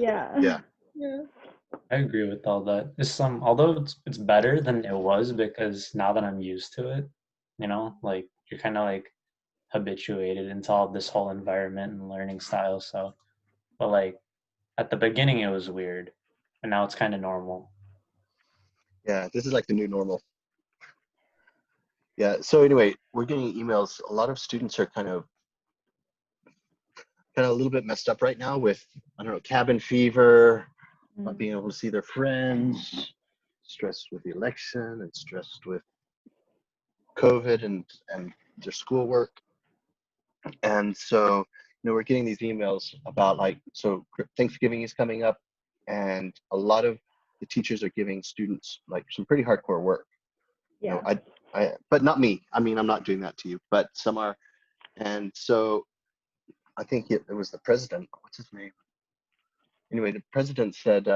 Yeah. Yeah. Yeah. I agree with all that. It's although it's better than it was because now that I'm used to it, like you're kind of like habituated into all this whole environment and learning style. So, but like at the beginning it was weird, and now it's kind of normal. Yeah, this is like the new normal. Yeah, so anyway, we're getting emails. A lot of students are kind of a little bit messed up right now with, I don't know, cabin fever, not being able to see their friends, stressed with the election and stressed with COVID and their schoolwork. And so, we're getting these emails about so Thanksgiving is coming up, and a lot of the teachers are giving students like some pretty hardcore work. Yeah. But not me. I mean, I'm not doing that to you, but some are. And so I think it was the president. What's his name? Anyway, the president said,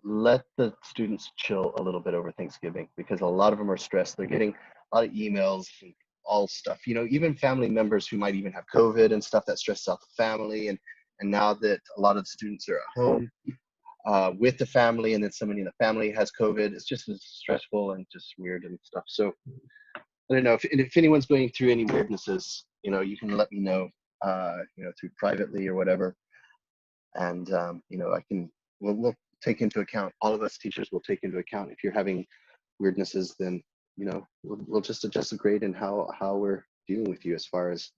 let the students chill a little bit over Thanksgiving because a lot of them are stressed. They're getting a lot of emails and all stuff. Even family members who might even have COVID and stuff that stresses out the family. And now that a lot of the students are at home with the family, and then somebody in the family has COVID, it's just as stressful and just weird and stuff. So I don't know if anyone's going through any weirdnesses, you can let me know, through privately or whatever. And, we'll take into account, all of us teachers will take into account if you're having weirdnesses, then, we'll just adjust the grade and how we're dealing with you as far as,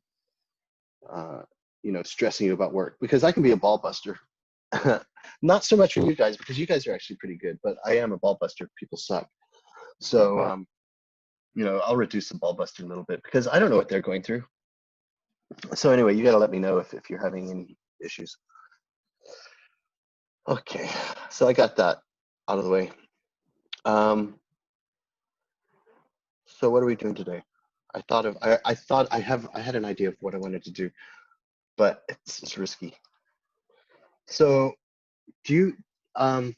stressing you about work, because I can be a ball buster. Not so much for you guys, because you guys are actually pretty good, but I am a ball buster. People suck. So, I'll reduce the ball busting a little bit because I don't know what they're going through. So anyway, you got to let me know if you're having any issues. Okay, so I got that out of the way. So what are we doing today? I had an idea of what I wanted to do, but it's risky. So I'll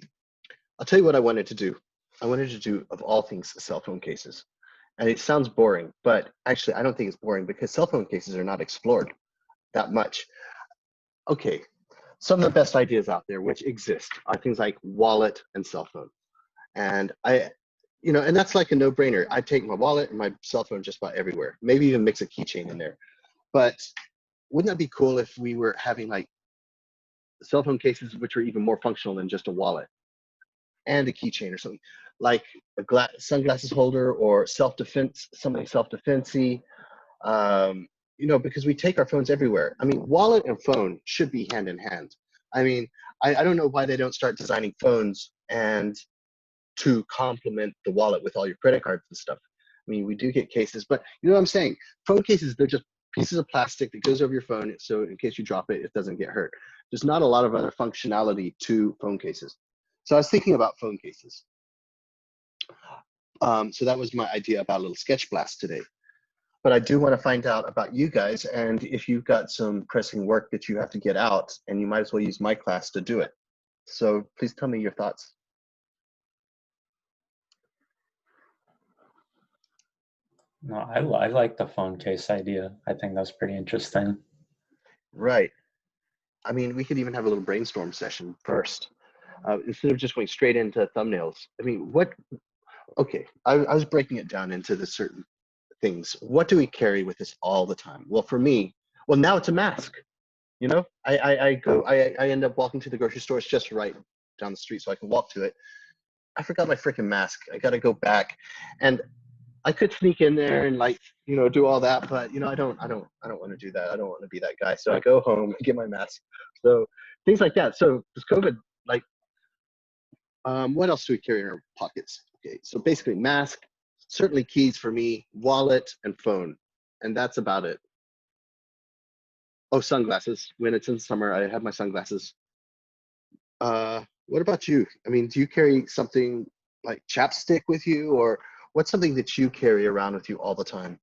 tell you what I wanted to do. I wanted to do, of all things, cell phone cases. And it sounds boring, but actually I don't think it's boring because cell phone cases are not explored that much. Okay, some of the best ideas out there which exist are things like wallet and cell phone. And and that's like a no-brainer. I take my wallet and my cell phone just about everywhere, maybe even mix a keychain in there. But wouldn't that be cool if we were having like cell phone cases which were even more functional than just a wallet and a keychain or something, like a sunglasses holder or self-defense, something self-defensey, because we take our phones everywhere. I mean, wallet and phone should be hand in hand. I mean, I don't know why they don't start designing phones and to complement the wallet with all your credit cards and stuff. I mean, we do get cases, but you know what I'm saying? Phone cases, they're just pieces of plastic that goes over your phone, so in case you drop it, it doesn't get hurt. There's not a lot of other functionality to phone cases. So I was thinking about phone cases. So that was my idea about a little sketch blast today. But I do want to find out about you guys, and if you've got some pressing work that you have to get out, and you might as well use my class to do it. So please tell me your thoughts. No, I like the phone case idea. I think that's pretty interesting. Right. I mean, we could even have a little brainstorm session first, instead of just going straight into thumbnails. I mean, okay, I was breaking it down into the certain things. What do we carry with us all the time? Well, for me, now it's a mask. I end up walking to the grocery store. It's just right down the street, so I can walk to it. I forgot my freaking mask. I got to go back, and I could sneak in there and do all that, but I don't want to do that. I don't want to be that guy. So I go home and get my mask. So things like that. So does COVID, what else do we carry in our pockets? Okay, so basically mask, certainly keys for me, wallet and phone, and that's about it. Oh, sunglasses. When it's in summer, I have my sunglasses. What about you? I mean, do you carry something like chapstick with you, or what's something that you carry around with you all the time?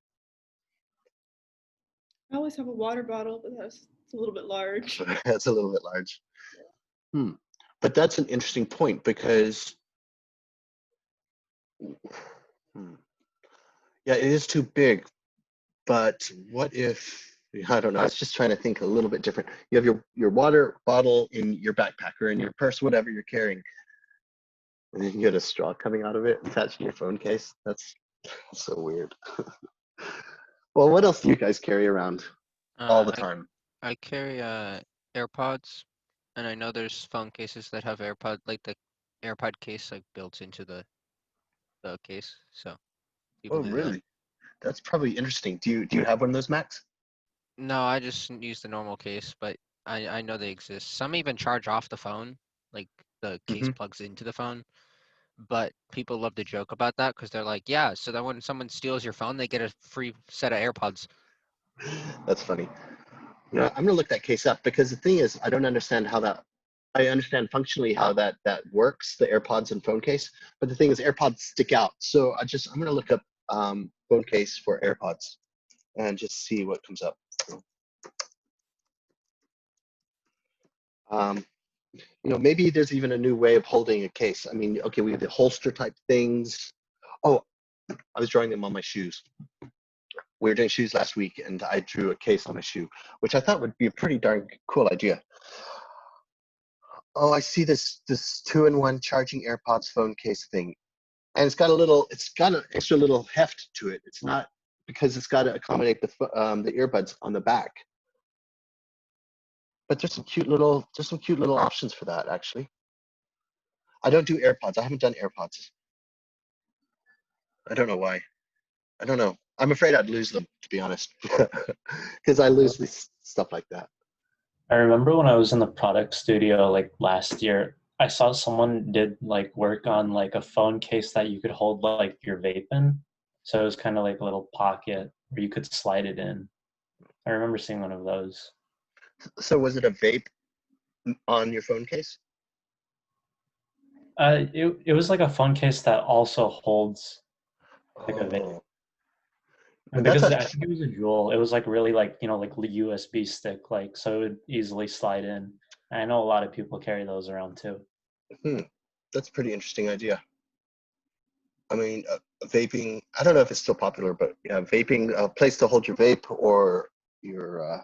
I always have a water bottle, but it's a little bit large. That's a little bit large. But that's an interesting point because, yeah, it is too big. But what if I don't know. I was just trying to think a little bit different. You have your water bottle in your backpack or in your purse, whatever you're carrying, and then you get a straw coming out of it attached to your phone case. That's so weird. Well, what else do you guys carry around all the I time? I carry AirPods, and I know there's phone cases that have AirPod, like the AirPod case, like built into the case. So people Oh, do that. really? That's probably interesting. Do you have one of those, Max? No, I just use the normal case, but I know they exist. Some even charge off the phone, like the case Hmm. plugs into the phone. But people love to joke about that because they're like, yeah, so that when someone steals your phone, they get a free set of AirPods. That's funny. No, I'm gonna look that case up because the thing is, I don't understand how that. I understand functionally how that works, the AirPods and phone case, but the thing is, AirPods stick out. So I'm gonna look up phone case for AirPods and just see what comes up. Um, maybe there's even a new way of holding a case. I mean, okay, we have the holster type things. Oh, I was drawing them on my shoes. We were doing shoes last week, and I drew a case on a shoe, which I thought would be a pretty darn cool idea. Oh, I see this two-in-one charging AirPods phone case thing, and it's got an extra little heft to it. It's not because it's got to accommodate the earbuds on the back. But there's some cute little options for that actually. I don't do AirPods. I haven't done AirPods. I don't know why. I don't know. I'm afraid I'd lose them, to be honest, because I lose this stuff like that. I remember when I was in the product studio like last year, I saw someone did like work on like a phone case that you could hold like your vape in. So it was kind of like a little pocket where you could slide it in. I remember seeing one of those. So was it a vape on your phone case? It was like a phone case that also holds like a vape. Oh, And that's because a I think it was a Juul, it was like really like, like USB stick, like so it would easily slide in. And I know a lot of people carry those around too. that's a pretty interesting idea. I mean, vaping. I don't know if it's still popular, but yeah, vaping, a place to hold your vape or your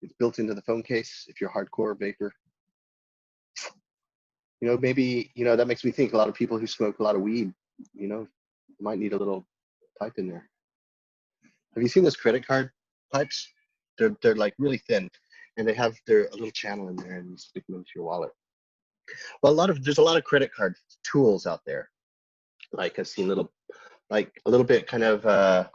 it's built into the phone case if you're a hardcore vapor. Maybe that makes me think a lot of people who smoke a lot of weed, might need a little pipe in there. Have you seen those credit card pipes? They're like really thin, and they have a little channel in there, and you stick them into your wallet. Well, there's a lot of credit card tools out there. Like I've seen like a little bit kind of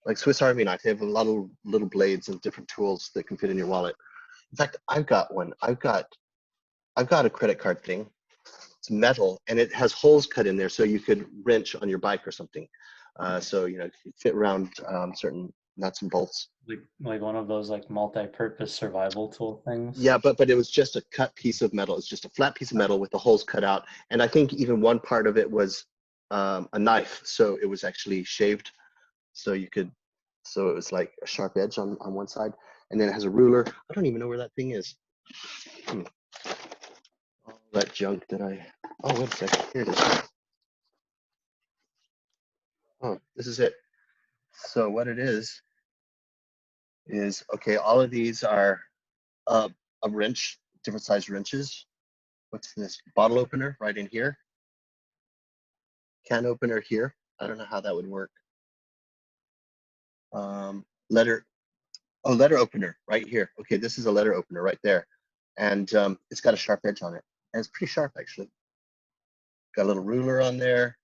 like Swiss Army knife. They have a lot of little blades and different tools that can fit in your wallet. In fact, I've got one. I've got a credit card thing. It's metal and it has holes cut in there so you could wrench on your bike or something. So you fit around certain nuts and bolts. Like one of those like multi-purpose survival tool things. Yeah, but it was just a cut piece of metal. It's just a flat piece of metal with the holes cut out. And I think even one part of it was a knife, so it was actually shaved. So it was like a sharp edge on one side, and then it has a ruler. I don't even know where that thing is. All that junk that oh, wait a second, here it is. Oh, this is it. So what it is okay, all of these are a wrench, different size wrenches. What's this? Bottle opener right in here. Can opener here. I don't know how that would work. Letter opener right here. Okay, this is a letter opener right there. And it's got a sharp edge on it. And it's pretty sharp actually. Got a little ruler on there.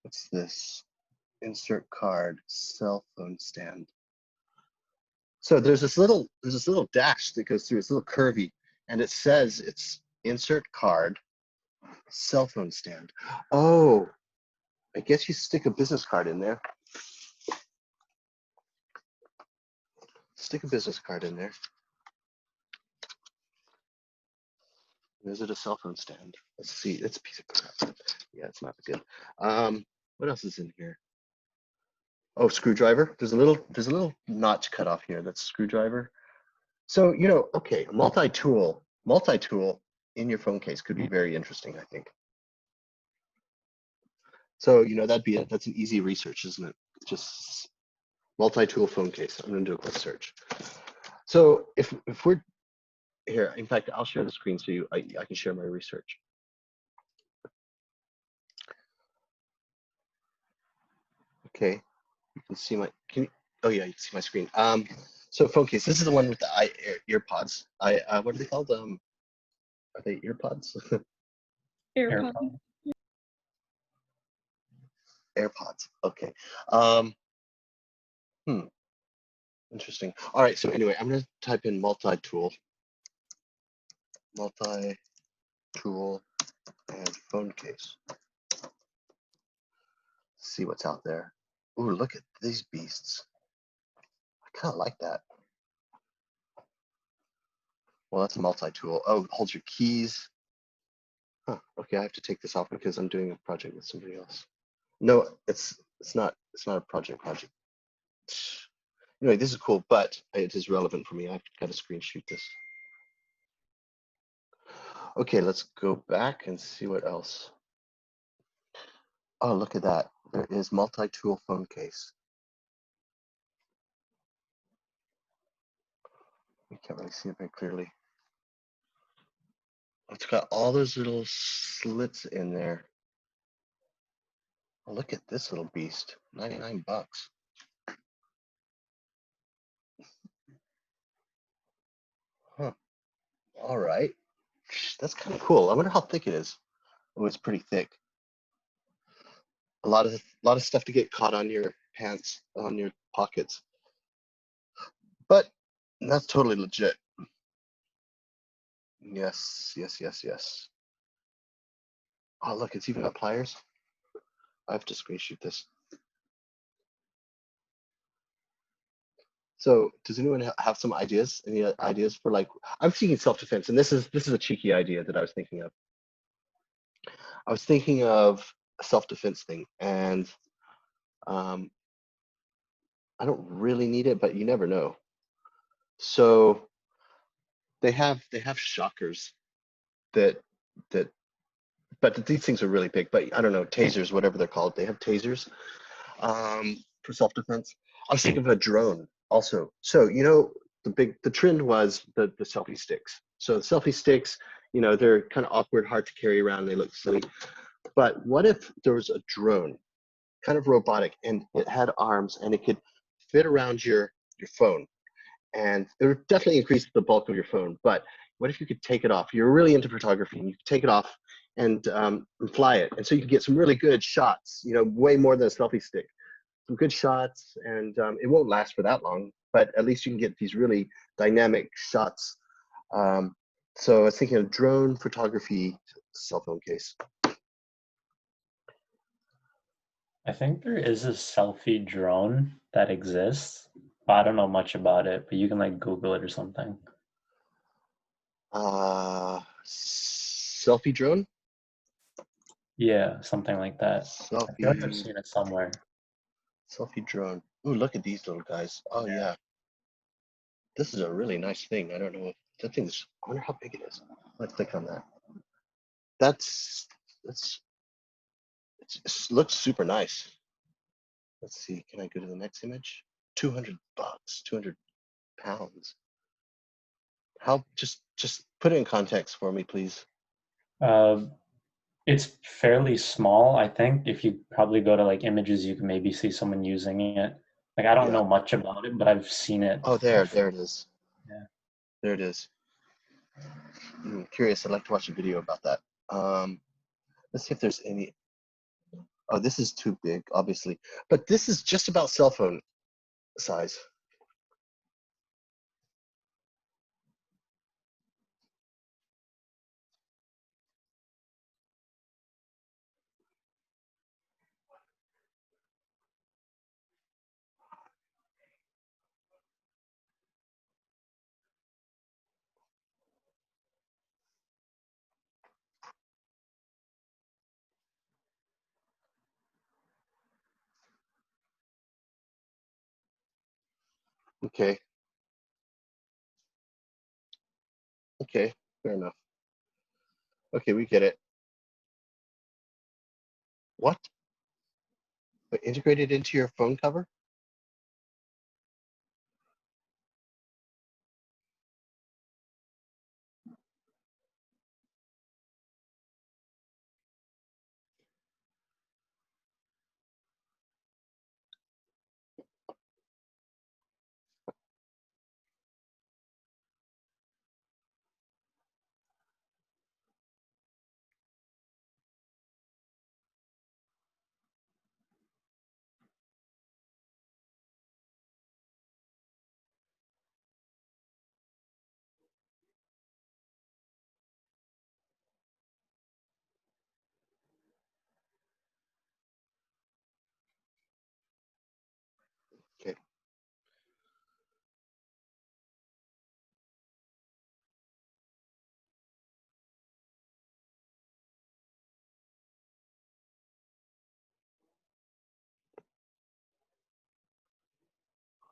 What's this? Insert card, cell phone stand. So there's this little dash that goes through. It's a little curvy, and it says it's insert card, cell phone stand. Oh, I guess you stick a business card in there. Stick a business card in there. Is it a cell phone stand? Let's see. It's a piece of crap. Yeah, it's not good. What else is in here? Oh, screwdriver. There's a little notch cut off here. That's a screwdriver. So okay, multi-tool in your phone case could be very interesting, I think. So that's an easy research, isn't it? Just multi-tool phone case. I'm gonna do a quick search. So if we're here, in fact, I'll share the screen so I can share my research. Okay, you can see my, oh yeah, you can see my screen. So phone case, this is the one with the ear pods. What are they called? Are they ear pods? AirPod. AirPod. AirPods. Okay. Interesting. All right. So anyway, I'm gonna type in multi-tool, and phone case. See what's out there. Ooh, look at these beasts. I kind of like that. Well, that's multi-tool. Oh, it holds your keys. Huh. Okay, I have to take this off because I'm doing a project with somebody else. No, it's not a project. Anyway, this is cool, but it is relevant for me. I've got to screenshot this. Okay, let's go back and see what else. Oh, look at that. There is multi-tool phone case. You can't really see it very clearly. It's got all those little slits in there. Oh, look at this little beast. 99 bucks. Huh. All right. That's kind of cool. I wonder how thick it is. Oh, it's pretty thick. A lot of stuff to get caught on your pants, on your pockets. But that's totally legit. Yes. Oh, look, it's even got pliers. I have to screenshot this. So does anyone have some ideas? Any ideas for, like, I'm thinking self-defense, and this is a cheeky idea that I was thinking of. I was thinking of a self-defense thing, and I don't really need it, but you never know. So they have shockers that but these things are really big. But I don't know, tasers, whatever they're called. They have tasers for self-defense. I was thinking of a drone also. So the trend was the selfie sticks. So the selfie sticks, they're kind of awkward, hard to carry around. They look silly. But what if there was a drone, kind of robotic, and it had arms and it could fit around your phone? And it would definitely increase the bulk of your phone. But what if you could take it off? You're really into photography, and you could take it off and fly it, and so you could get some really good shots. Way more than a selfie stick. Some good shots, and it won't last for that long, but at least you can get these really dynamic shots. So I was thinking of drone photography cell phone case. I think there is a selfie drone that exists, but I don't know much about it, but you can like Google it or something. Selfie drone? Yeah, something like that. I feel like I've Selfie seen it somewhere. drone. Ooh, look at these little guys. Oh yeah. This is a really nice thing. I don't know if that thing's, I wonder how big it is. Let's click on that. It looks super nice. Let's see, can I go to the next image? 200 bucks, 200 pounds. How, just put it in context for me, please. It's fairly small, I think. If you probably go to like images, you can maybe see someone using it. Like I don't Yeah. know much about it, but I've seen it. Oh, there it is. Yeah. There it is. Curious, I'd like to watch a video about that. Let's see if there's any. Oh, this is too big, obviously. But this is just about cell phone size. Okay. Okay, fair enough. Okay, we get it. What? But integrated into your phone cover?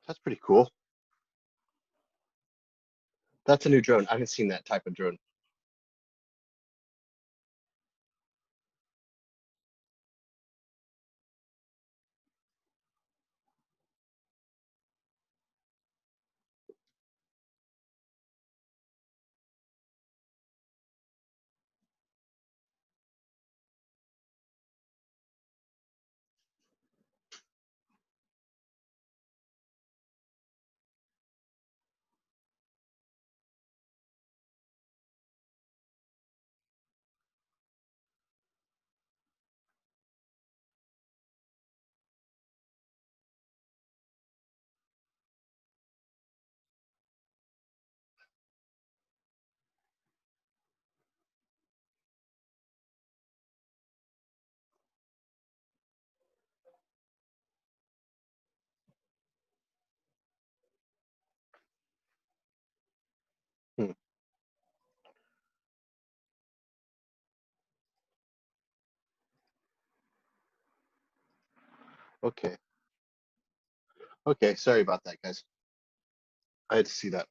That's pretty cool. That's a new drone. I haven't seen that type of drone. Hmm. Okay. Okay. Sorry about that, guys. I had to see that.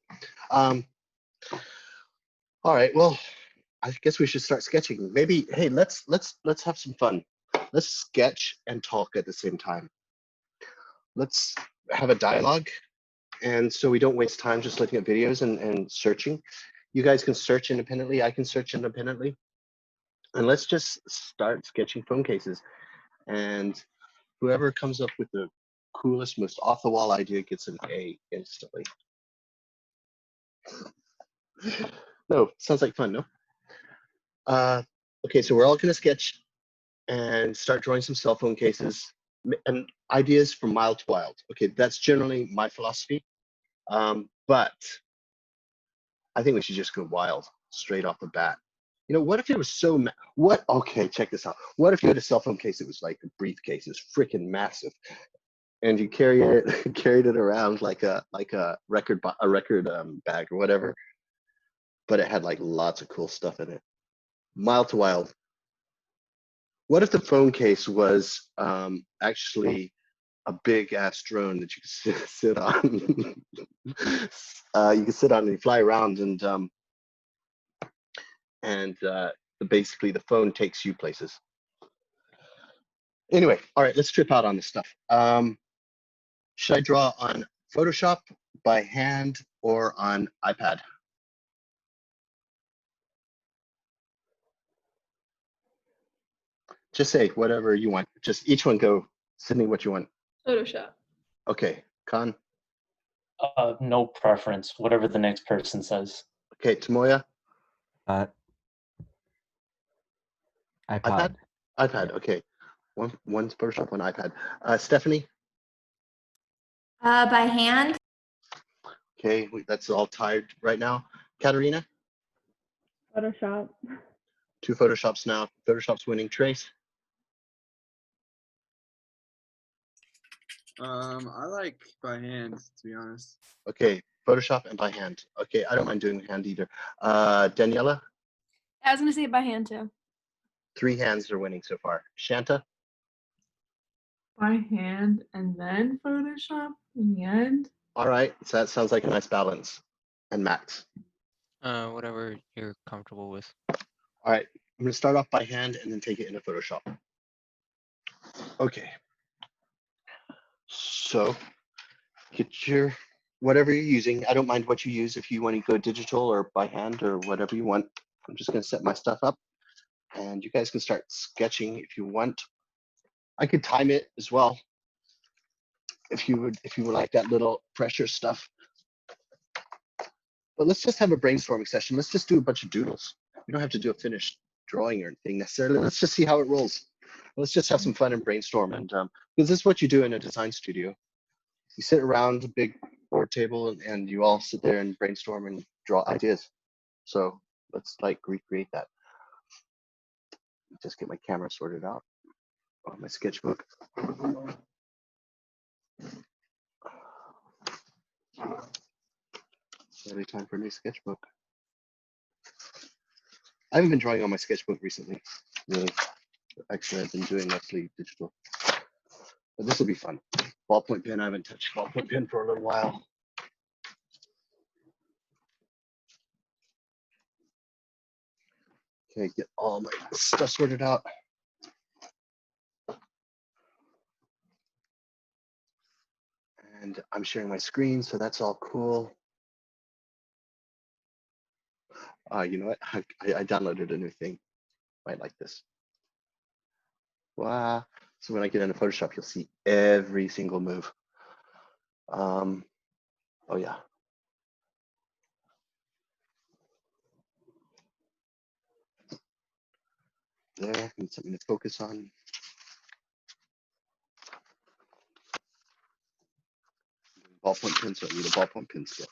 All right. Well, I guess we should start sketching. Maybe, hey, let's have some fun. Let's sketch and talk at the same time. Let's have a dialogue, and so we don't waste time just looking at videos and searching. You guys can search independently. I can search independently, and let's just start sketching phone cases. And whoever comes up with the coolest, most off-the-wall idea gets an A instantly. No, sounds like fun, no? Okay, so we're all gonna sketch and start drawing some cell phone cases and ideas from mild to wild. Okay, that's generally my philosophy. But I think we should just go wild straight off the bat. You know, what if it was so, what, okay, check this out. What if you had a cell phone case that was like a briefcase, it's freaking massive, and you carry it, carried it around like a record bag or whatever, but it had like lots of cool stuff in it. Mild to wild. What if the phone case was actually a big ass drone that you could sit on? You could sit on and you fly around, and basically the phone takes you places. Anyway, all right, let's trip out on this stuff. Should I draw on Photoshop, by hand, or on iPad? Just say whatever you want. Just each one go. Sydney, what you want. Photoshop. Okay, Khan. No preference, whatever the next person says. Okay, Tamoya. iPad. iPad. iPad. Okay, one's Photoshop, one iPad. Stephanie. By hand. Okay, that's all tied right now. Katerina. Photoshop. 2 Photoshops now. Photoshop's winning. Trace. I like by hand, to be honest. Okay, Photoshop and by hand. Okay, I don't mind doing hand either. Daniela. I was gonna say by hand too. 3 hands are winning so far. Shanta. By hand and then Photoshop in the end. All right, so that sounds like a nice balance. And Max. Whatever you're comfortable with. All right, I'm gonna start off by hand and then take it into Photoshop. Okay. So get your, whatever you're using. I don't mind what you use if you want to go digital or by hand or whatever you want. I'm just gonna set my stuff up and you guys can start sketching if you want. I could time it as well if you would like that little pressure stuff. But let's just have a brainstorming session. Let's just do a bunch of doodles. We don't have to do a finished drawing or anything necessarily. Let's just see how it rolls. Let's just have some fun and brainstorm. And because this is what you do in a design studio. You sit around a big board table and you all sit there and brainstorm and draw ideas. So let's like recreate that. Just get my camera sorted out on my sketchbook. Every time for a new sketchbook. I haven't been drawing on my sketchbook recently, really. Actually, I've been doing mostly digital. But this will be fun. ballpoint pen. I haven't touched ballpoint pen for a little while. Okay, get all my stuff sorted out. And I'm sharing my screen, so that's all cool. You know what? I downloaded a new thing. Might like this. Wow. So when I get into Photoshop, you'll see every single move. Oh yeah. There, need something to focus on. Ballpoint pen, so I need a ballpoint pen sketch.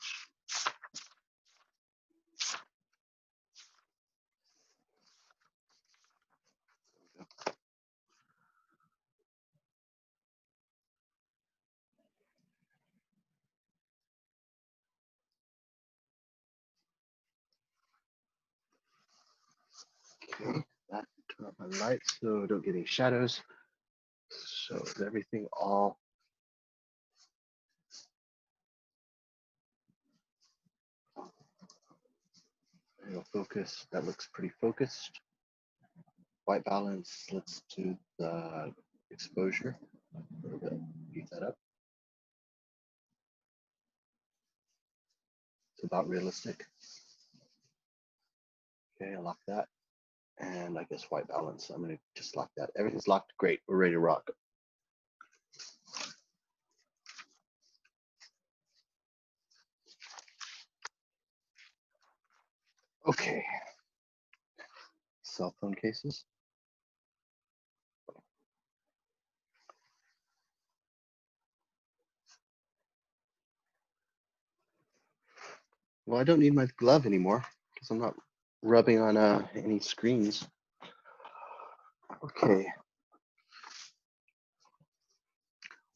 Okay, that turn off my lights so I don't get any shadows. So is everything all focus? That looks pretty focused. White balance, let's do the exposure a little bit, beef that up. It's about realistic. Okay, I lock that. And I guess white balance, I'm gonna just lock that. Everything's locked, great, we're ready to rock. Okay, cell phone cases. Well, I don't need my glove anymore because I'm not rubbing on any screens. Okay.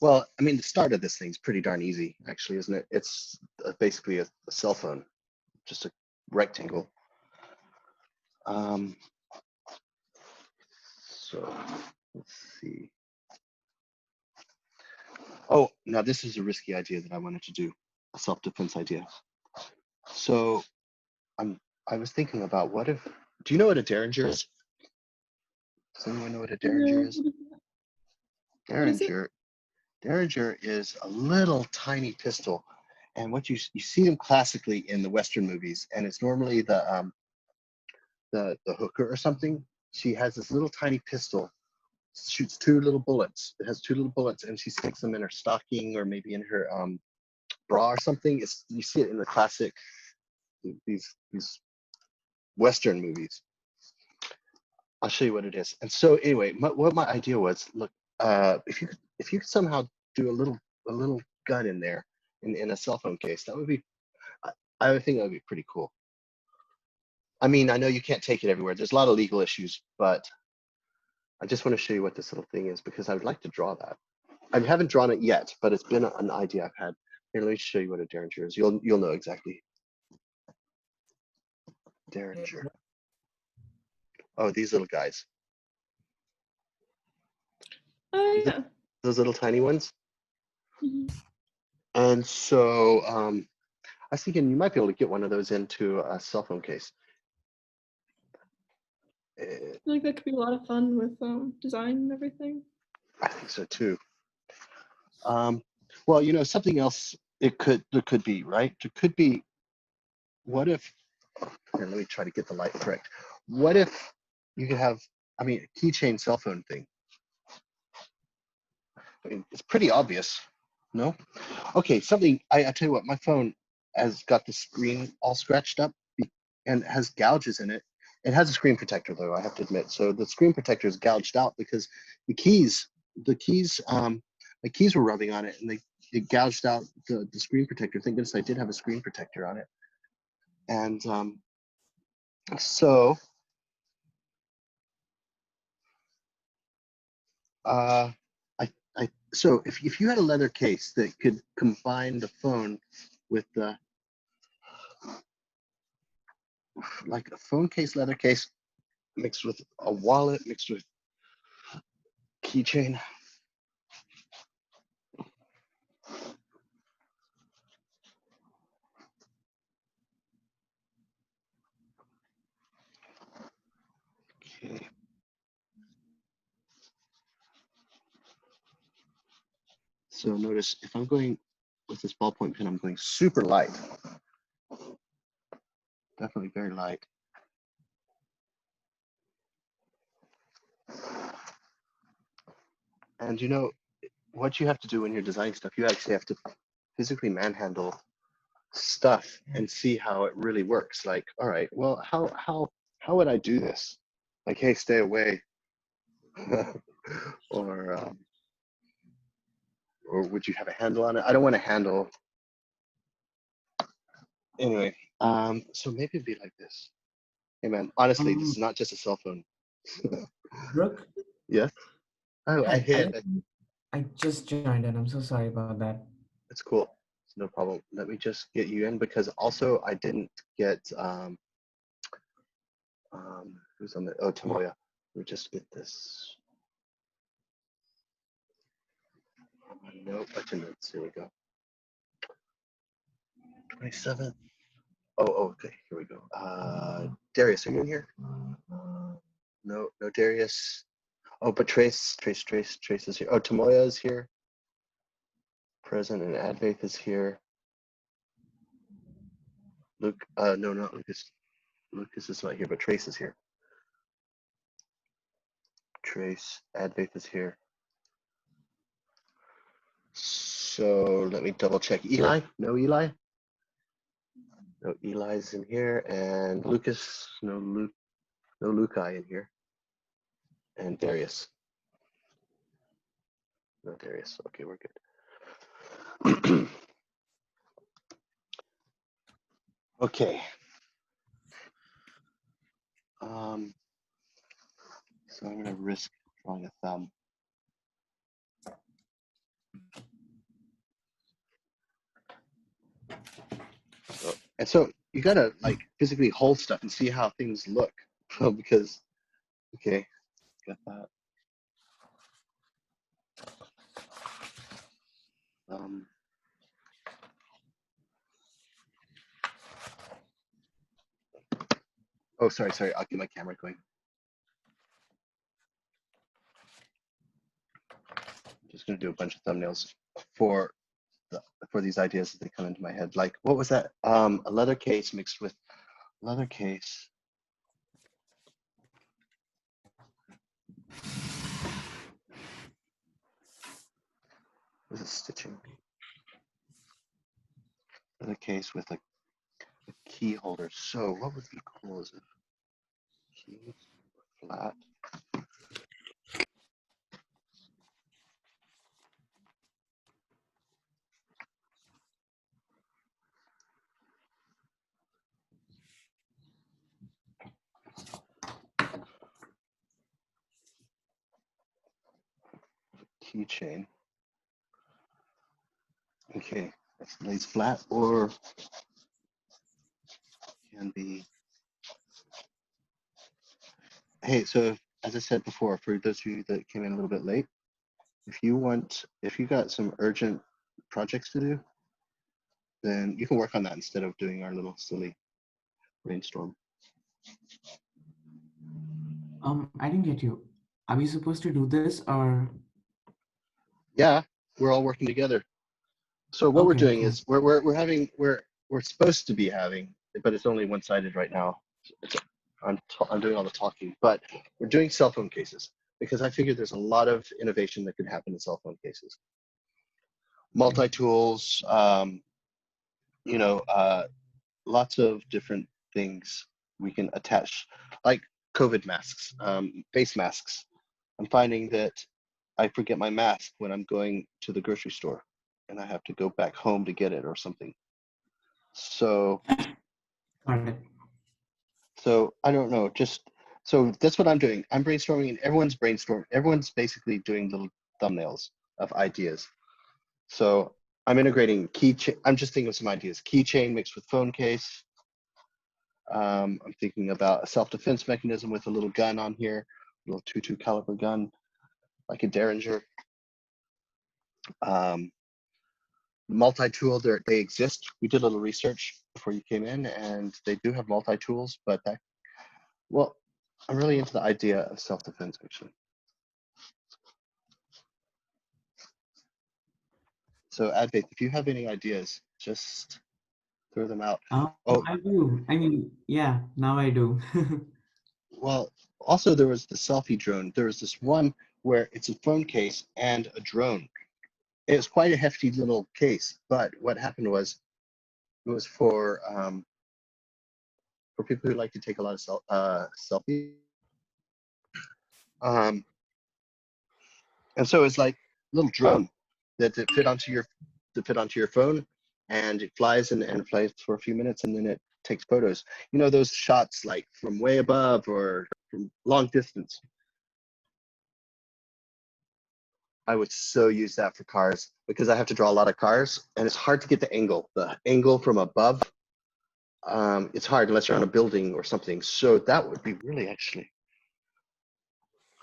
Well, I mean, the start of this thing's pretty darn easy, actually, isn't it? It's basically a cell phone, just a rectangle. So let's see. Oh, now this is a risky idea that I wanted to do, a self-defense idea. So I was thinking about what if, do you know what a Derringer is? Does anyone know what a Derringer No, is? what is it? Derringer is a little tiny pistol, and what you see them classically in the Western movies, and it's normally the hooker or something. She has this little tiny pistol, shoots two little bullets. It has two little bullets, and she sticks them in her stocking or maybe in her bra or something. You see it in the classic these Western movies. I'll show you what it is. And so anyway, what my idea was, look, if you could somehow do a little gun in there in a cell phone case, that would be, I would think that would be pretty cool. I mean, I know you can't take it everywhere. There's a lot of legal issues, but I just want to show you what this little thing is because I would like to draw that. I haven't drawn it yet, but it's been an idea I've had. Here, let me show you what a Derringer is. You'll know exactly. Derringer. Oh, these little guys. Oh yeah. Those little tiny ones. Mhm. And so I was thinking you might be able to get one of those into a cell phone case. I think that could be a lot of fun with design and everything. I think so too. Well, you know, something else there could be, right? There could be, what if, here, let me try to get the light correct. What if you could have, I mean, a keychain cell phone thing? I mean, it's pretty obvious, no? Okay, something, I tell you what, my phone has got the screen all scratched up and has gouges in it. It has a screen protector though, I have to admit. So the screen protector is gouged out because the keys were rubbing on it and it gouged out the screen protector. Thank goodness I did have a screen protector on it. And so so if you had a leather case that could combine the phone with the, like a phone case, leather case, mixed with a wallet, mixed with keychain. So notice if I'm going with this ballpoint pen, I'm going super light. Definitely very light. And you know, what you have to do when you're designing stuff, you actually have to physically manhandle stuff and see how it really works. Like, all right, well, how would I do this? Like, hey, stay away. or would you have a handle on it? I don't want a handle. Anyway, so maybe it'd be like this. Hey man, honestly, this is not just a cell phone. Brooke, Yes? Oh, I hi. hit. I just joined and I'm so sorry about that. It's cool. It's no problem. Let me just get you in because also I didn't get who's on the Tamoya. Let me just get this. No attendance. Here we go. 27th. Oh, okay. Here we go. Darius, are you in here? No, Darius. Oh, but Trace is here. Oh, Tamoya is here. Present, and Advaith is here. Luke, no, not Lucas. Lucas is not here, but Trace is here. Trace, Advaith is here. So let me double check. Eli? No Eli? No Eli's in here. And Lucas, no Lukai in here. And Darius. No Darius. Okay, we're good. Okay. So I'm gonna risk drawing a thumb. So you gotta like physically hold stuff and see how things look. Because, okay, got that. Oh, sorry. I'll get my camera going. I'm just gonna do a bunch of thumbnails for these ideas as they come into my head. Like, what was that? A leather case mixed with leather case. This is stitching. Leather case with like a key holder. So what would be cool is if keys were flat. Keychain. Okay, that's lays flat or can be. Hey, so as I said before, for those of you that came in a little bit late, if you got some urgent projects to do, then you can work on that instead of doing our little silly brainstorm. I didn't get you. Are we supposed to do this or? Yeah, we're all working together. So what we're Okay, doing cool. is we're supposed to be having, but it's only one-sided right now. I'm doing all the talking, but we're doing cell phone cases because I figure there's a lot of innovation that could happen in cell phone cases. Multi-tools, lots of different things we can attach, like COVID masks, face masks. I'm finding that I forget my mask when I'm going to the grocery store and I have to go back home to get it or something. So Got it. So I don't know, so that's what I'm doing. I'm brainstorming and everyone's brainstorming. Everyone's basically doing little thumbnails of ideas. So I'm integrating keychain. I'm just thinking of some ideas. Keychain mixed with phone case. I'm thinking about a self-defense mechanism with a little gun on here, a little .22 caliber gun, like a Derringer. Multi-tool, they exist. We did a little research before you came in, and they do have multi-tools, but well, I'm really into the idea of self-defense, actually. So Advaith, if you have any ideas, just throw them out. Um, Oh, I do. I mean, yeah, now I do. well, also there was the selfie drone. There was this one where it's a phone case and a drone. It was quite a hefty little case, but what happened was it was for people who like to take a lot of selfies. Um, and so it's like a little drone that fit onto your phone, and it flies and flies for a few minutes, and then it takes photos. You know those shots like from way above or from long distance. I would so use that for cars because I have to draw a lot of cars, and it's hard to get the angle. The angle from above, it's hard unless you're on a building or something. So that would be really actually.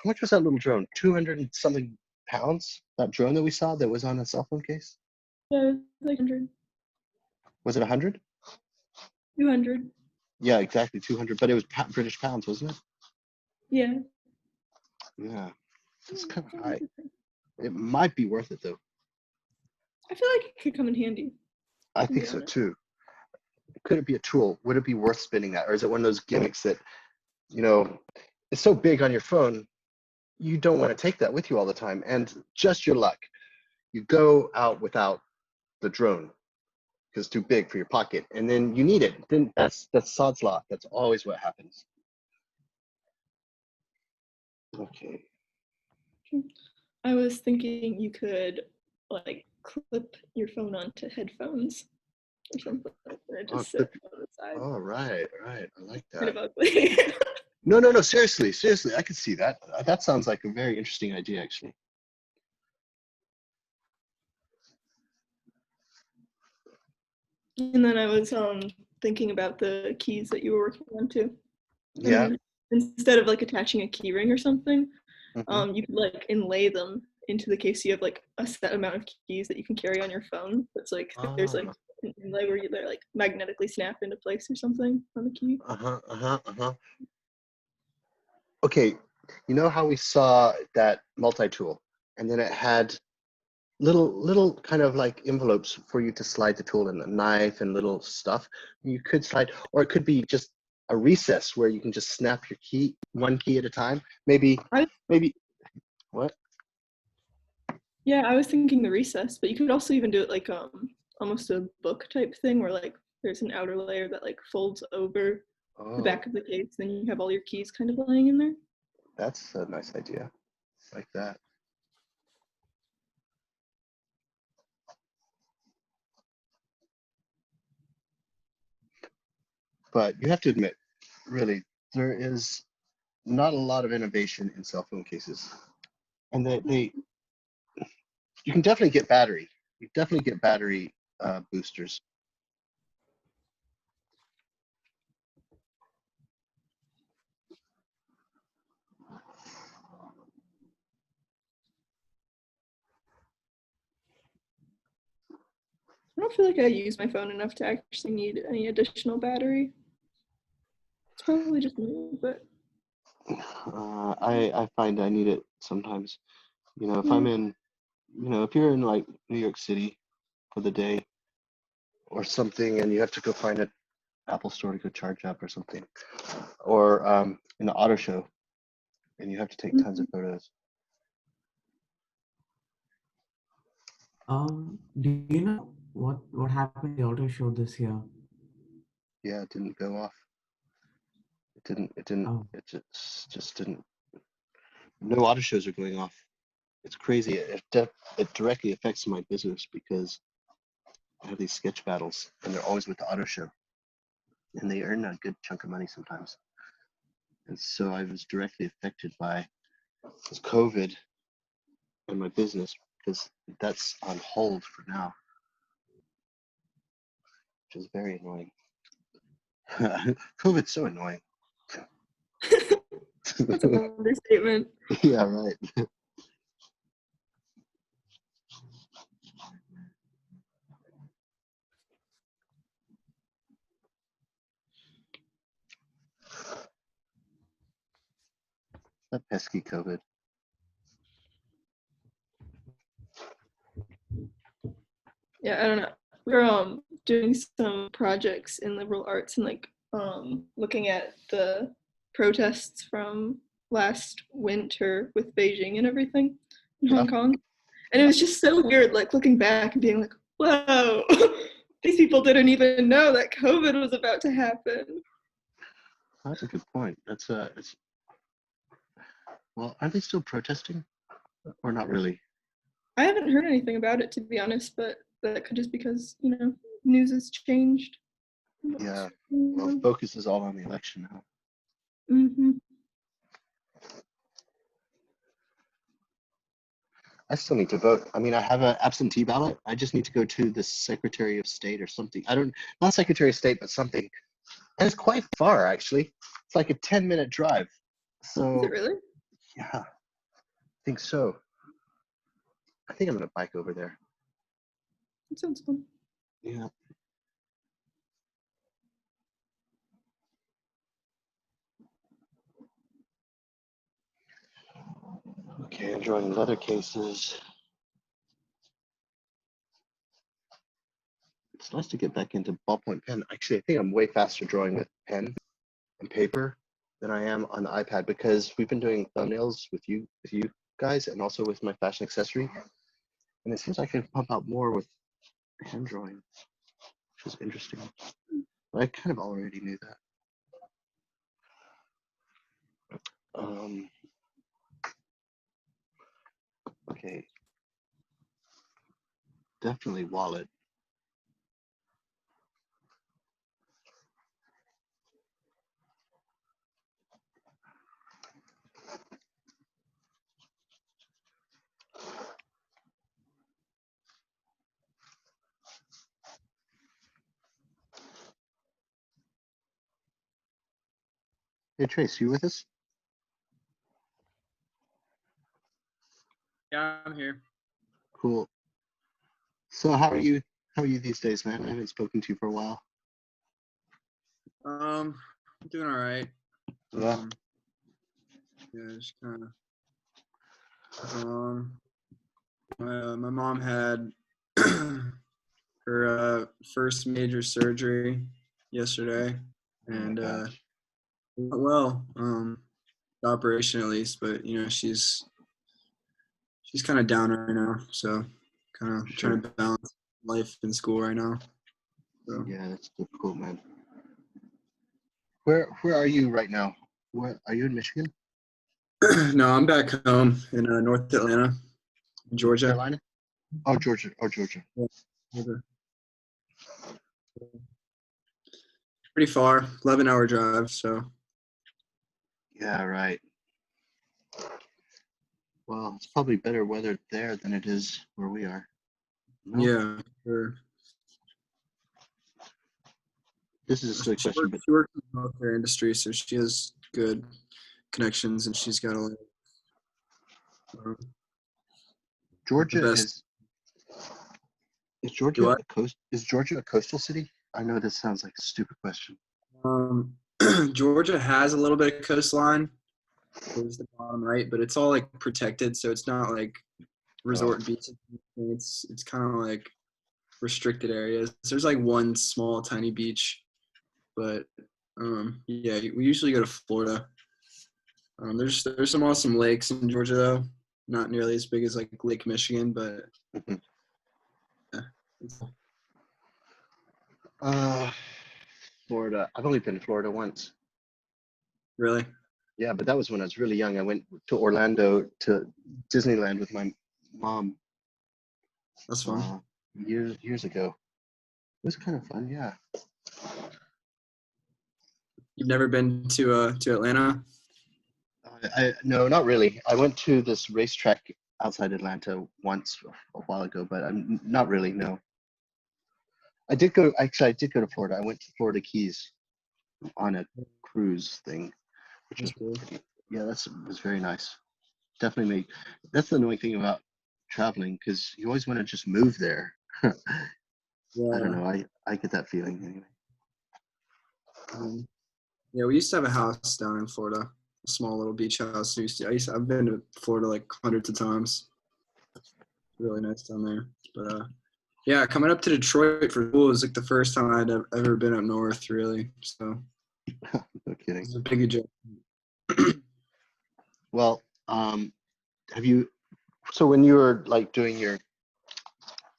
How much was that little drone? 200 and something pounds? That drone that we saw that was on a cell phone case? Yeah, it was like 100, Was it 100? 200. Yeah, exactly 200. But it was British pounds, wasn't it? Yeah. Yeah, it's kind of I high. It might be worth it though. feel like it could come in handy. I to be think so honest. too. Could it be a tool? Would it be worth spinning that, or is it one of those gimmicks that, you know, it's so big on your phone, you don't want to take that with you all the time, and just your luck, you go out without the drone because it's too big for your pocket, and then you need it. Then that's sod's law. That's always what happens. Okay. I was thinking you could like clip your phone onto headphones or something and it Oh, just sit on the side. oh, right. I like Kind that. of ugly. No. Seriously, I could see that. That sounds like a very interesting idea, actually. And then I was thinking about the keys that you were working on too. Yeah. And instead of like attaching a key ring or something, Mhm. you could like inlay them into the case. You have like a set amount of keys that you can carry on your phone. It's like there's like Ah, an inlay where they're like magnetically snap into place or something on the key. Okay, you know how we saw that multi-tool, and then it had little kind of like envelopes for you to slide the tool in, a knife and little stuff. You could slide, or it could be just a recess where you can just snap your key, one key at a time. Maybe what? Yeah, I was thinking the recess, but you could also even do it like almost a book type thing where like there's an outer layer that like folds over the Oh, back of the case, then you have all your keys kind of laying in there. that's a nice idea. Like that. But you have to admit, really, there is not a lot of innovation in cell phone cases. And you can definitely get battery. You definitely get battery boosters. I don't feel like I use my phone enough to actually need any additional battery. It's probably just me, but I find I need it sometimes. You know, if yeah. I'm in, if you're in like New York City for the day or something, and you have to go find an Apple store to go charge up or something, or in the auto show, and you have to take tons of photos. Do you know what happened in the auto show this year? Yeah, it didn't go off. It didn't. It didn't. Oh, It just didn't. No auto shows are going off. It's crazy. It directly affects my business because I have these sketch battles, and they're always with the auto show, and they earn a good chunk of money sometimes. And so I was directly affected by this COVID and my business because that's on hold for now, which is very annoying. COVID's so annoying. That's an understatement. Yeah, right. That pesky COVID. Yeah, I don't know. We're doing some projects in liberal arts and like looking at the protests from last winter with Beijing and everything in Yeah. Hong Kong. And it was just so weird, like looking back and being like, whoa, these people didn't even know that COVID was about to happen. That's a good point. It's well, are they still protesting or not really? I haven't heard anything about it, to be honest, but that could just because, news has changed. Yeah. Well, focus is all on the election now. Mm-hmm. I still need to vote. I mean, I have an absentee ballot. I just need to go to the Secretary of State or something. Not Secretary of State, but something. And it's quite far, actually. It's like a 10-minute drive. So, Is it really? yeah, I think so. I think I'm going to bike over there. That sounds fun. Yeah. Okay, I'm drawing leather cases. It's nice to get back into ballpoint pen. Actually, I think I'm way faster drawing with pen and paper than I am on the iPad because we've been doing thumbnails with you guys and also with my fashion accessory. And it seems like I can pump out more with hand drawing, which is interesting. But I kind of already knew that. Okay. Definitely wallet. Hey Trace, you with us? Yeah, I'm here. Cool. So how are you? How are you these days, man? I haven't spoken to you for a while. I'm doing all right. Yeah. Yeah, just kind of. My mom had her first major surgery yesterday, and Oh my gosh. it went well. The operation at least, but she's kind of down right now, so kind of Sure. trying to balance life and school right now. So. Yeah, that's difficult, man. Where are you right now? Where are you in Michigan? No, I'm back home in North Atlanta, North Georgia. Carolina? Oh, Georgia. Oh, Georgia. Yeah. Pretty far, 11-hour drive. So. Yeah, right. Well, it's probably better weather there than it is where we are. No? Yeah, sure. This is a silly question, but She works in the healthcare industry, so she has good connections, and she's got the Georgia best. is Georgia a coast? Is Georgia a coastal city? I know this sounds like a stupid question. Georgia has a little bit of coastline towards the bottom right, but it's all like protected, so it's not like resort beaches. It's kind of like restricted areas. There's like one small tiny beach, but yeah, we usually go to Florida. There's some awesome lakes in Georgia though, not nearly as big as like Lake Michigan, but yeah. Florida. I've only been to Florida once. Really? Yeah, but that was when I was really young. I went to Orlando to Disneyland with my mom. That's fun. Years ago. It was kind of fun, yeah. You've never been to Atlanta? No, not really. I went to this racetrack outside Atlanta once a while ago, but I'm not really. No. I did go to Florida. I went to Florida Keys on a cruise thing, which was cool. Yeah, was very nice. Definitely that's the annoying thing about traveling because you always want to just move there. Yeah. I don't know. I get that feeling anyway. Yeah, we used to have a house down in Florida, a small little beach house. I've been to Florida like hundreds of times. It's really nice down there, but Yeah, coming up to Detroit for school was like the first time I'd ever been up north, really. So No kidding. it's a big adjustment. Well, have you? So when you were like doing your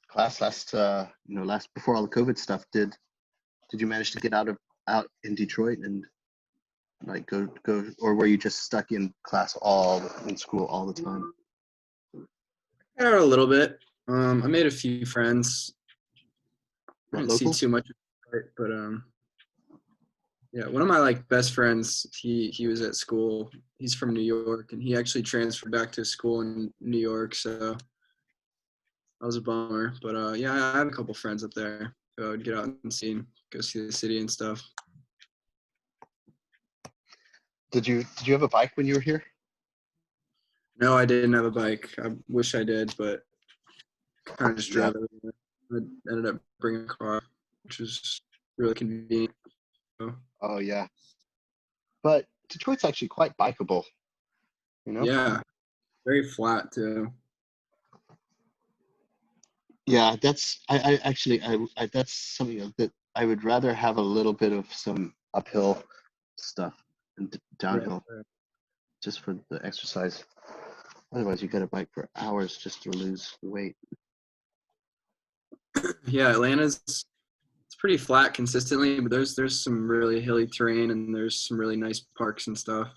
class last, last before all the COVID stuff, did you manage to get out in Detroit and like go, or were you just stuck in in school all the time? Yeah, a little bit. I made a few friends. I Not didn't see local? too much of it, but yeah, one of my like best friends, he was at school. He's from New York, and he actually transferred back to school in New York, so that was a bummer. But yeah, I have a couple friends up there who I would get out and go see the city and stuff. Did you have a bike when you were here? No, I didn't have a bike. I wish I did, but kind of just Yeah. drove everywhere. I ended up bringing a car, which is really convenient. So, Oh yeah. But Detroit's actually quite bikeable, you know? yeah, very flat too. Yeah, that's I actually I that's something that I would rather have a little bit of some uphill stuff and Right, downhill right. just for the exercise. Otherwise, you got to bike for hours just to lose the weight. Yeah, Atlanta's it's pretty flat consistently, but there's some really hilly terrain and there's some really nice parks and stuff.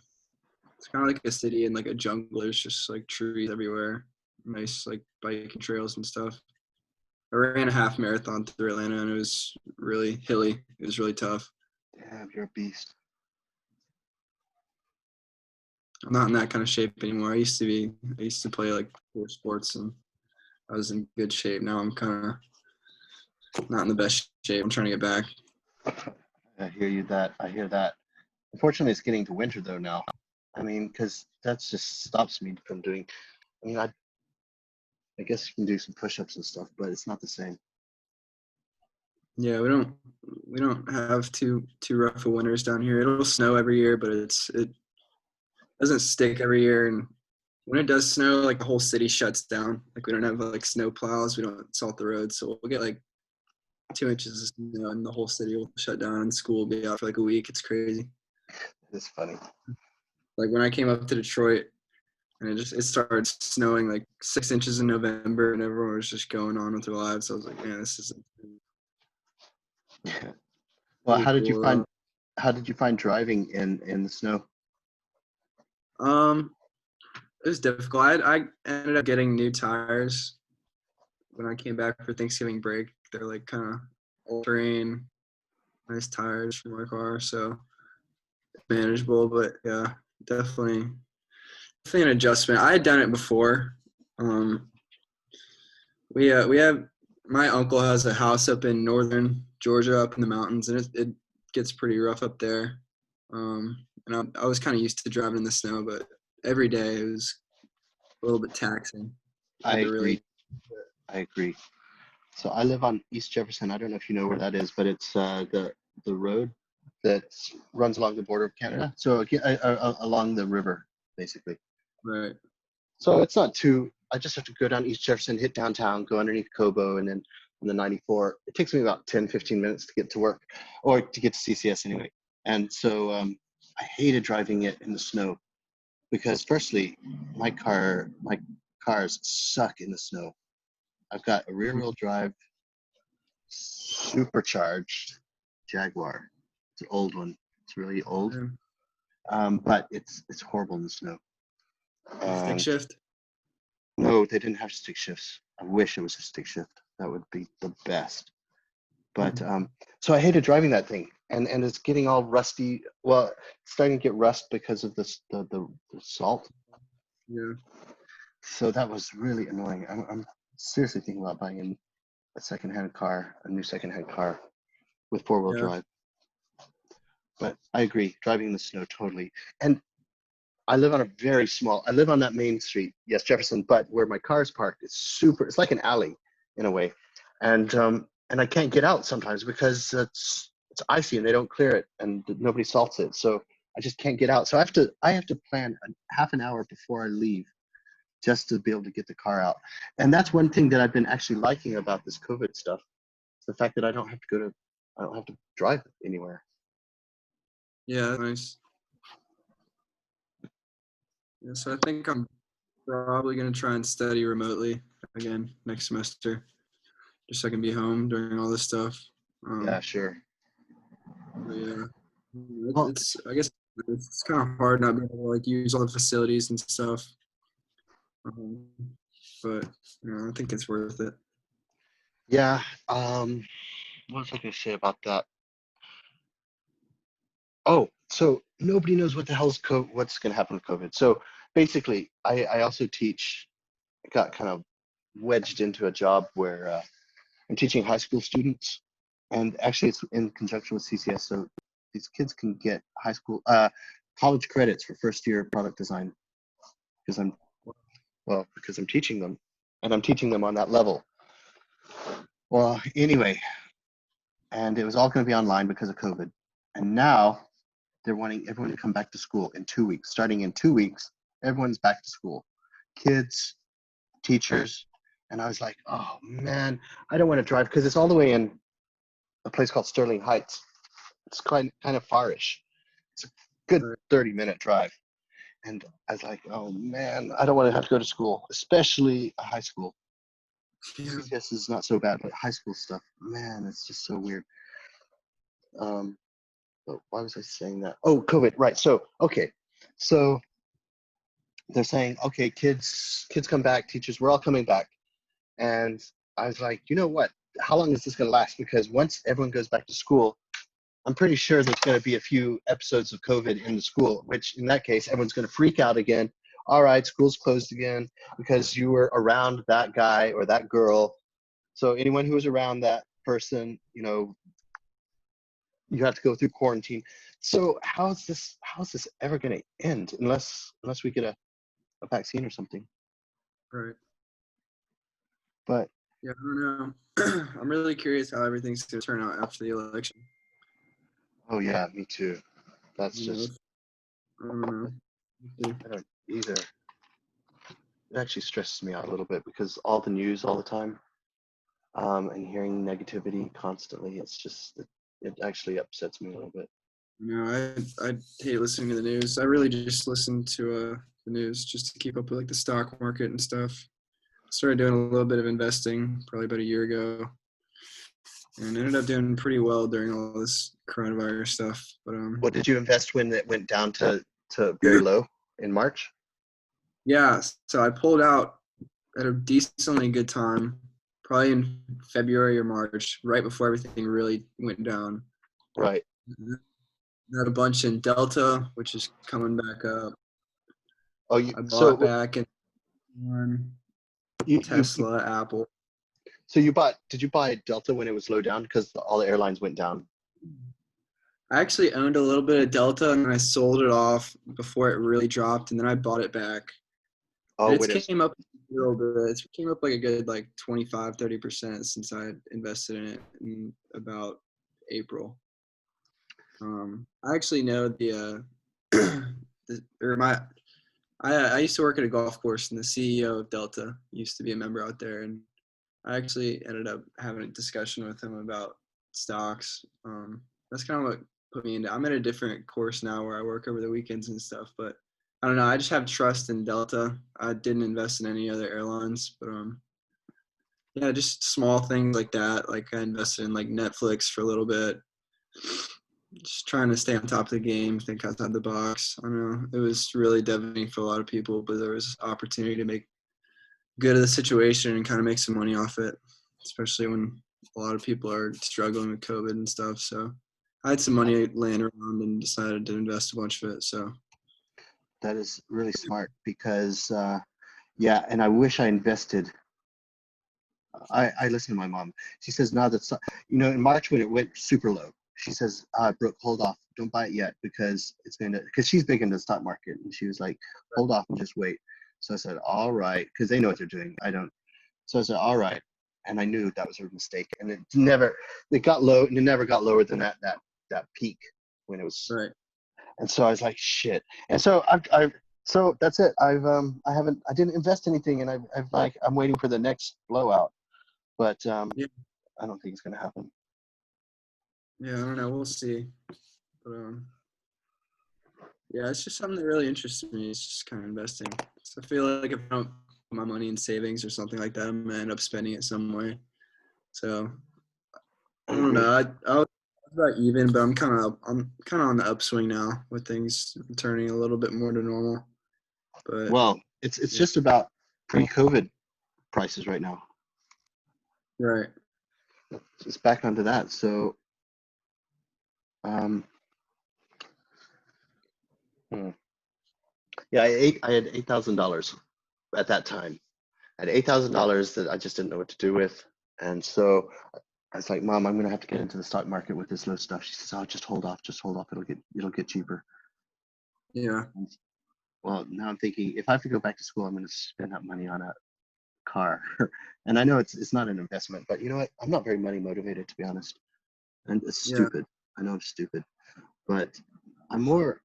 It's kind of like a city in like a jungle. There's just like trees everywhere, nice like biking trails and stuff. I ran a half marathon through Atlanta and it was really hilly. It was really tough. Damn, you're a beast. I'm not in that kind of shape anymore. I used to play like 4 sports and I was in good shape. Now I'm kind of not in the best shape. I'm trying to get back. I hear that. Unfortunately, it's getting to winter though now. I mean, because that just stops me from doing. I mean, I guess you can do some push-ups and stuff, but it's not the same. Yeah, we don't have too rough of winters down here. It'll snow every year, but it doesn't stick every year. And when it does snow, like the whole city shuts down. Like we don't have like snow plows. We don't salt the roads, so we'll get like 2 inches of snow, and the whole city will shut down, and school will be out for like a week. It's crazy. It's funny. Like when I came up to Detroit, and it started snowing like 6 inches in November, and everyone was just going on with their lives. So I was like, man, this is Yeah. Well, pretty cool though. how did you find driving in the snow? It was difficult. I ended up getting new tires when I came back for Thanksgiving break. They're like kind of all-terrain, nice tires for my car, so it's manageable. But yeah, definitely an adjustment. I had done it before. Um, we have my uncle has a house up in northern Georgia, up in the mountains, and it gets pretty rough up there. And I was kind of used to driving in the snow, but every day it was a little bit taxing. I I had to agree. really I agree. So I live on East Jefferson. I don't know if you know where that is, but it's the road that runs along the border of Canada. So along the river, basically. right. So it's not too. I just have to go down East Jefferson, hit downtown, go underneath Cobo, and then on the 94. It takes me about 10, 15 minutes to get to work, or to get to CCS anyway. And so I hated driving it in the snow because, firstly, my cars suck in the snow. I've got a rear-wheel drive supercharged Jaguar. It's an old one. It's really old, but it's horrible in the snow. Stick And shift. no, they didn't have stick shifts. I wish it was a stick shift. That would be the best. But so I hated driving that thing, and it's getting all rusty. Well, it's starting to get rust because of the salt. Yeah. So that was really annoying. I'm seriously thinking about buying a new secondhand car with four-wheel Yeah. drive. But I agree, driving in the snow totally. And I live on I live on that main street, yes, Jefferson, but where my car is parked, it's like an alley in a way. And I can't get out sometimes because it's icy and they don't clear it and nobody salts it. So I just can't get out. So I have to plan half an hour before I leave just to be able to get the car out. And that's one thing that I've been actually liking about this COVID stuff. It's the fact that I don't have to drive anywhere. Yeah, that's nice. Yeah, so I think I'm probably gonna try and study remotely again next semester, just so I can be home during all this stuff. Yeah, sure. But yeah, Well, it's I guess it's kind of hard not being able to like use all the facilities and stuff. But I think it's worth it. yeah. What was I going to say about that? Oh, so nobody knows what the hell's what's going to happen with COVID. So basically, I also teach. I got kind of wedged into a job where I'm teaching high school students, and actually it's in conjunction with CCS. So these kids can get college credits for first year product design because I'm teaching them, and I'm teaching them on that level. Well, anyway, and it was all going to be online because of COVID, and now they're wanting everyone to come back to school in 2 weeks. Starting in 2 weeks, everyone's back to school, kids, teachers, and I was like, oh man, I don't want to drive because it's all the way in a place called Sterling Heights. It's kind of farish. It's a good 30-minute drive. And I was like, oh man, I don't want to have to go to school, especially a high school. Yeah. CCS is not so bad, but high school stuff, man, it's just so weird. But why was I saying that? Oh, COVID, right. So, okay. So they're saying, okay, kids come back, teachers, we're all coming back. And I was like, you know what? How long is this going to last? Because once everyone goes back to school, I'm pretty sure there's going to be a few episodes of COVID in the school, which in that case, everyone's going to freak out again. All right, school's closed again because you were around that guy or that girl. So anyone who was around that person, you have to go through quarantine. So how's this ever going to end unless we get a vaccine or something? Right. But yeah, I don't know. I'm really curious how everything's going to turn out after the election. oh yeah, me too. That's You know, just I don't know. I don't either. It actually stresses me out a little bit because all the news all the time, and hearing negativity constantly, it actually upsets me a little bit. I hate listening to the news. I really just listen to the news just to keep up with like the stock market and stuff. Started doing a little bit of investing probably about a year ago, and ended up doing pretty well during all this coronavirus stuff. But What did you invest when it went down to very low in March? yeah, so I pulled out at a decently good time, probably in February or March, right before everything really went down. Right. Had a bunch in Delta, which is coming back up. Oh, I bought back in Tesla, Apple. So did you buy Delta when it was low down because all the airlines went down? I actually owned a little bit of Delta and I sold it off before it really dropped, and then I bought it back. Oh, it came up a little bit. It came up like a good 25-30% since I used in it in about April. I actually know I used to work at a golf course, and the CEO of Delta used to be a member out there, and I actually ended up having a discussion with him about stocks. That's kind of what put me into. I'm at a different course now where I work over the weekends and stuff, but I don't know. I just have trust in Delta. I didn't invest in any other airlines, but yeah, just small things like that. Like I invested in like Netflix for a little bit. Just trying to stay on top of the game, think outside the box. I don't know. It was really devastating for a lot of people, but there was opportunity to make good of the situation and kind of make some money off it, especially when a lot of people are struggling with COVID and stuff. So I had some money laying around and decided to invest a bunch of it. So that is really smart because, yeah, and I wish I invested. I listen to my mom. She says, no, that's not, in March when it went super low, she says, Brooke, hold off. Don't buy it yet because because she's big into the stock market. And she was like, hold off and just wait. So I said, all right, because they know what they're doing. I don't. So I said, all right. And I knew that was a mistake. And it got low and it never got lower than that peak when it was. right. And so I was like, shit. And so I've So that's it. I didn't invest anything, and I'm waiting for the next blowout, but Yeah. I don't think it's gonna happen. Yeah, I don't know. We'll see. But yeah, it's just something that really interests me. It's just kind of investing. So I feel like if I don't put my money in savings or something like that, I'm gonna end up spending it some way. So I don't know. I was about even, but I'm kind of on the upswing now with things turning a little bit more to normal. But Well, it's yeah. just about pre-COVID prices right now. Right. It's back onto that. So, yeah, I had $8,000 at that time. I had $8,000 that I just didn't know what to do with, and so I was like, "Mom, I'm gonna have to get into the stock market with this low stuff." She says, "Oh, just hold off. It'll get cheaper." Yeah. Well, now I'm thinking if I have to go back to school, I'm gonna spend that money on a car. And I know it's not an investment, but you know what? I'm not very money motivated, to be honest. And it's Yeah. stupid. I know I'm stupid, but I'm more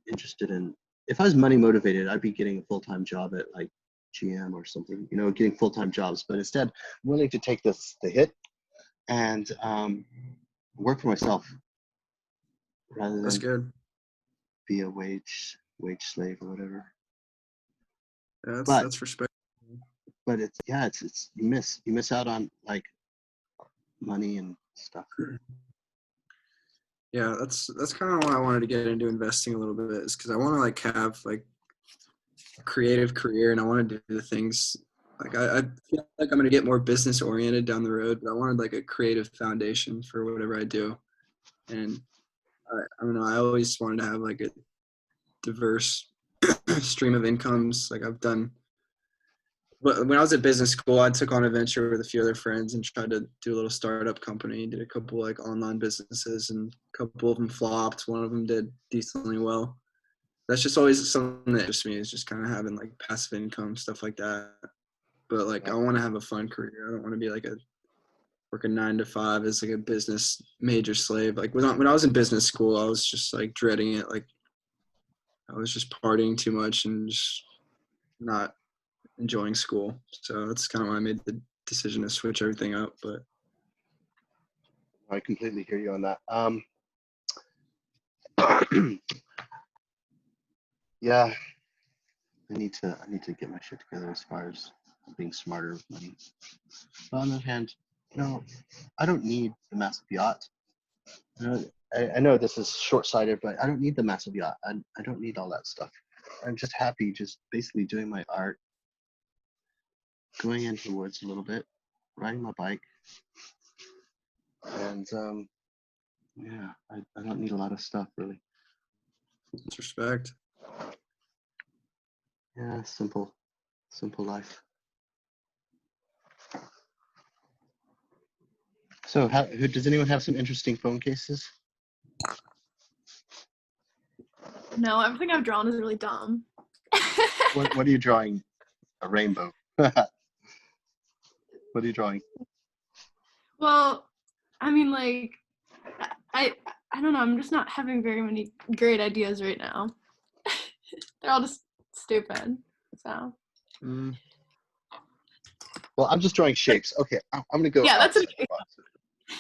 interested in, if I was money motivated, I'd be getting a full-time job at like GM or something, getting full-time jobs. But instead, I'm willing to take the hit and work for myself rather That's than good. be a wage slave or whatever. Yeah, But that's respect. it's you miss out on like money and stuff. Yeah, that's kind of why I wanted to get into investing a little bit, is because I want to like have like a creative career, and I want to do the things like I feel like I'm gonna get more business oriented down the road, but I wanted like a creative foundation for whatever I do. And I don't know, I always wanted to have like a diverse stream of incomes. Like I've done, but when I was at business school, I took on a venture with a few other friends and tried to do a little startup company. Did a couple like online businesses, and a couple of them flopped. One of them did decently well. That's just always something that interests me, is just kind of having like passive income, stuff like that. But like, I want to have a fun career. I don't want to be like work a 9 to 5 as like a business major slave. Like when I was in business school, I was just like dreading it. Like I was just partying too much and just not enjoying school. So that's kind of why I made the decision to switch everything up. But I completely hear you on that. Yeah, I need to get my shit together as far as being smarter with money. But on the other hand, I don't need the massive yacht. I know this is short-sighted, but I don't need the massive yacht. I don't need all that stuff. I'm just happy just basically doing my art, going into the woods a little bit, riding my bike, and yeah, I don't need a lot of stuff really. it's respect. Yeah, simple life. So, does anyone have some interesting phone cases? No, everything I've drawn is really dumb. What are you drawing? A rainbow. What are you drawing? Well, I mean, like, I don't know. I'm just not having very many great ideas right now. They're all just stupid. So. Well, I'm just drawing shapes. Okay, I'm gonna go Yeah, that's outside okay. the box.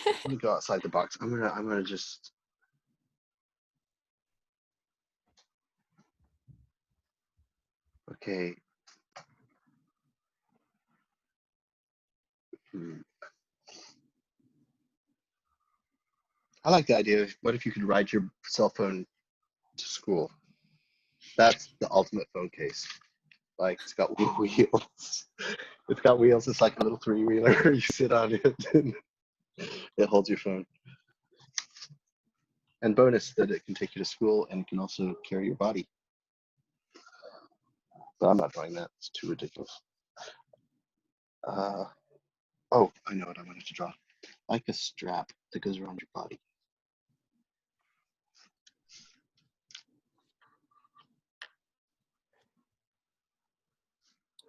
I'm gonna go outside the box. I'm gonna just. Okay. I like the idea of what if you could ride your cell phone to school? That's the ultimate phone case. Like it's got wheels. It's got wheels. It's like a little three-wheeler. You sit on it and it holds your phone. And bonus that it can take you to school and it can also carry your body. But I'm not drawing that. It's too ridiculous. Oh, I know what I wanted to draw. Like a strap that goes around your body.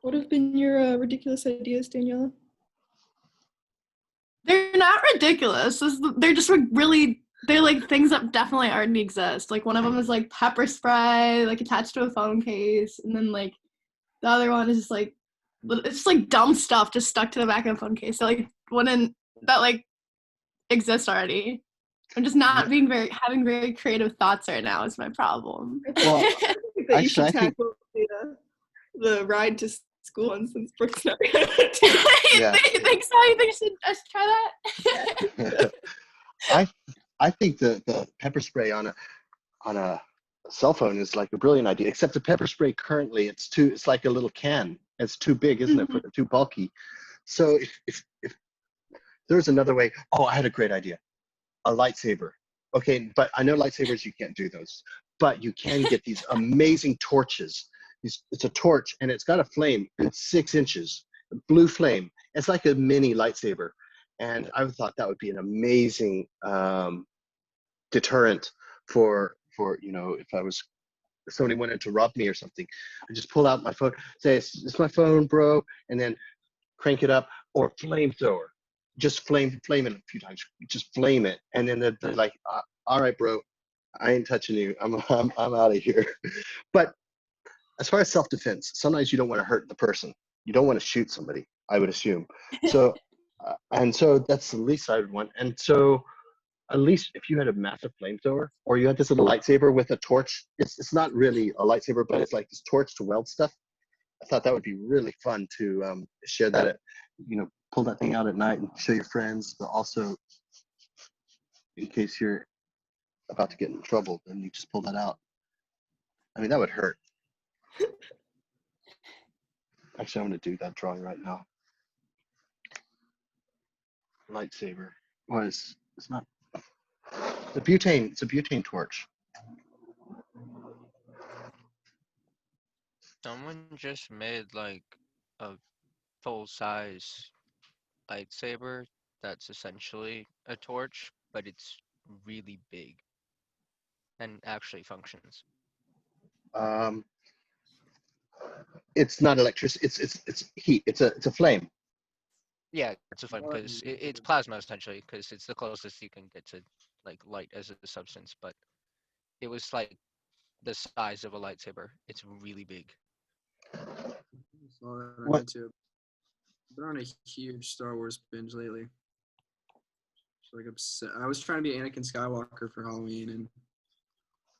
What have been your ridiculous ideas, Daniela? They're not ridiculous. They're just like really they're like things that definitely already exist. Like one of them is like pepper spray, like attached to a phone case, and then like the other one is just like it's just like dumb stuff just stuck to the back of a phone case. So like that like exists already. I'm just not having very creative thoughts right now is my problem. Well, that you actually, should I think tackle the ride to school one since Brook's not gonna do it. yeah. You think so? You think I should try that? I think the pepper spray on a cell phone is like a brilliant idea. Except the pepper spray currently it's like a little can. It's too big, isn't it? Too bulky. So if there's another way. Oh, I had a great idea. A lightsaber. Okay, but I know lightsabers you can't do those, but you can get these amazing torches. It's a torch and it's got a flame. It's 6 inches, blue flame. It's like a mini lightsaber, and I thought that would be an amazing deterrent for if somebody wanted to rob me or something. I just pull out my phone, say it's my phone, bro, and then crank it up, or flamethrower. Just flame it a few times. Just flame it, and then they're like, "All right, bro, I ain't touching you. I'm out of here." But as far as self-defense, sometimes you don't want to hurt the person. You don't want to shoot somebody, I would assume. So, and so that's the least I would want. And so, at least if you had a massive flamethrower, or you had this little lightsaber with a torch, it's not really a lightsaber, but it's like this torch to weld stuff. I thought that would be really fun to share that, pull that thing out at night and show your friends, but also in case you're about to get in trouble, then you just pull that out. I mean, that would hurt. Actually, I'm going to do that drawing right now. Lightsaber. Well, it's not. It's a butane torch. Someone just made like a full-size lightsaber that's essentially a torch, but it's really big and actually functions. Um, it's not electricity. It's heat. It's a flame. Yeah, it's a flame because it's plasma essentially, because it's the closest you can get to like light as a substance. But it was like the size of a lightsaber. It's really big. Saw that on What? YouTube. I've been on a huge Star Wars binge lately. Just like upset. I was trying to be Anakin Skywalker for Halloween, and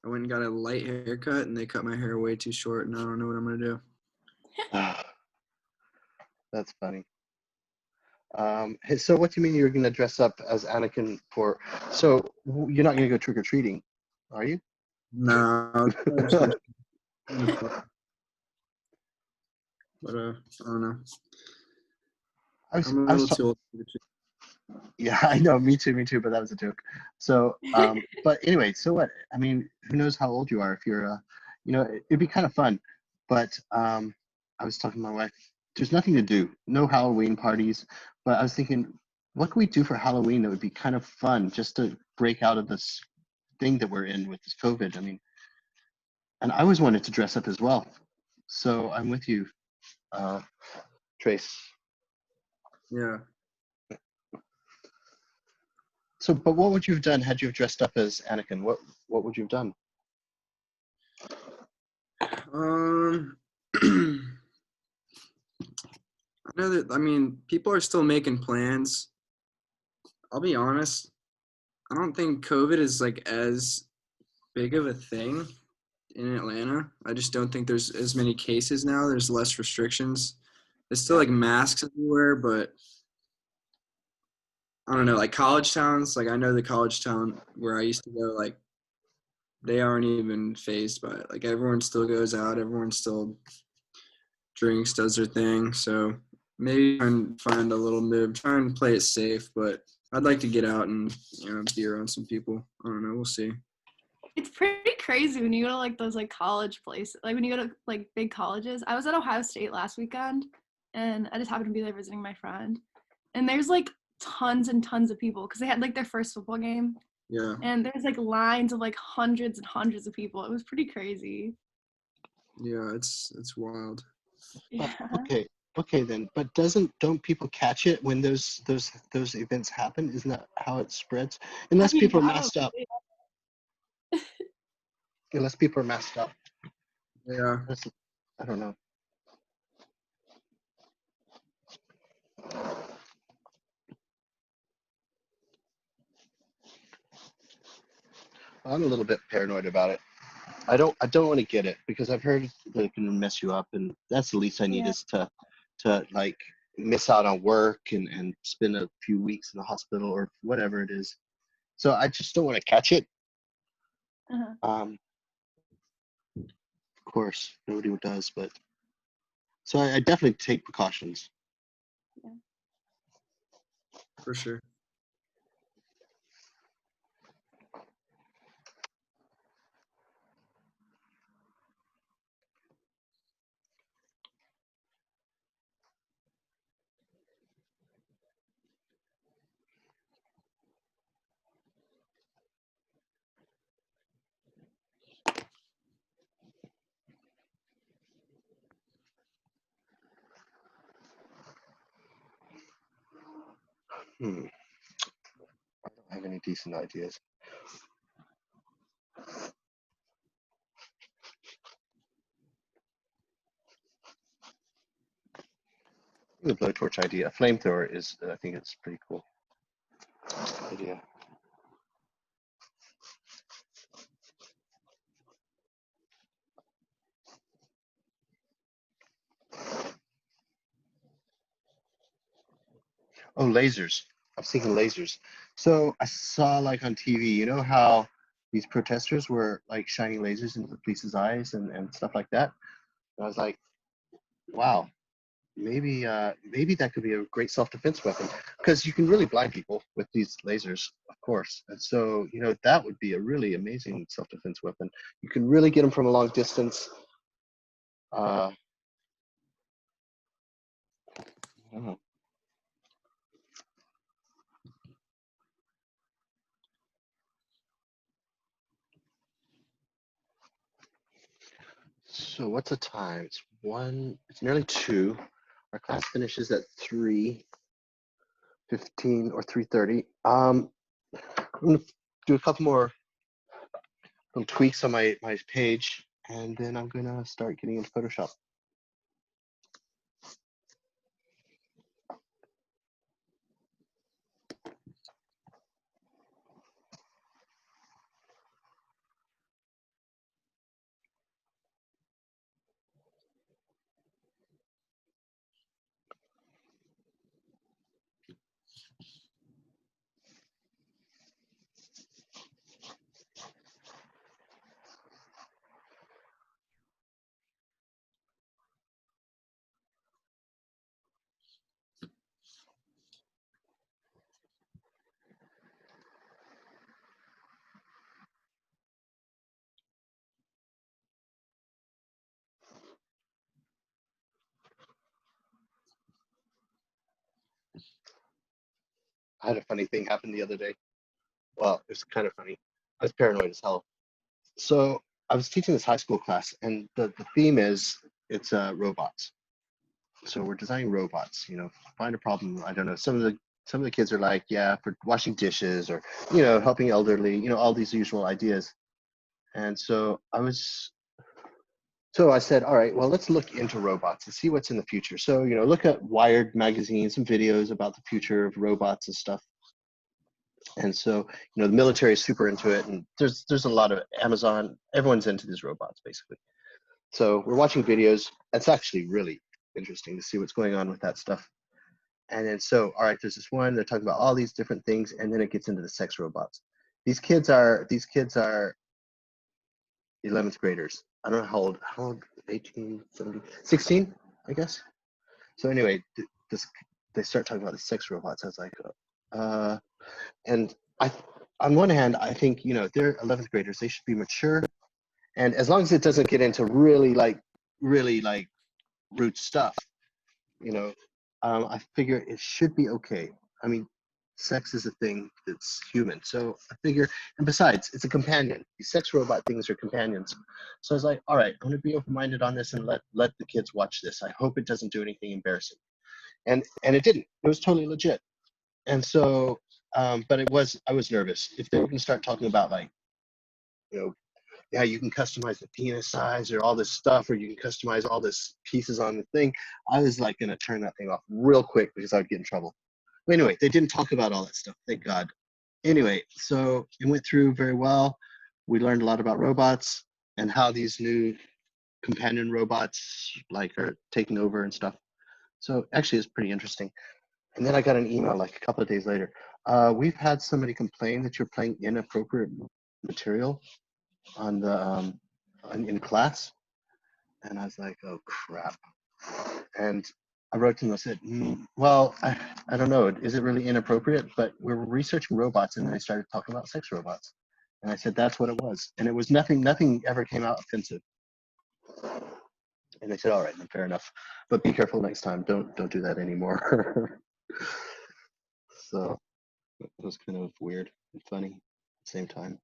I went and got a light haircut, and they cut my hair way too short, and I don't know what I'm gonna do. That's funny. Hey, so what do you mean you're going to dress up as Anakin for? So you're not going to go trick or treating, are you? No, but I don't know. I was, I'm a I was little too old. Yeah, I know. Me too. But that was a joke. So, but anyway, so what? I mean, who knows how old you are? If you're, it'd be kind of fun. But I was talking to my wife. There's nothing to do. No Halloween parties. But I was thinking, what can we do for Halloween that would be kind of fun, just to break out of this thing that we're in with this COVID? I mean, and I always wanted to dress up as well. So I'm with you, Trace. Yeah. So, but what would you have done had you have dressed up as Anakin? What would you have done? I know that. I mean, people are still making plans. I'll be honest. I don't think COVID is like as big of a thing in Atlanta. I just don't think there's as many cases now. There's less restrictions. There's still like masks everywhere, but I don't know. Like college towns, like I know the college town where I used to go, like they aren't even phased by it. Like everyone still goes out, everyone still drinks, does their thing. So maybe try and find a little move, try and play it safe, but I'd like to get out and be around some people. I don't know. We'll see. It's pretty crazy when you go to like those like college places, like when you go to like big colleges. I was at Ohio State last weekend, and I just happened to be there visiting my friend, and there's like tons and tons of people because they had like their first football game. Yeah. And there's like lines of like hundreds and hundreds of people. It was pretty crazy. Yeah, it's wild. Yeah. Okay, Okay then, but don't people catch it when those events happen? Isn't that how it spreads? Unless mean, people are masked up. probably. Unless people are masked up. Yeah. I don't know. I'm a little bit paranoid about it. I don't want to get it because I've heard that it can mess you up, and that's the least I need Yeah. is to like miss out on work and spend a few weeks in the hospital or whatever it is. So I just don't want to catch it. Uh-huh. Of course, nobody does, but so I definitely take precautions. For sure. I don't have any decent ideas. The blowtorch idea, flamethrower is, I think it's pretty cool idea. Oh, lasers. I was thinking lasers. So I saw like on TV, you know how these protesters were like shining lasers into the police's eyes and stuff like that. And I was like, wow, maybe that could be a great self-defense weapon because you can really blind people with these lasers, of course. And so, that would be a really amazing self-defense weapon. You can really get them from a long distance. I don't know. So what's the time? It's nearly 2. Our class finishes at 3:15 or 3:30. I'm gonna do a couple more little tweaks on my page, and then I'm gonna start getting into Photoshop. I had a funny thing happen the other day. Well, it was kind of funny. I was paranoid as hell. So I was teaching this high school class, and the theme is it's robots. So we're designing robots. Find a problem. I don't know. Some of the kids are like, yeah, for washing dishes or helping elderly. All these usual ideas. And so I said, all right, well, let's look into robots and see what's in the future. So look at Wired magazine, some videos about the future of robots and stuff. And so, the military is super into it, and there's a lot of Amazon. Everyone's into these robots, basically. So we're watching videos. It's actually really interesting to see what's going on with that stuff. And then so, all right, there's this one. They're talking about all these different things, and then it gets into the sex robots. These kids are 11th graders. I don't know how old 18, 17, 16, I guess. So anyway, they start talking about the sex robots. I was like, and on one hand, I think, they're 11th graders. They should be mature. And as long as it doesn't get into really rude stuff, I figure it should be okay. I mean, sex is a thing that's human. So I figure, and besides, it's a companion. These sex robot things are companions. So I was like, all right, I'm going to be open-minded on this and let the kids watch this. I hope it doesn't do anything embarrassing. And it didn't. It was totally legit. And so, but I was nervous. If they were going to start talking about like, you know, yeah, you can customize the penis size or all this stuff, or you can customize all this pieces on the thing, I was like going to turn that thing off real quick because I would get in trouble. But anyway, they didn't talk about all that stuff, thank God. Anyway, so it went through very well. We learned a lot about robots and how these new companion robots like are taking over and stuff. So actually, it's pretty interesting. And then I got an email like a couple of days later. We've had somebody complain that you're playing inappropriate material on the in class, and I was like, oh crap. And I wrote to them. I said, well, I don't know. Is it really inappropriate? But we're researching robots, and they started talking about sex robots, and I said that's what it was, and it was nothing. Nothing ever came out offensive. And they said, all right, then fair enough, but be careful next time. Don't do that anymore. So it was kind of weird and funny at the same time.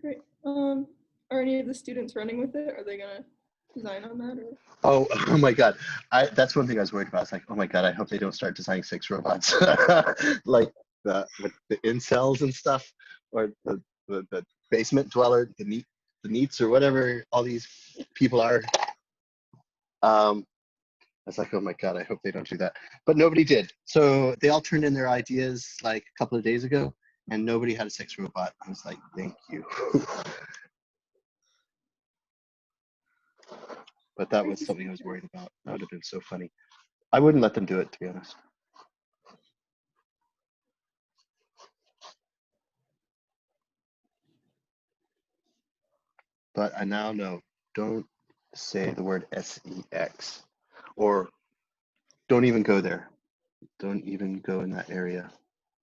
Great. Are any of the students running with it? Are they gonna design on that? Or? Oh my God. That's one thing I was worried about. It's like, oh my God, I hope they don't start designing sex robots like with the incels and stuff, or the basement dweller, the neats or whatever all these people are. I was like, oh my God, I hope they don't do that. But nobody did. So they all turned in their ideas like a couple of days ago, and nobody had a sex robot. I was like, thank you. But that was something I was worried about. That would have been so funny. I wouldn't let them do it, to be honest. But I now know, don't say the word sex, or don't even go there. Don't even go in that area,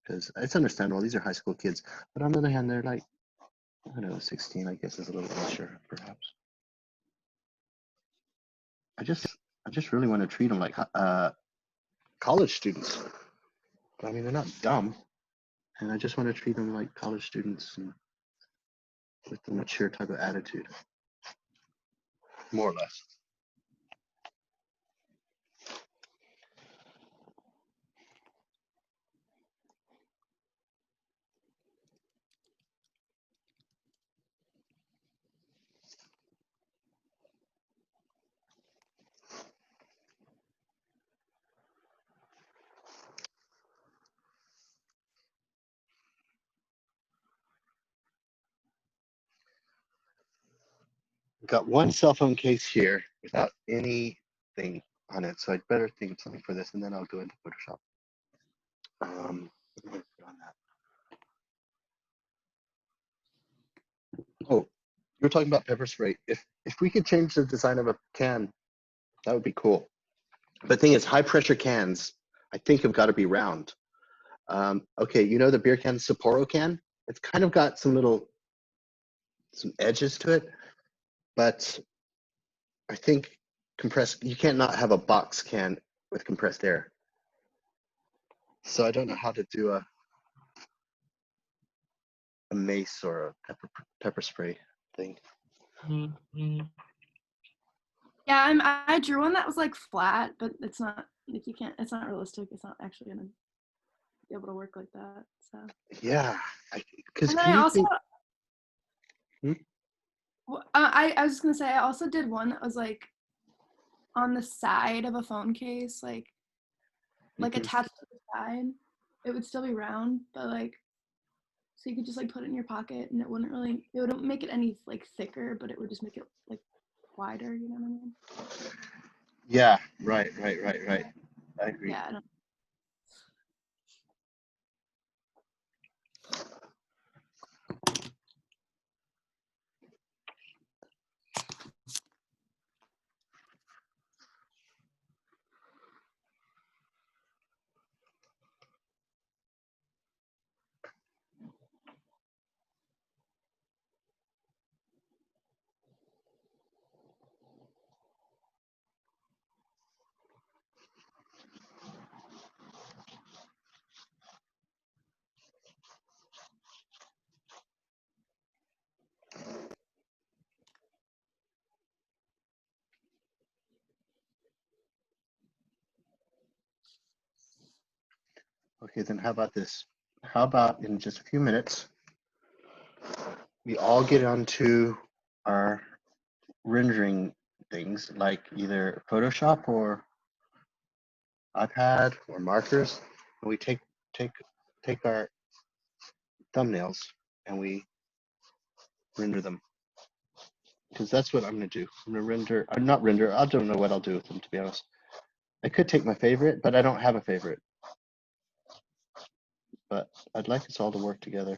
because it's understandable. These are high school kids. But on the other hand, they're like, I don't know, 16, I guess is a little mature, perhaps. I just really want to treat them like college students. I mean, they're not dumb, and I just want to treat them like college students and with a mature type of attitude, more or less. Got one cell phone case here without anything on it, so I'd better think of something for this, and then I'll go into Photoshop. What am I gonna put on that? Oh, you were talking about pepper spray. If we could change the design of a can, that would be cool. But the thing is, high pressure cans, I think, have got to be round. Okay, you know the beer can Sapporo can? It's kind of got some edges to it, but I think you can't not have a box can with compressed air. So I don't know how to do a mace or a pepper spray thing. Yeah, I drew one that was like flat, but it's not like you can't. It's not realistic. It's not actually gonna be able to work like that. So Yeah, because and then can I you also, think? I was just gonna say I also did one that was like on the side of a phone case, like attached to the side. It would still be round, but like so you could just like put it in your pocket, and it wouldn't make it any like thicker, but it would just make it like wider. You know what I mean? Yeah, right. I agree. Yeah. I don't, Okay, then how about this? How about in just a few minutes, we all get onto our rendering things like either Photoshop or iPad or markers, and we take our thumbnails and we render them. Because that's what I'm gonna do. I'm gonna render. I'm not render. I don't know what I'll do with them, to be honest. I could take my favorite, but I don't have a favorite. But I'd like us all to work together.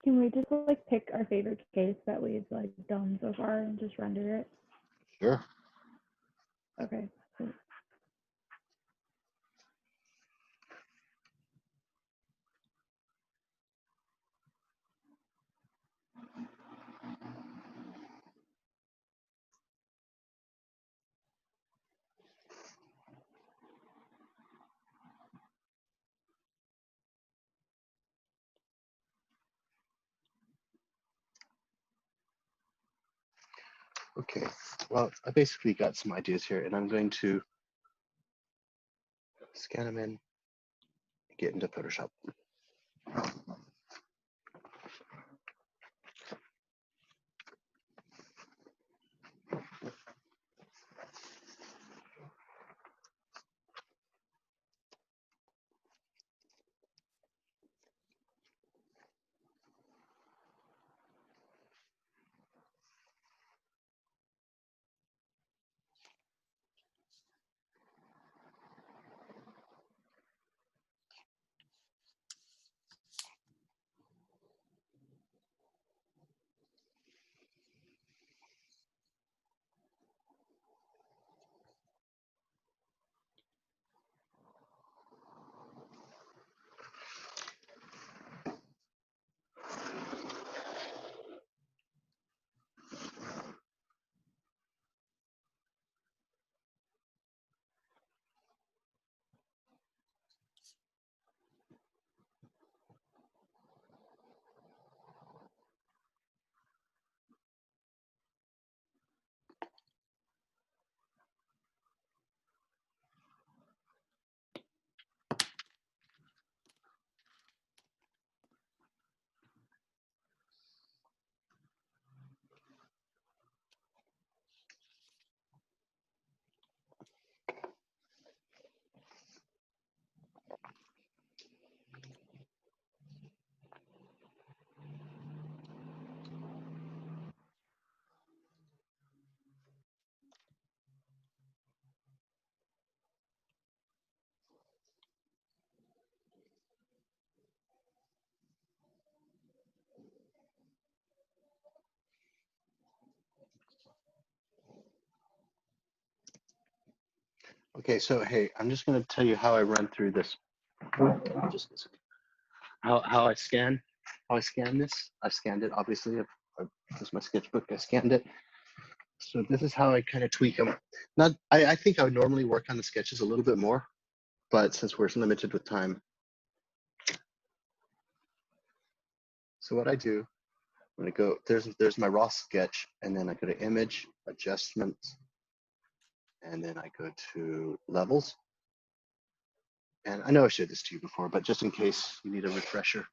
Can we just like pick our favorite case that we've like done so far and just render it? Sure. Okay. Cool. Okay. Well, I basically got some ideas here, and I'm going to scan them in, get into Photoshop. Okay, so hey, I'm just gonna tell you how I run through this. Just how I scan this. I scanned it, obviously. This is my sketchbook. I scanned it. So this is how I kind of tweak them. Not, I think I would normally work on the sketches a little bit more, but since we're limited with time. So what I do, when I go, there's my raw sketch, and then I go to image, adjustments, and then I go to levels. And I know I showed this to you before, but just in case you need a refresher,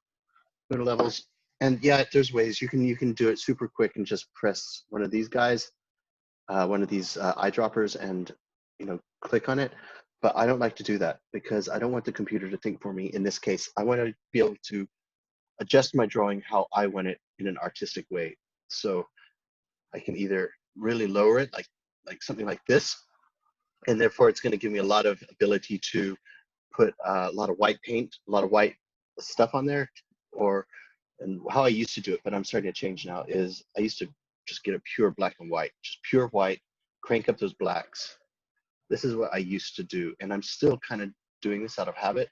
go to levels. And yeah, there's ways you can do it super quick and just press one of these guys, one of these eyedroppers, and click on it. But I don't like to do that because I don't want the computer to think for me. In this case, I want to be able to adjust my drawing how I want it in an artistic way. So I can either really lower it, like something like this, and therefore it's going to give me a lot of ability to put a lot of white paint, a lot of white stuff on there, and how I used to do it, but I'm starting to change now, is I used to just get a pure black and white, just pure white, crank up those blacks. This is what I used to do, and I'm still kind of doing this out of habit,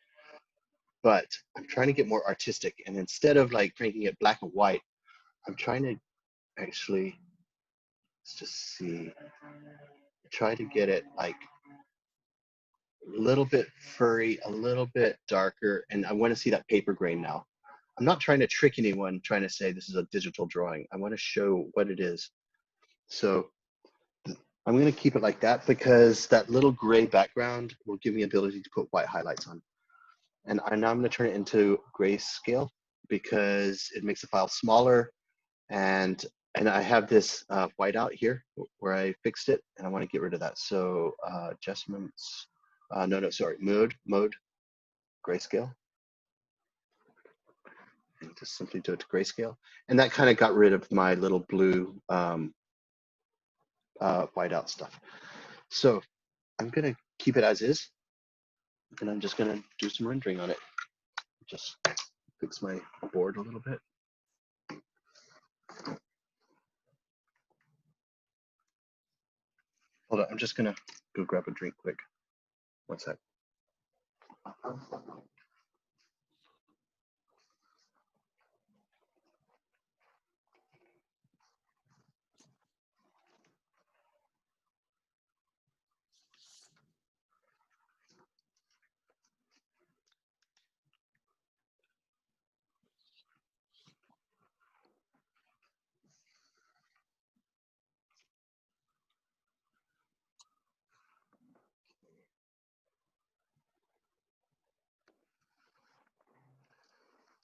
but I'm trying to get more artistic. And instead of like cranking it black and white, I'm trying to actually, let's just see, try to get it like a little bit furry, a little bit darker, and I want to see that paper grain now. I'm not trying to trick anyone trying to say this is a digital drawing. I want to show what it is. So I'm going to keep it like that because that little gray background will give me ability to put white highlights on. And now I'm going to turn it into grayscale because it makes the file smaller. And I have this whiteout here where I fixed it, and I want to get rid of that. So adjustments, sorry, mode, grayscale. And just simply do it to grayscale. And that kind of got rid of my little blue whiteout stuff. So I'm going to keep it as is, and I'm just going to do some rendering on it. Just fix my board a little bit. Hold on, I'm just going to go grab a drink quick. One sec.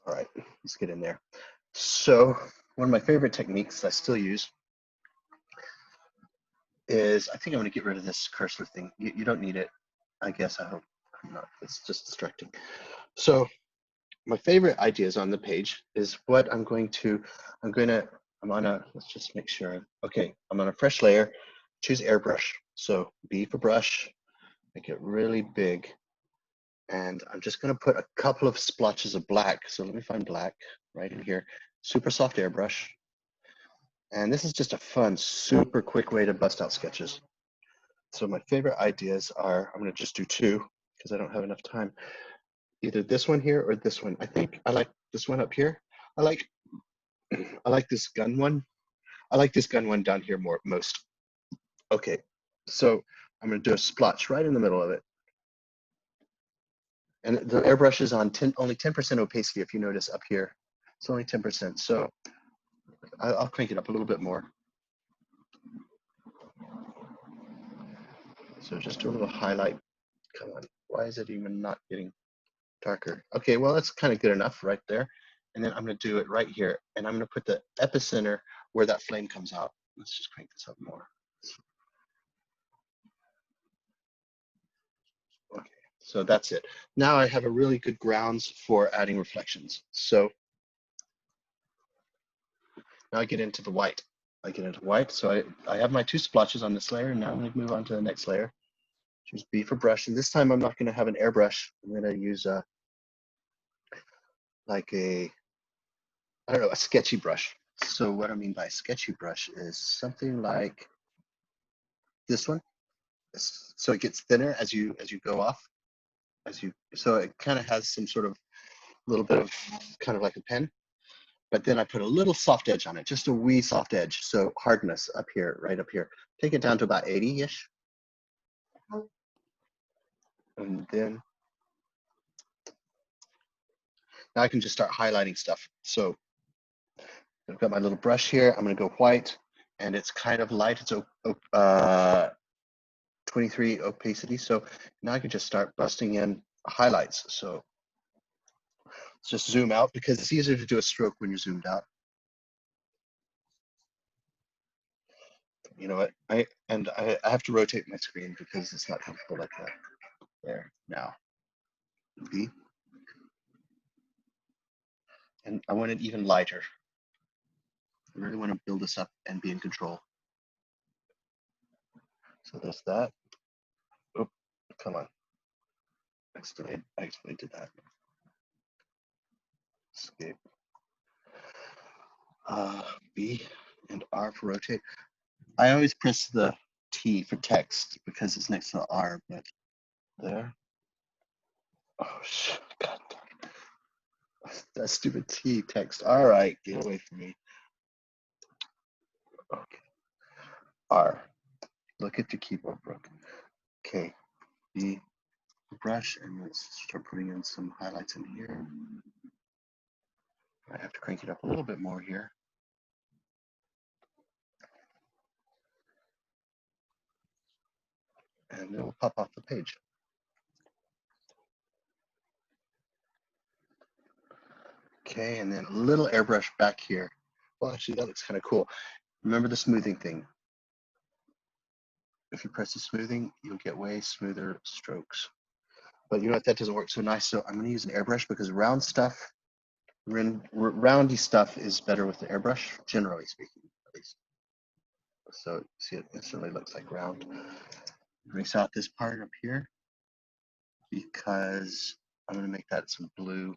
All right, let's get in there. So one of my favorite techniques I still use is, I think I'm going to get rid of this cursor thing. You don't need it, I guess. I hope not. It's just distracting. So my favorite ideas on the page is what I'm on a, let's just make sure. Okay, I'm on a fresh layer, choose airbrush. So B for brush, make it really big. And I'm just going to put a couple of splotches of black. So let me find black right in here. Super soft airbrush. And this is just a fun, super quick way to bust out sketches. So my favorite ideas are, I'm going to just do two because I don't have enough time. Either this one here or this one. I think I like this one up here. I like this gun one. I like this gun one down here most. Okay, so I'm going to do a splotch right in the middle of it. And the airbrush is on only 10% opacity, if you notice up here. It's only 10%, so I'll crank it up a little bit more. So just do a little highlight. Come on, why is it even not getting darker? Okay, well, that's kind of good enough right there. And then I'm going to do it right here. And I'm going to put the epicenter where that flame comes out. Let's just crank this up more. Okay, so that's it. Now I have a really good grounds for adding reflections. So now I get into the white. So I have my two splotches on this layer, and now I'm going to move on to the next layer. Choose B for brush, and this time I'm not going to have an airbrush. I'm going to use like a sketchy brush. So what I mean by sketchy brush is something like this one. So it gets thinner as you go off. So it kind of has some sort of little bit of kind of like a pen. But then I put a little soft edge on it, just a wee soft edge. So hardness up here, right up here. Take it down to about 80-ish. And then now I can just start highlighting stuff. So I've got my little brush here. I'm going to go white, and it's kind of light. It's 23 opacity. So now I can just start busting in highlights. So let's just zoom out because it's easier to do a stroke when you're zoomed out. You know what? I have to rotate my screen because it's not comfortable like that. There, now. B. And I want it even lighter. I really want to build this up and be in control. So there's that. Oh, come on. I accidentally did that. Escape. B and R for rotate. I always press the T for text because it's next to the R, but there. Oh, shit. God darn. That stupid T text. All right, get away from me. Okay. R. Look at the keyboard, Brook. Okay. B. Brush, and let's start putting in some highlights in here. I have to crank it up a little bit more here. and it will pop off the page. Okay, and then a little airbrush back here. Well, actually, that looks kind of cool. Remember the smoothing thing. If you press the smoothing, you'll get way smoother strokes. But you know what, that doesn't work so nice, so I'm gonna use an airbrush because round stuff, roundy stuff is better with the airbrush, generally speaking, at least. So see, it instantly looks like round. Erase out this part up here because I'm gonna make that some blue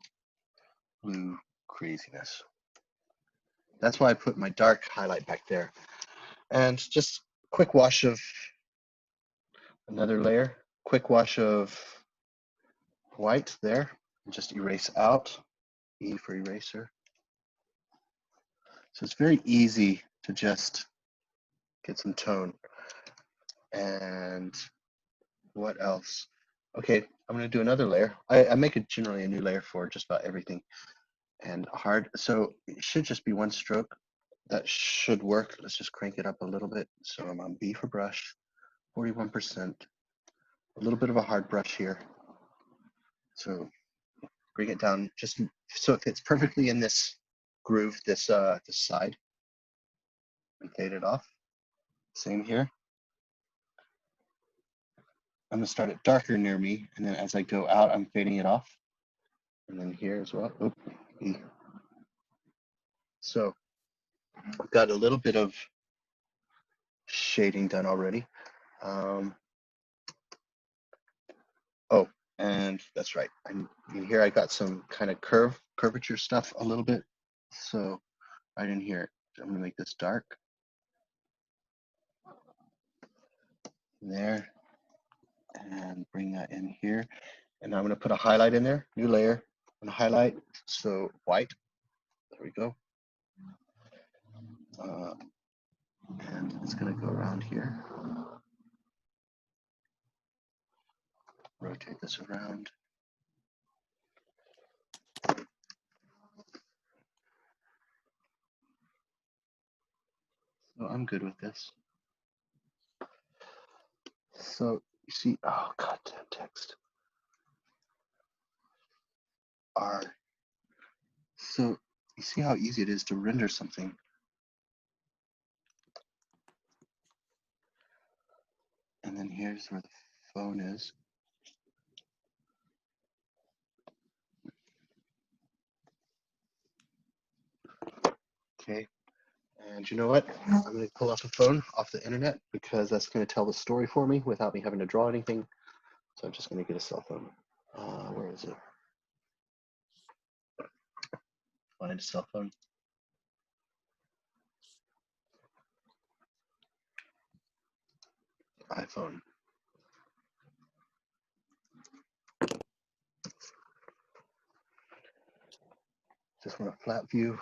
craziness. That's why I put my dark highlight back there. And just quick wash of another layer, quick wash of white there, and just erase out, E for eraser. So it's very easy to just get some tone. And what else? Okay, I'm gonna do another layer. I make it generally a new layer for just about everything. And hard, so it should just be one stroke. That should work. Let's just crank it up a little bit. So I'm on B for brush, 41%. A little bit of a hard brush here. So bring it down just so it fits perfectly in this groove, this side, and fade it off. Same here. I'm gonna start it darker near me, and then as I go out, I'm fading it off. And then here as well. Oop, E. So I've got a little bit of shading done already. Oh, and that's right. In here I got some kind of curvature stuff a little bit. So right in here, I'm gonna make this dark. There, and bring that in here. And I'm gonna put a highlight in there, new layer, and a highlight, so white. There we go. And it's gonna go around here. Rotate this around. So I'm good with this. So you see, oh goddamn text. R. So you see how easy it is to render something. And then here's where the phone is. Okay. And you know what? I'm going to pull off the phone off the internet because that's going to tell the story for me without me having to draw anything. So I'm just going to get a cell phone. Where is it? Find a cell phone. iPhone. Just want a flat view.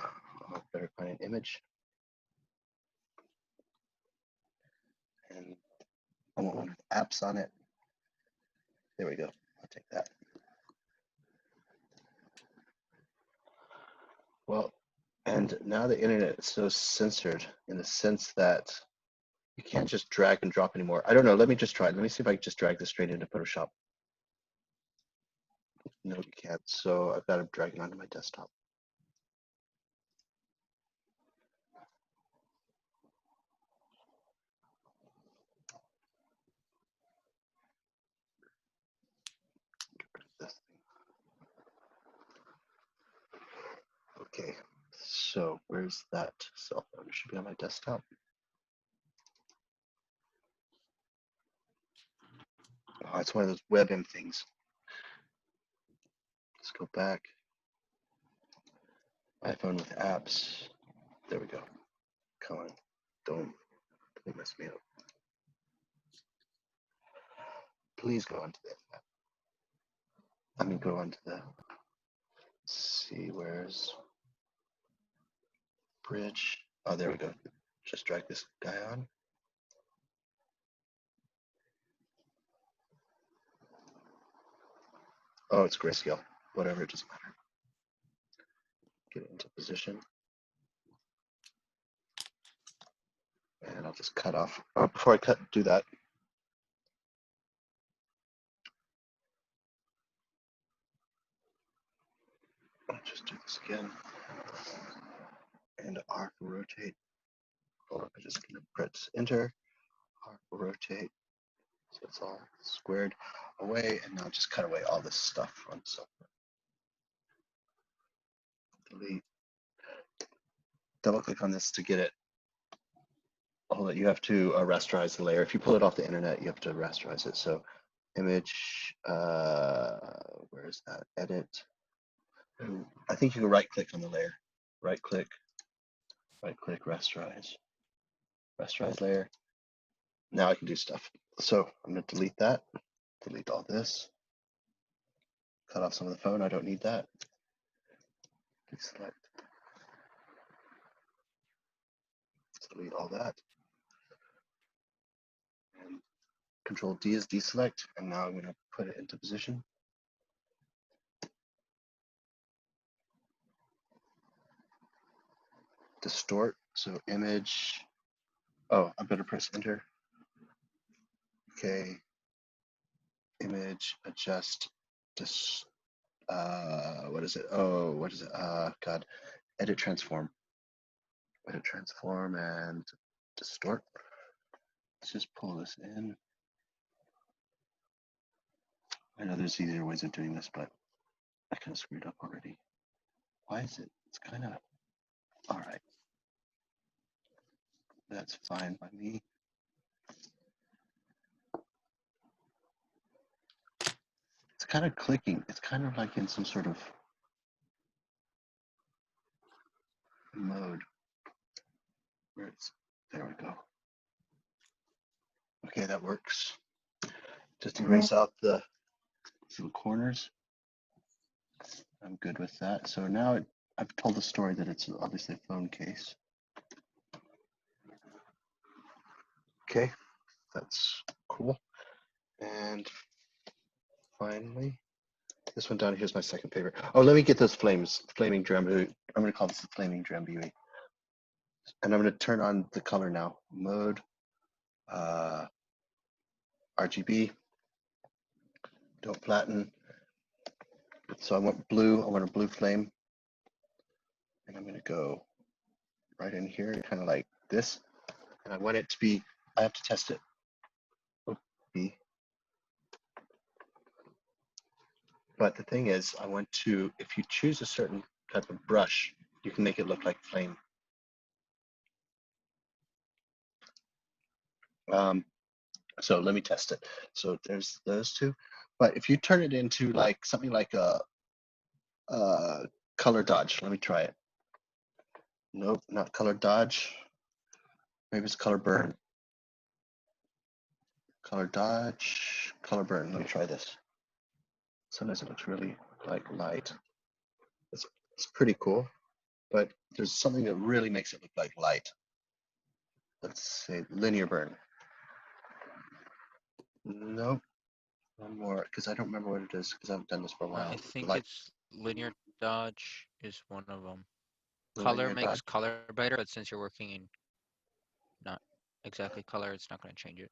Oh, better find an image. And I want one with apps on it. There we go. I'll take that. Well, and now the internet is so censored in the sense that you can't just drag and drop anymore. I don't know. Let me just try it. Let me see if I can just drag this straight into Photoshop. No, you can't. So I've got to drag it onto my desktop. Get rid of this thing. Okay. So where's that cell phone? It should be on my desktop. Oh, it's one of those WebM things. Let's go back. iPhone with apps. There we go. Come on. Don't mess me up. Please go onto the internet. I mean, go onto the, let's see, where's bridge? Oh, there we go. Just drag this guy on. Oh, it's grayscale. Whatever, it doesn't matter. Get it into position. And I'll just cut off. Oh, before I do that, X again. And arc rotate. Hold on, I'm just gonna press enter. Arc rotate. So it's all squared away, and now just cut away all this stuff from software. Delete. Double click on this to get it. Hold it. You have to rasterize the layer. If you pull it off the internet, you have to rasterize it. So image, where is that? Edit. I think you can right click on the layer. Right click, rasterize. Rasterize layer. Now I can do stuff. So I'm going to delete that. Delete all this. Cut off some of the phone. I don't need that. Deselect. Delete all that. And Control D is deselect. And now I'm going to put it into position. Distort. So image. Oh, I better press enter. Okay. Image, adjust, what is it? Oh, what is it? God, edit transform. Edit transform and distort. Let's just pull this in. I know there's easier ways of doing this, but I kind of screwed up already. Why is it? It's kind of, all right. That's fine by me. It's kind of clicking. It's kind of like in some sort of mode where it's, there we go. Okay, that works. Just erase out the little corners. I'm good with that. So now I've told the story that it's obviously a phone case. Okay, that's cool. And finally, this one down here is my second favorite. Oh, let me get those flaming Drambuie. I'm going to call this the flaming Drambuie. And I'm going to turn on the color now. Mode, RGB, don't flatten. So I want blue. I want a blue flame. And I'm going to go right in here, kind of like this. And I want it to be, I have to test it. Oh, B. But the thing is, I want to, if you choose a certain type of brush, you can make it look like flame. So let me test it. So there's those two. But if you turn it into like something like a color dodge, let me try it. Nope, not color dodge. Maybe it's color burn. Color dodge, color burn. Let me try this. Sometimes it looks really like light. It's pretty cool, but there's something that really makes it look like light. Let's say linear burn. Nope. One more, because I don't remember what it is, because I haven't done this for a while. I think Light. it's linear dodge is one of them. Linear Color makes dodge. color brighter, but since you're working in not exactly color, it's not going to change it.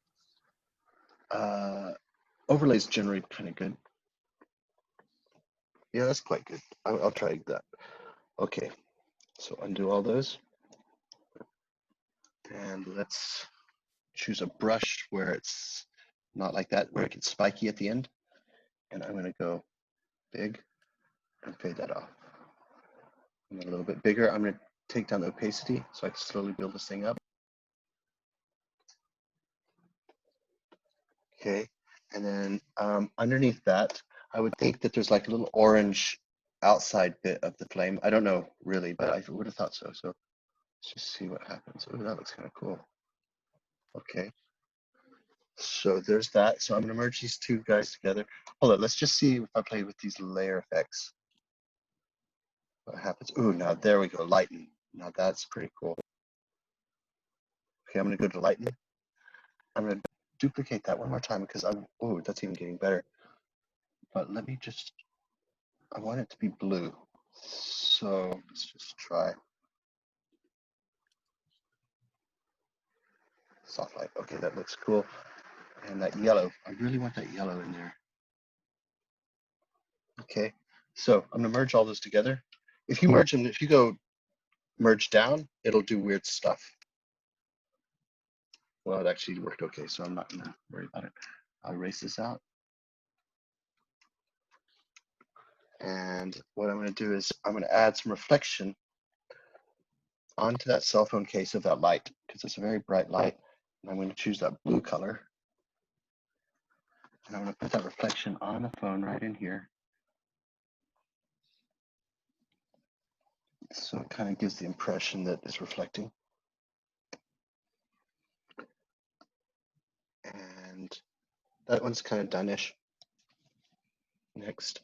Overlay's generally kind of good. Yeah, that's quite good. I'll try that. Okay, so undo all those. And let's choose a brush where it's not like that, where it gets spiky at the end. And I'm going to go big and fade that off. And a little bit bigger. I'm going to take down the opacity so I can slowly build this thing up. Okay, and then underneath that, I would think that there's like a little orange outside bit of the flame. I don't know really, but I would have thought so. So let's just see what happens. Oh, that looks kind of cool. Okay, so there's that. So I'm gonna merge these two guys together. Hold on, let's just see if I play with these layer effects. What happens? Ooh, now there we go, lighten. Now that's pretty cool. Okay, I'm gonna go to lighten. I'm gonna duplicate that one more time because oh, that's even getting better. But let me just, I want it to be blue. So let's just try. Soft light. Okay, that looks cool. And that yellow, I really want that yellow in there. Okay, so I'm gonna merge all those together If you merge them, if you go merge down, it'll do weird stuff. Well, it actually worked okay, so I'm not gonna worry about it. I'll erase this out. And what I'm gonna do is I'm gonna add some reflection onto that cell phone case of that light, because it's a very bright light. And I'm gonna choose that blue color. And I'm gonna put that reflection on the phone right in here. So it kind of gives the impression that it's reflecting. And that one's kind of done-ish. Next.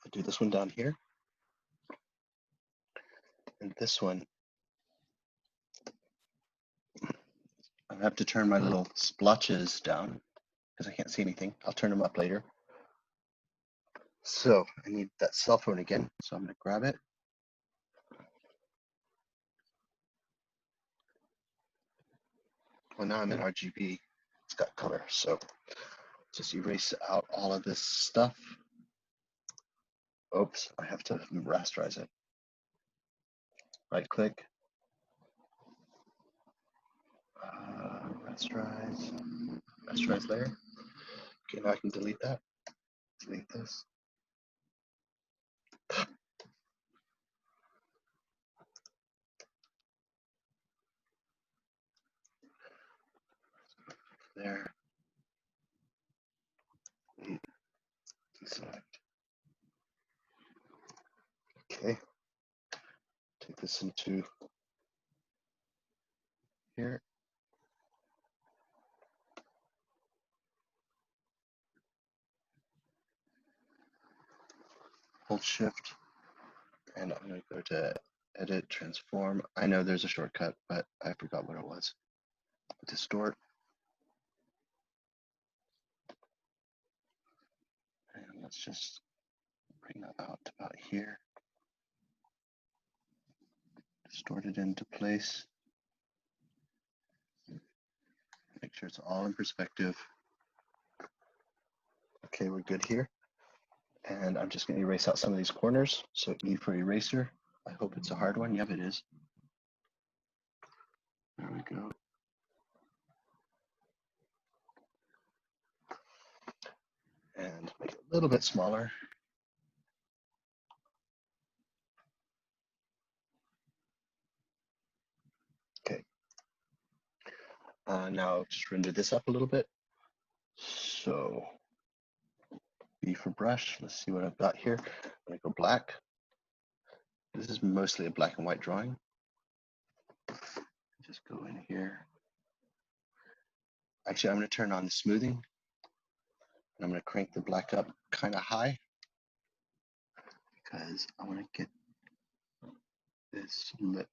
I'll do this one down here. And this one, I have to turn my little splotches down because I can't see anything. I'll turn them up later. So I need that cell phone again. So I'm going to grab it. Well, now I'm in RGB. It's got color. So just erase out all of this stuff. Oops, I have to rasterize it. Right click. Rasterize layer. Okay, now I can delete that. Delete this. There. Deselect. Okay. Take this into here. Hold Shift, and I'm going to go to Edit, Transform. I know there's a shortcut, but I forgot what it was. Distort. And let's just bring that out to about here. Distort it into place. Make sure it's all in perspective. Okay, we're good here. And I'm just going to erase out some of these corners. So E for eraser. I hope it's a hard one. Yep, it is. There we go. And make it a little bit smaller. Okay. Now just render this up a little bit. So B for brush. Let's see what I've got here. I'm going to go black. This is mostly a black and white drawing. Just go in here. Actually, I'm going to turn on the smoothing. And I'm going to crank the black up kind of high because I want to get this lip.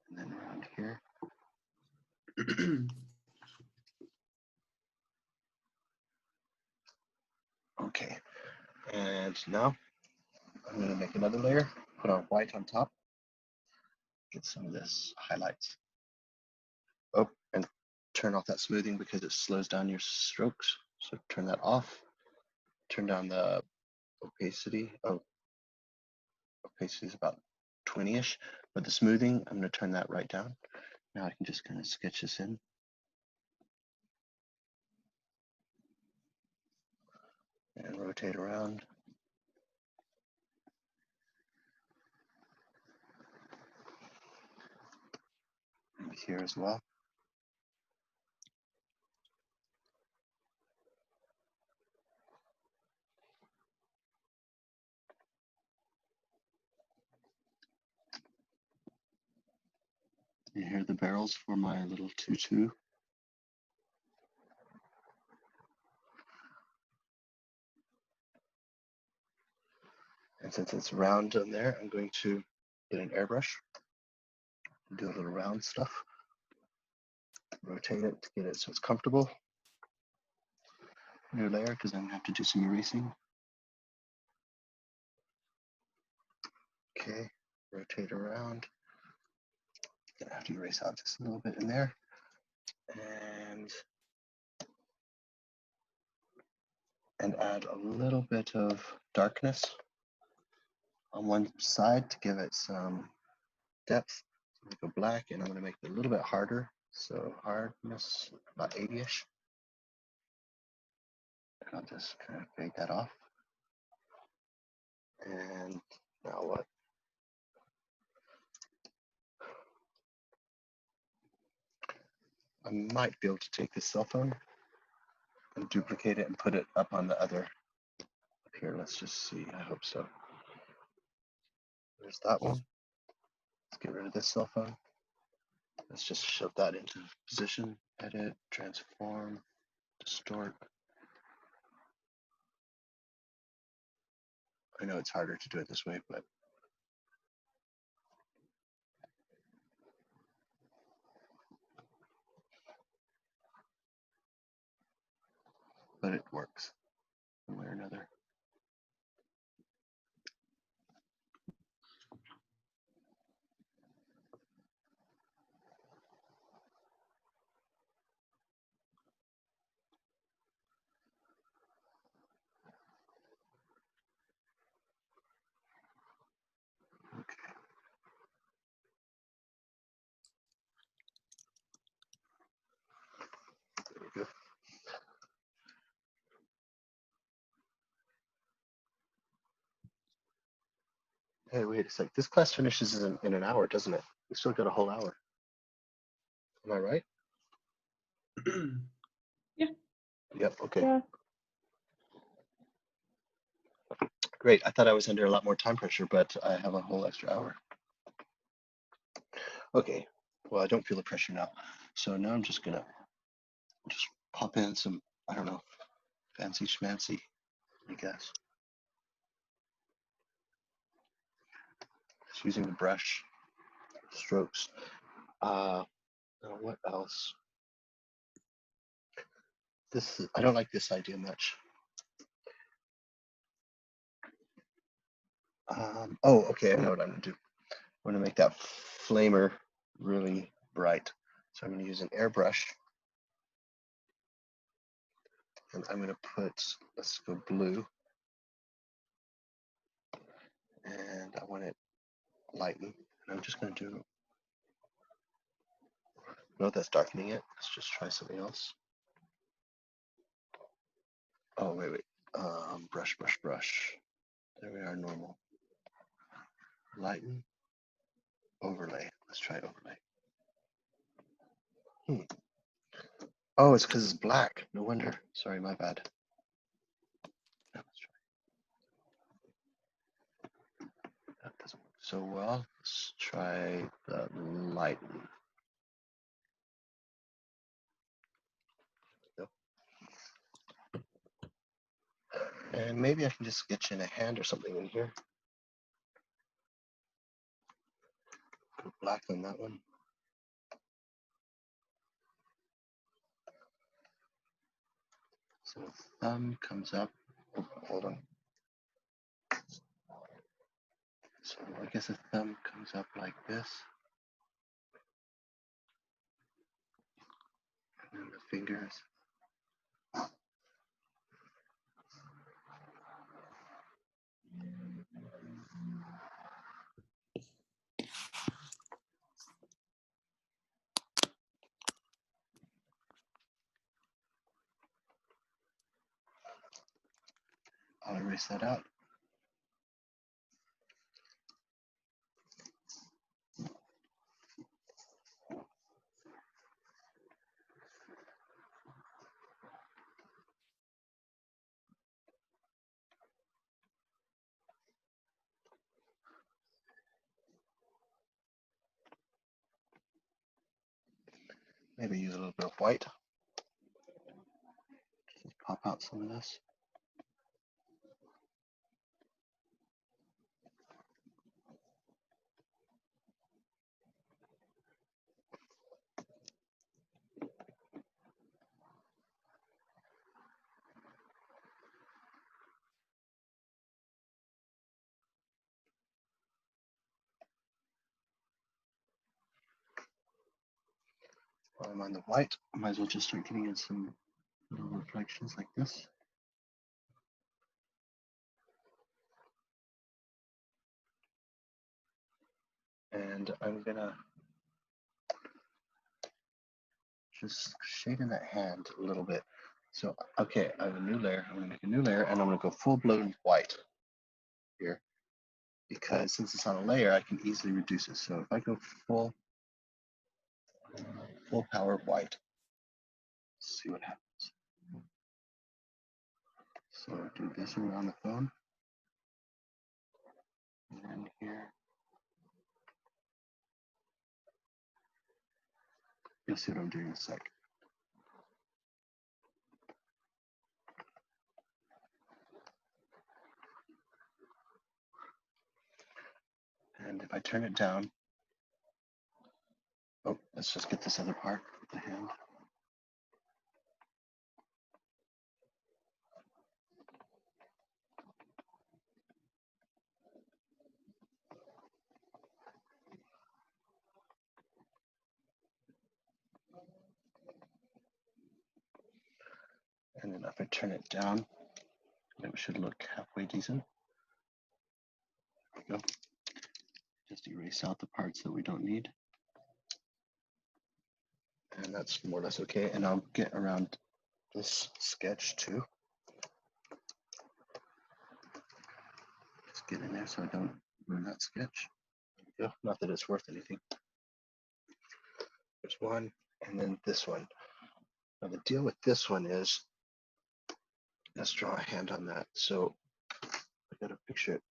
And then around here. Okay. And now I'm going to make another layer, put on white on top, get some of this highlights. Oh, and turn off that smoothing because it slows down your strokes. So turn that off. Turn down the opacity. Oh, opacity is about 20-ish, but the smoothing, I'm going to turn that right down. Now I can just kind of sketch this in. And rotate around. And here as well. You hear the barrels for my little tutu. And since it's round on there, I'm going to get an airbrush, do a little round stuff, rotate it to get it so it's comfortable. New layer because I'm going to have to do some erasing. Okay, rotate around. Gonna have to erase out just a little bit in there. And and add a little bit of darkness on one side to give it some depth. So go black, and I'm going to make it a little bit harder. So hardness about 80-ish. I'll just kind of fade that off. And now what? I might be able to take this cell phone and duplicate it and put it up on the other. Up here, let's just see. I hope so. There's that one. Let's get rid of this cell phone. Let's just shove that into position, edit, transform, distort. I know it's harder to do it this way, but it works one way or another. Okay. There we go. Hey, wait a sec. This class finishes in an hour, doesn't it? We still got a whole hour. Am I right? Yeah. Yep, okay. Yeah. Great. I thought I was under a lot more time pressure, but I have a whole extra hour. Okay. Well, I don't feel the pressure now. So now I'm just gonna pop in some, I don't know, fancy schmancy, I guess. Just using the brush strokes. What else? I don't like this idea much. Oh, okay, I know what I'm gonna do. I'm gonna make that flamer really bright. So I'm gonna use an airbrush, and I'm gonna put, let's go blue, and I want it lighten. And I'm just gonna do, no, that's darkening it. Let's just try something else. Oh, wait. Brush. There we are, normal. Lighten, overlay. Let's try overlay. Oh, it's because it's black. No wonder. Sorry, my bad. Let's try. That doesn't work so well. Let's try the lighten. Yep. And maybe I can just sketch in a hand or something in here. Put black on that one. So the thumb comes up. Oh, hold on. So I guess the thumb comes up like this. And then the fingers. I'll erase that out. Maybe use a little bit of white. Just pop out some of this. While I'm on the white, I might as well just start getting in some little reflections like this. And I'm gonna just shade in that hand a little bit. So, okay, I have a new layer. I'm gonna make a new layer and I'm gonna go full blown white here because since it's on a layer, I can easily reduce it. So if I go full power white, let's see what happens. So do this around the phone. And here, you'll see what I'm doing in a sec. And if I turn it down, oh, let's just get this other part with the hand. And then if I turn it down, it should look halfway decent. There we go. Just erase out the parts that we don't need. And that's more or less okay. And I'll get around this sketch too. Just get in there so I don't ruin that sketch. There we go. Not that it's worth anything. There's one, and then this one. Now the deal with this one is, let's draw a hand on that. So I gotta picture it.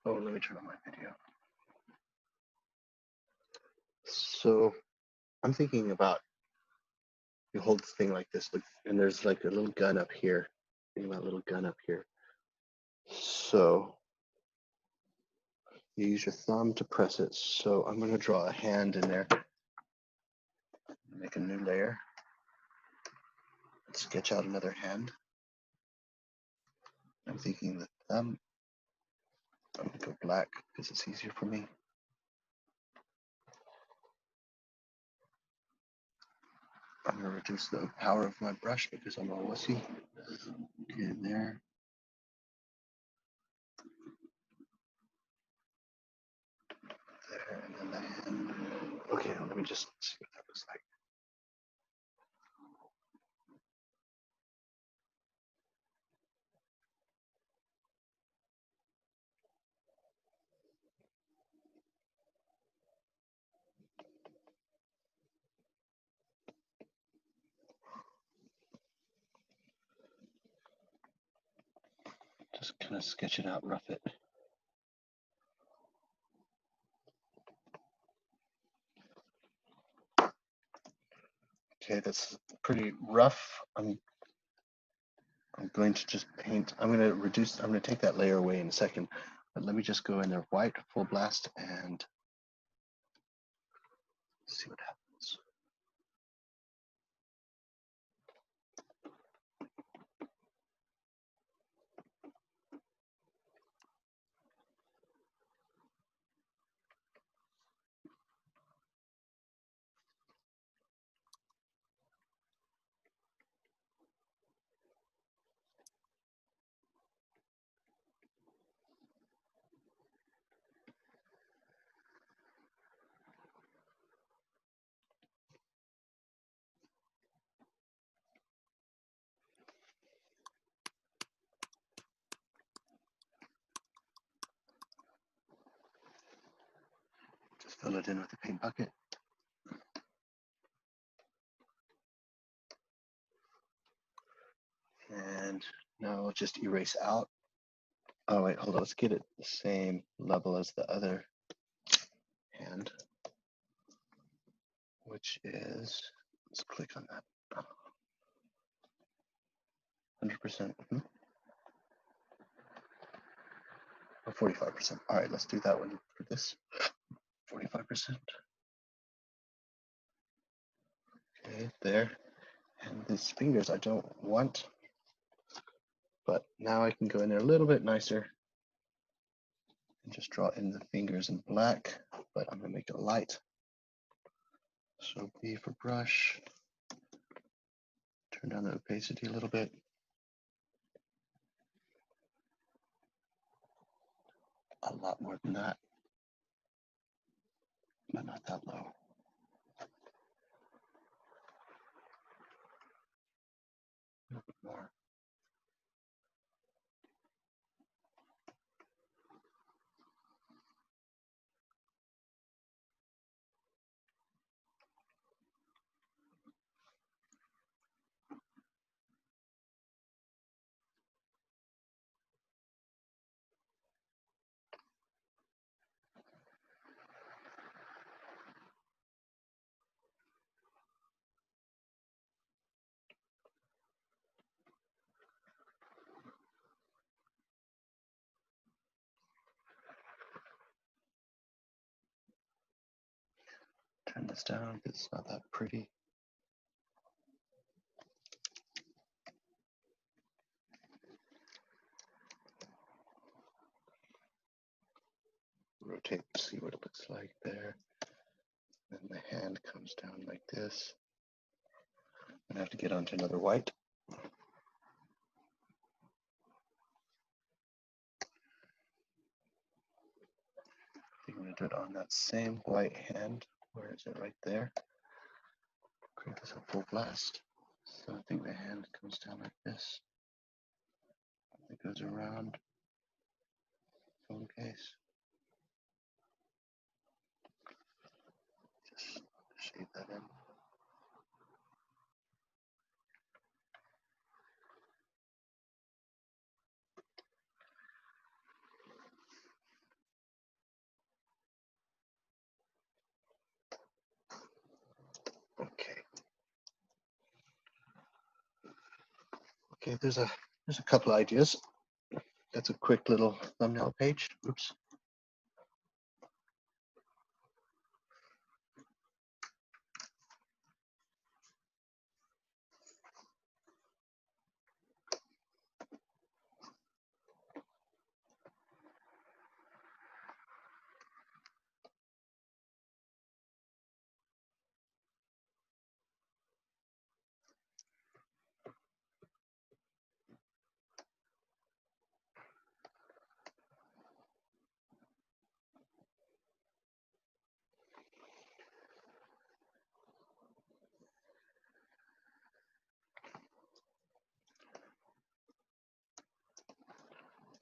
Oh, let me turn on my video. So I'm thinking about, you hold the thing like this, and there's like a little gun up here. Think about a little gun up here. So you use your thumb to press it. So I'm going to draw a hand in there. Make a new layer. Sketch out another hand. I'm thinking the thumb. I'm going to go black because it's easier for me. I'm going to reduce the power of my brush because I'm a wussy. Okay, there. There, and then the hand. Okay, let me just see what that looks like. Just kind of sketch it out, rough it. Okay, that's pretty rough. I'm going to just paint. I'm going to take that layer away in a second. But let me just go in there white, full blast, and see what happens. Just fill it in with the paint bucket. And now I'll just erase out. Oh wait, hold on, let's get it the same level as the other hand, which is, let's click on that. 100%. Or 45%. All right, let's do that one for this. 45%. Okay, there. And these fingers I don't want, but now I can go in there a little bit nicer and just draw in the fingers in black, but I'm gonna make it light. So B for brush, turn down the opacity a little bit. A lot more than that. but not that low. A little bit more. Turn this down because it's not that pretty. Rotate, see what it looks like there. Then the hand comes down like this. I'm gonna have to get onto another white. I'm gonna do it on that same white hand. Where is it? Right there. Create this a full blast. So I think the hand comes down like this. It goes around phone case. Just shade that in. Okay. Okay, there's a couple ideas. That's a quick little thumbnail page. Oops.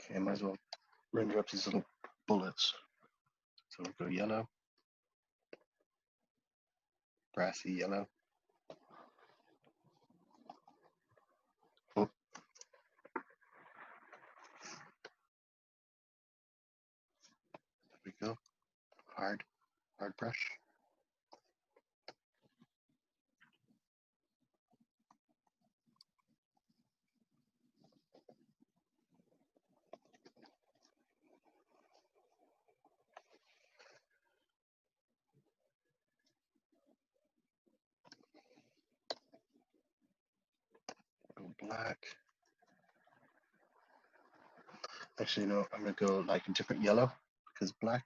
Okay, I might as well render up these little bullets. So we'll go yellow, brassy yellow. Oh. There we go. Hard brush. Go black. Actually, no, I'm gonna go like a different yellow because black.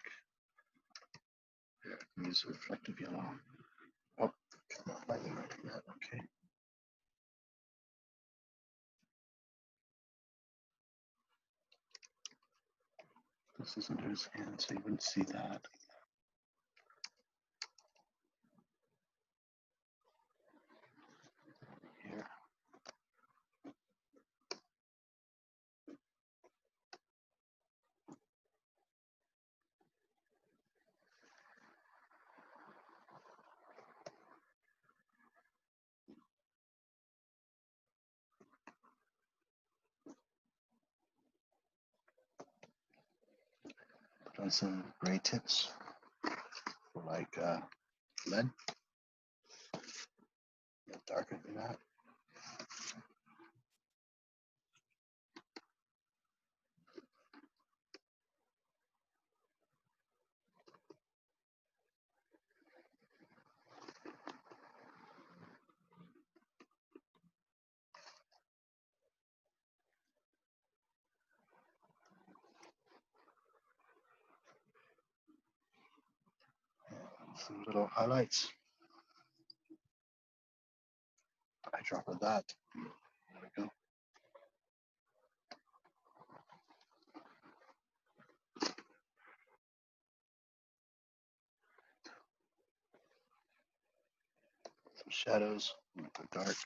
Yeah, I can use reflective yellow. Oh, come on, lightning right from that. Okay. This is under his hand, so you wouldn't see that. Here. Put on some gray tips for like lead. Darker than that. Some little highlights. Eyedropper that. There we go. shadows. I'm gonna put dark.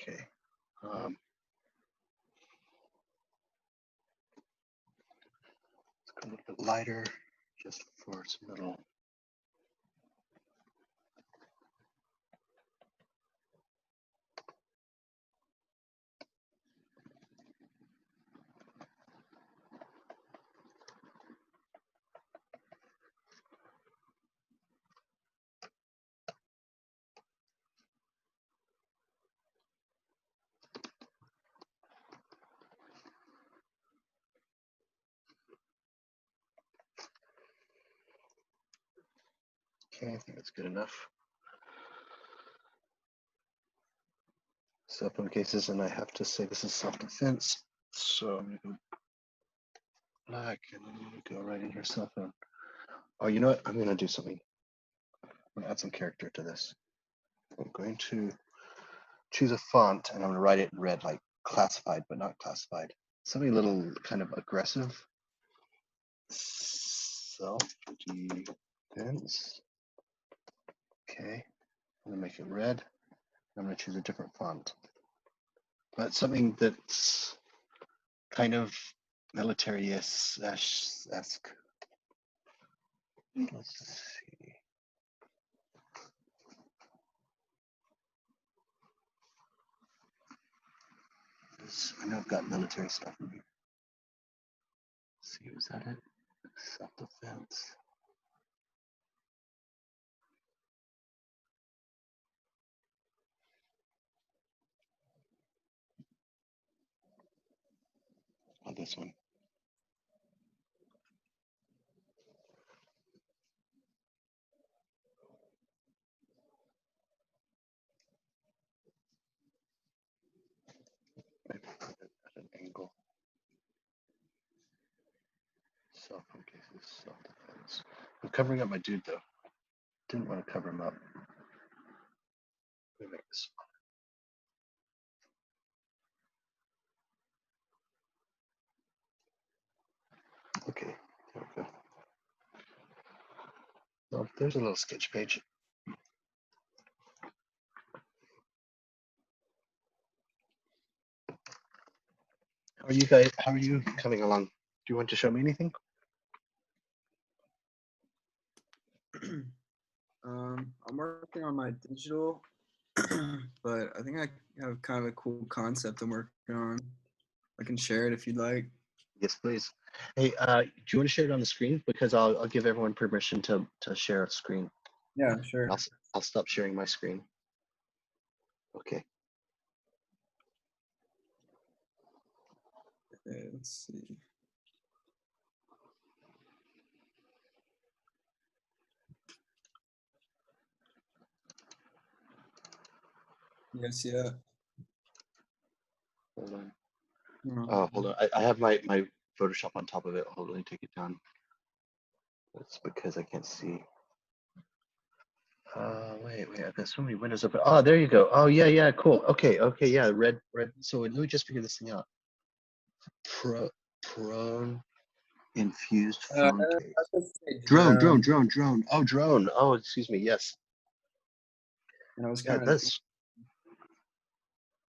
Okay. Let's go a little bit lighter, just for some little. Okay, I think that's good enough. Cell phone cases, and I have to say this is self-defense. So I'm gonna go black, and then I'm gonna go right in here, cell phone. Oh, you know what? I'm gonna do something. I'm gonna add some character to this. I'm going to choose a font, and I'm gonna write it in red, like classified, but not classified. Something a little kind of aggressive. Self-defense. Okay, I'm gonna make it red. I'm gonna choose a different font, but something that's kind of military-esque. Let's see. I know I've got military stuff in here. Let's see, was that it? Self-defense. Oh, this one. Maybe put it at an angle. Cell-phone cases, self-defense. I'm covering up my dude though. Didn't want to cover him up. Let me make this. Okay, there we go. Well, there's a little sketch page. How are you guys? How are you coming along? Do you want to show me anything? I'm working on my digital, but I think I have kind of a cool concept I'm working on. I can share it if you'd like. Yes, please. Hey, do you want to share it on the screen? Because I'll give everyone permission to share a screen. Yeah, sure. I'll stop sharing my screen. Okay. Okay, let's see. You guys see that? Hold on. No. Oh, hold on. I have my Photoshop on top of it. Hold on, let me take it down. That's because I can't see. Wait, I've got so many windows open. Oh, there you go. Oh, yeah, cool. Okay, yeah, red. So let me just figure this thing out. Prone infused I phone case. was supposed to say Drone. Oh, drone. Oh, excuse me. Yes. And I was Yeah, kind of, that's.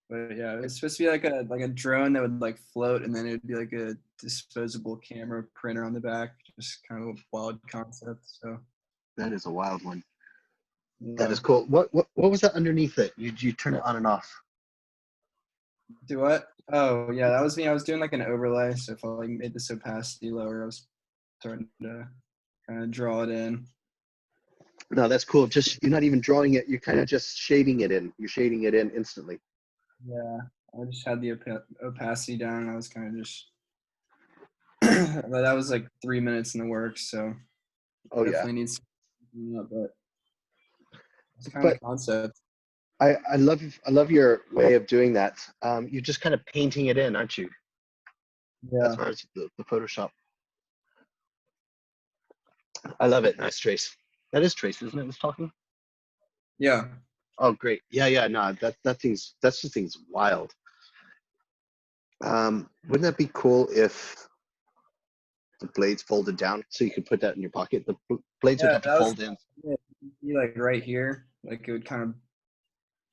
but yeah, it's supposed to be like a drone that would like float, and then it would be like a disposable camera printer on the back. Just kind of a wild concept. So That is a wild one. yeah. That is cool. What was that underneath it? You turn it on and off. Do what? Oh yeah, that was me. I was doing like an overlay. So if I like made this opacity lower, I was starting to kind of draw it in. No, that's cool. Just you're not even drawing it. You're kind of just shading it in. You're shading it in instantly. Yeah, I just had the opacity down, and I was kind of just. But that was like 3 minutes in the works, so Oh yeah. definitely needs something up, but it's kind of But the concept. I love your way of doing that. You're just kind of painting it in, aren't you? Yeah. as far as the Photoshop. I love it. Nice Trace. That is Trace, isn't it? Was talking. Yeah. Oh, great. Yeah. No, that thing's wild. Wouldn't that be cool if the blades folded down so you could put that in your pocket? The blades would Yeah, have to that was fold in. be like right here. Like it would kind of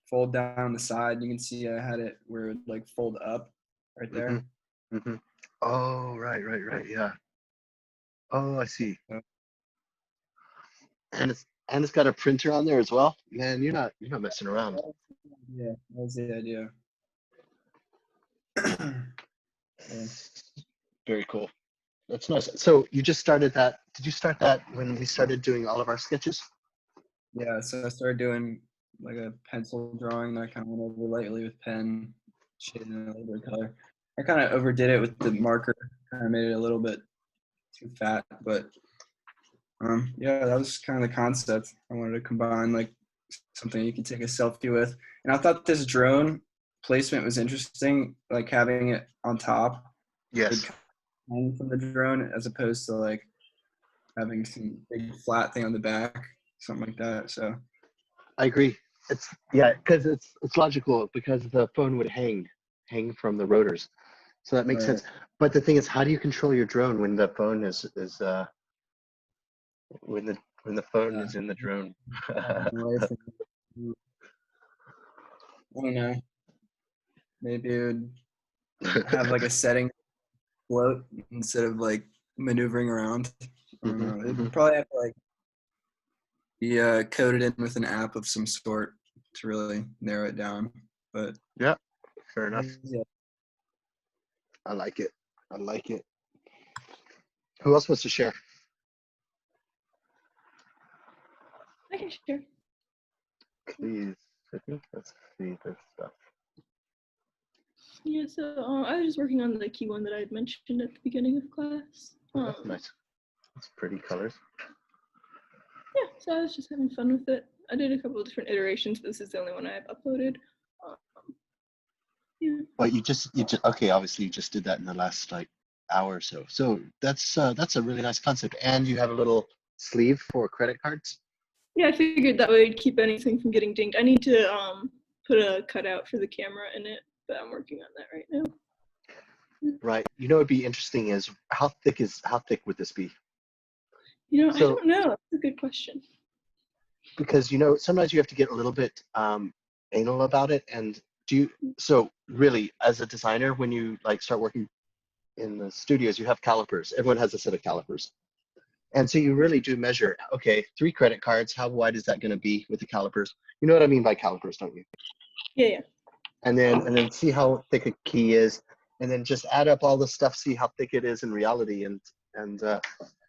fold down the side. You can see I had it where it would like fold up right there. Mm-hmm. Oh, right. Yeah. Oh, I see. Yeah. And it's got a printer on there as well. Man, you're not messing around. Yeah, that was the idea. Yeah. Very cool. That's nice. So you just started that. Did you start that when we started doing all of our sketches? Yeah, so I started doing like a pencil drawing that I kind of went over lightly with pen, shaded in a little bit of color. I kind of overdid it with the marker, kind of made it a little bit too fat, but yeah, that was kind of the concept. I wanted to combine like something you could take a selfie with, and I thought this drone placement was interesting, like having it on top. Yes. Hang from the drone as opposed to like having some big flat thing on the back, something like that. So I agree. Because it's logical because the phone would hang from the rotors, so that makes Right. sense. But the thing is, how do you control your drone when the phone is when the phone is in the drone? away from, I don't know. Maybe it would have like a setting float instead of like maneuvering around. I don't know. It'd probably have to like be coded in with an app of some sort to really narrow it down. But Yeah, fair enough. yeah. I like it. Who else wants to share? I can share. Please. I think let's see this stuff. Yeah, so I was just working on the key one that I had mentioned at the beginning of class. Oh, that's nice. That's pretty colors. Yeah, so I was just having fun with it. I did a couple of different iterations. This is the only one I have uploaded. Yeah. But you just okay. Obviously, you just did that in the last like hour or so. So that's a really nice concept. And you have a little sleeve for credit cards. Yeah, I figured that would keep anything from getting dinged. I need to put a cutout for the camera in it, but I'm working on that right now. Right. You know, what'd be interesting is how thick would this be? You know, So, I don't know. That's a good question. Because sometimes you have to get a little bit anal about it. And so really, as a designer, when you like start working in the studios, you have calipers. Everyone has a set of calipers. And so you really do measure, okay, 3 credit cards, how wide is that going to be with the calipers? You know what I mean by calipers, don't you? Yeah. And then see how thick a key is, and then just add up all the stuff, see how thick it is in reality, and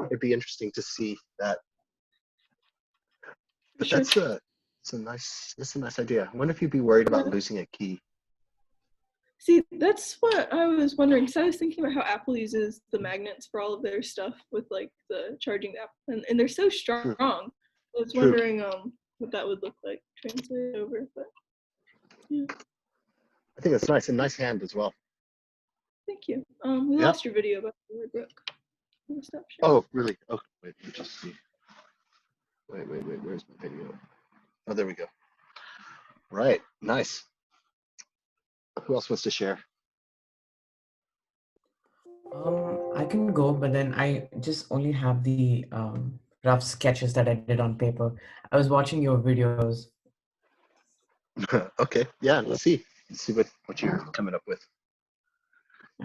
it'd be interesting to see that. But Sure. that's a nice idea. I wonder if you'd be worried about losing a key. See, that's what I was wondering. So I was thinking about how Apple uses the magnets for all of their stuff with like the charging app, and they're so strong. True. I was wondering what that would look like translated over, but yeah. I think that's nice. A nice hand as well. Thank you. We lost your video about the word Brook. Stop sharing. Oh, really? Oh, wait, let me just see. Wait, where's my video? Oh, there we go. Right, nice. Who else wants to share? I can go, but then I just only have the rough sketches that I did on paper. I was watching your videos. Okay, yeah, let's see what you're coming up with.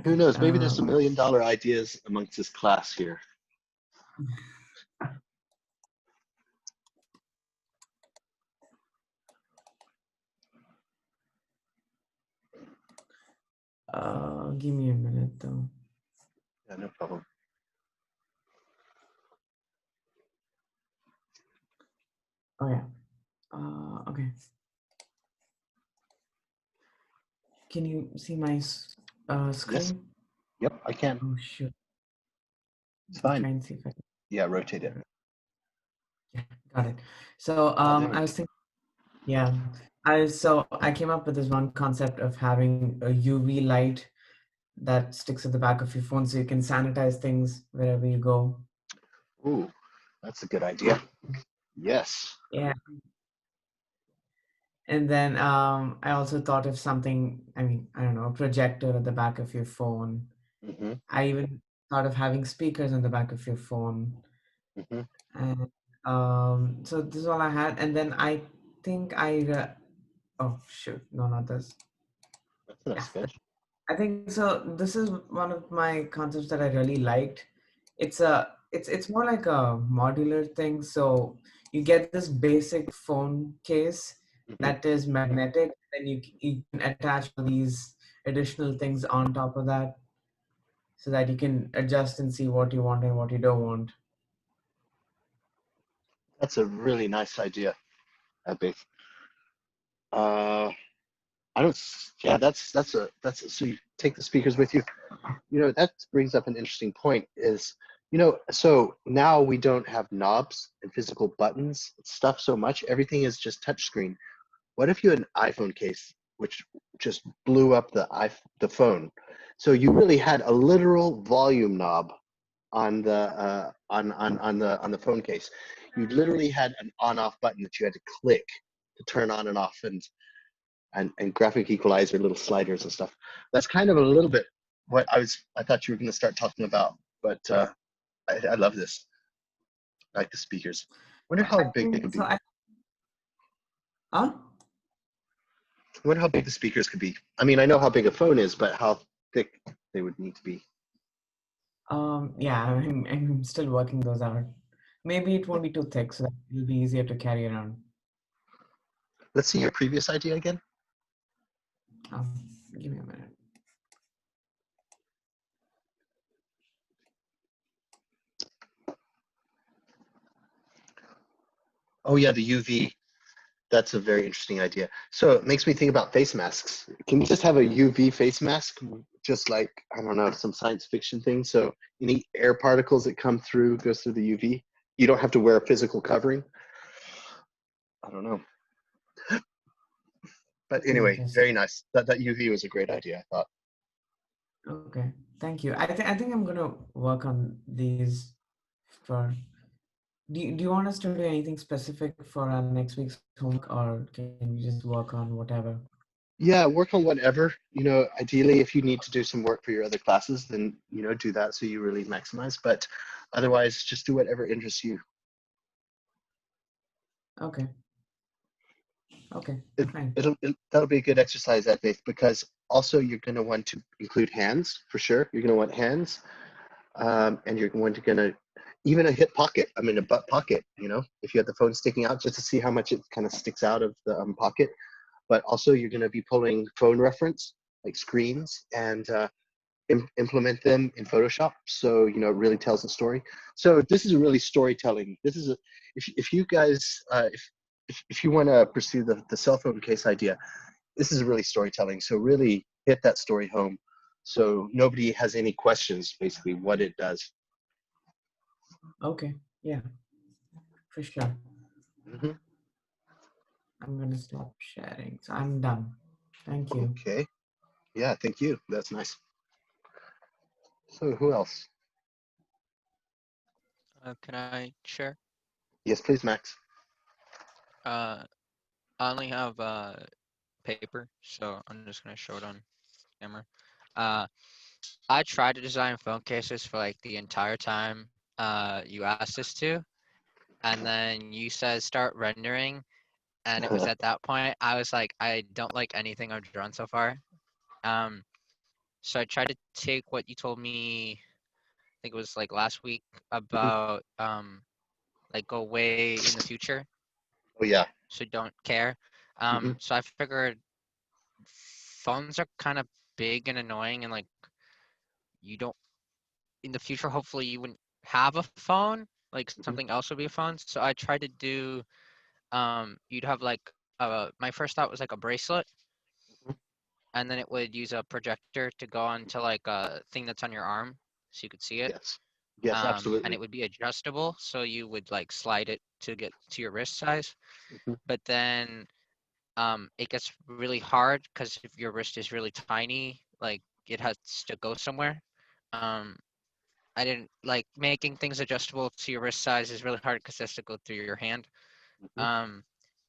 Who knows? Maybe there's some $1 million ideas amongst this class here. Give me a minute though. Yeah, no problem. Oh yeah. Okay. Can you see my screen? Yes. Yep, I can. Oh shoot. It's fine. Try and see if I can. Yeah, rotate it. Yeah, got it. So I was thinking, yeah. I came up with this one concept of having a UV light that sticks at the back of your phone so you can sanitize things wherever you go. Ooh, that's a good idea. Yes. Yeah. And then I also thought of something, I mean, I don't know, a projector at the back of your phone. Mm-hmm. I even thought of having speakers on the back of your phone. Mm-hmm. And so this is all I had. And then I think oh shoot, no, not this. That's a nice Yeah, sketch. I think so. This is one of my concepts that I really liked. It's more like a modular thing. So you get this basic phone case Mm-hmm. that is magnetic, and you can attach all these additional things on top of that, so that you can adjust and see what you want and what you don't want. That's a really nice idea, Abby. Uh, I don't. Yeah, so you take the speakers with you. That brings up an interesting point. So now we don't have knobs and physical buttons and stuff so much. Everything is just touchscreen. What if you had an iPhone case which just blew up the phone? So you really had a literal volume knob on the phone case. You literally had an on-off button that you had to click to turn on and off, and graphic equalizer, little sliders and stuff. That's kind of a little bit what I thought you were going to start talking about, but I love this. I like the speakers. Wonder how I big they could think so. be. Huh? Wonder how big the speakers could be. I mean, I know how big a phone is, but how thick they would need to be. Yeah, I'm still working those out. Maybe it won't be too thick, so that it'll be easier to carry around. Let's see your previous idea again. Give me a minute. Oh yeah, the UV. That's a very interesting idea. So it makes me think about face masks. Can you just have a UV face mask, just like, I don't know, some science fiction thing? So any air particles that come through goes through the UV. You don't have to wear a physical covering. I don't know. But anyway, Interesting. very nice. That UV was a great idea, I thought. Okay, thank you. I think I'm gonna work on these for. Do you want us to do anything specific for our next week's homework, or can we just work on whatever? Yeah, work on whatever. Ideally, if you need to do some work for your other classes, then, do that so you really maximize. But otherwise, just do whatever interests you. Okay. Okay, fine. That'll be a good exercise, I think, because also you're going to want to include hands for sure. You're going to want hands, and you're going to even a hip pocket. I mean, a butt pocket. If you have the phone sticking out, just to see how much it kind of sticks out of the pocket. But also, you're going to be pulling phone reference like screens and implement them in Photoshop, so it really tells a story. So this is really storytelling. If you guys if you want to pursue the cell phone case idea, this is really storytelling. So really hit that story home, so nobody has any questions. Basically, what it does. Okay, yeah, for sure. Mm-hmm. I'm gonna stop sharing. So I'm done. Thank you. Okay. Yeah. Thank you. That's nice. So who else? Can I share? Yes, please, Max. I only have paper, so I'm just gonna show it on camera. Uh, I tried to design phone cases for like the entire time you asked us to, and then you said start rendering, and it was at that point I was like, I don't like anything I've drawn so far. Um, so I tried to take what you told me, I think it was like last week, about like go way in the future, Oh yeah. so don't care. Mm-hmm. So I figured phones are kind of big and annoying, and like you don't in the future. Hopefully, you wouldn't have a phone. Like Mm-hmm. something else would be a phone. So I tried to do. You'd have like my first thought was like a bracelet, and then it would use a projector to go onto like a thing that's on your arm, so you could see it. Yes. Yes, And absolutely. it would be adjustable, so you would like slide it to get to your wrist size. Mm-hmm. But then it gets really hard because if your wrist is really tiny, like it has to go somewhere. Um, I didn't like making things adjustable to your wrist size is really hard because it has to go through your hand. Mhm.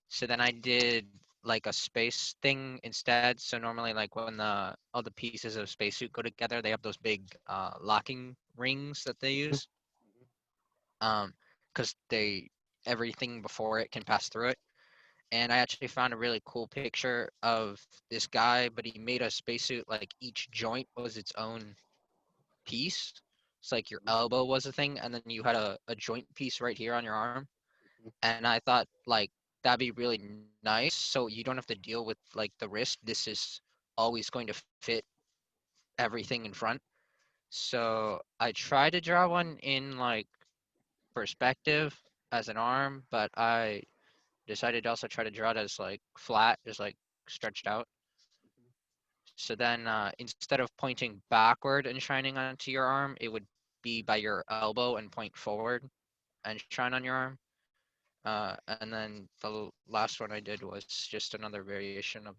So then I did like a space thing instead. So normally, like when all the pieces of spacesuit go together, they have those big locking rings that they use. Because everything before it can pass through it. And I actually found a really cool picture of this guy, but he made a spacesuit like each joint was its own piece. It's like your elbow was a thing, and then you had a joint piece right here on your arm. And I thought like that'd be really nice, so you don't have to deal with like the wrist. This is always going to fit everything in front. So I tried to draw one in like perspective as an arm, but I decided to also try to draw it as like flat, just like stretched out. So then instead of pointing backward and shining onto your arm, it would be by your elbow and point forward and shine on your arm. And then the last one I did was just another variation of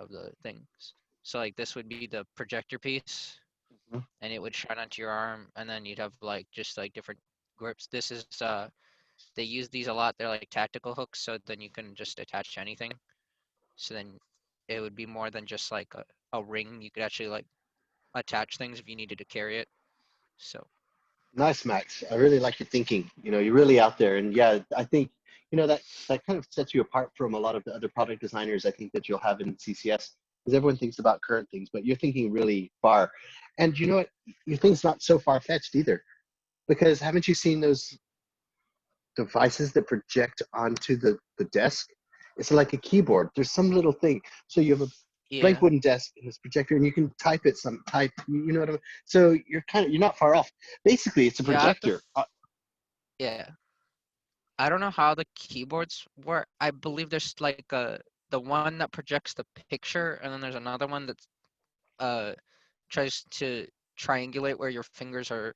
the things. So like this would be the projector piece, Mhm. and it would shine onto your arm, and then you'd have like just like different grips. This is they use these a lot. They're like tactical hooks, so then you can just attach to anything. So then it would be more than just like a ring. You could actually like attach things if you needed to carry it. So Nice, Max. I really like your thinking. You're really out there, and yeah, I think that kind of sets you apart from a lot of the other product designers. I think that you'll have in CCS, because everyone thinks about current things, but you're thinking really far. And you know what? Your thing's not so far fetched either, because haven't you seen those devices that project onto the desk? It's like a keyboard. There's some little thing. So you have a blank yeah, wooden desk and this projector, and you can type it you know what I mean? So you're not far off. Basically, it's a yeah, projector. yeah. I don't know how the keyboards work. I believe there's like the one that projects the picture, and then there's another one that uh tries to triangulate where your fingers are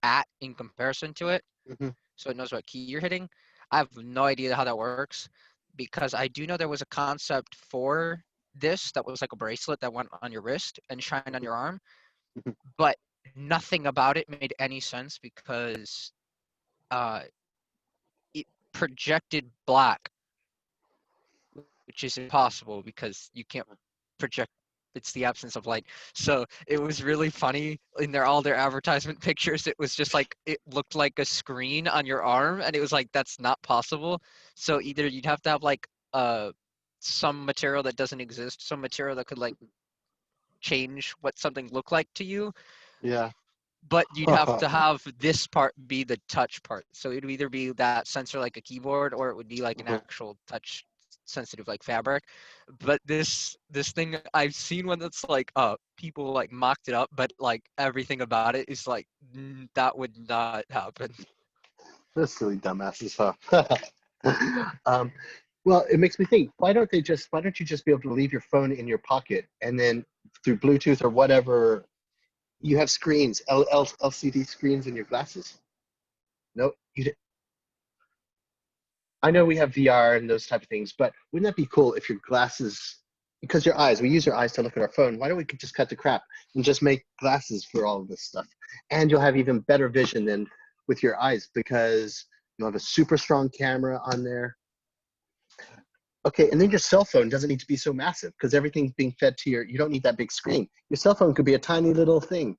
at in comparison to it, Mhm. so it knows what key you're hitting. I have no idea how that works because I do know there was a concept for this that was like a bracelet that went on your wrist and shined on your arm, Mhm. but nothing about it made any sense because uh, it projected black, which is impossible because you can't project. It's the absence of light. So it was really funny in all their advertisement pictures. It was just like it looked like a screen on your arm, and it was like that's not possible. So either you'd have to have like some material that doesn't exist, some material that could like change what something looked like to you, Yeah. but you'd have to have this part be the touch part. So it would either be that sensor like a keyboard, or it would be like an Mhm. actual touch sensitive like fabric. But this thing, I've seen one that's like people like mocked it up, but like everything about it is like that would not happen. Those silly dumbasses, huh? Well, it makes me think. Why don't you just be able to leave your phone in your pocket, and then through Bluetooth or whatever, you have screens, LCD screens in your glasses? No, I know we have VR and those type of things, but wouldn't that be cool if your glasses, because we use our eyes to look at our phone. Why don't we just cut the crap and just make glasses for all of this stuff? And you'll have even better vision than with your eyes, because you'll have a super strong camera on there. Okay, and then your cell phone doesn't need to be so massive because everything's being fed to you don't need that big screen. Your cell phone could be a tiny little thing,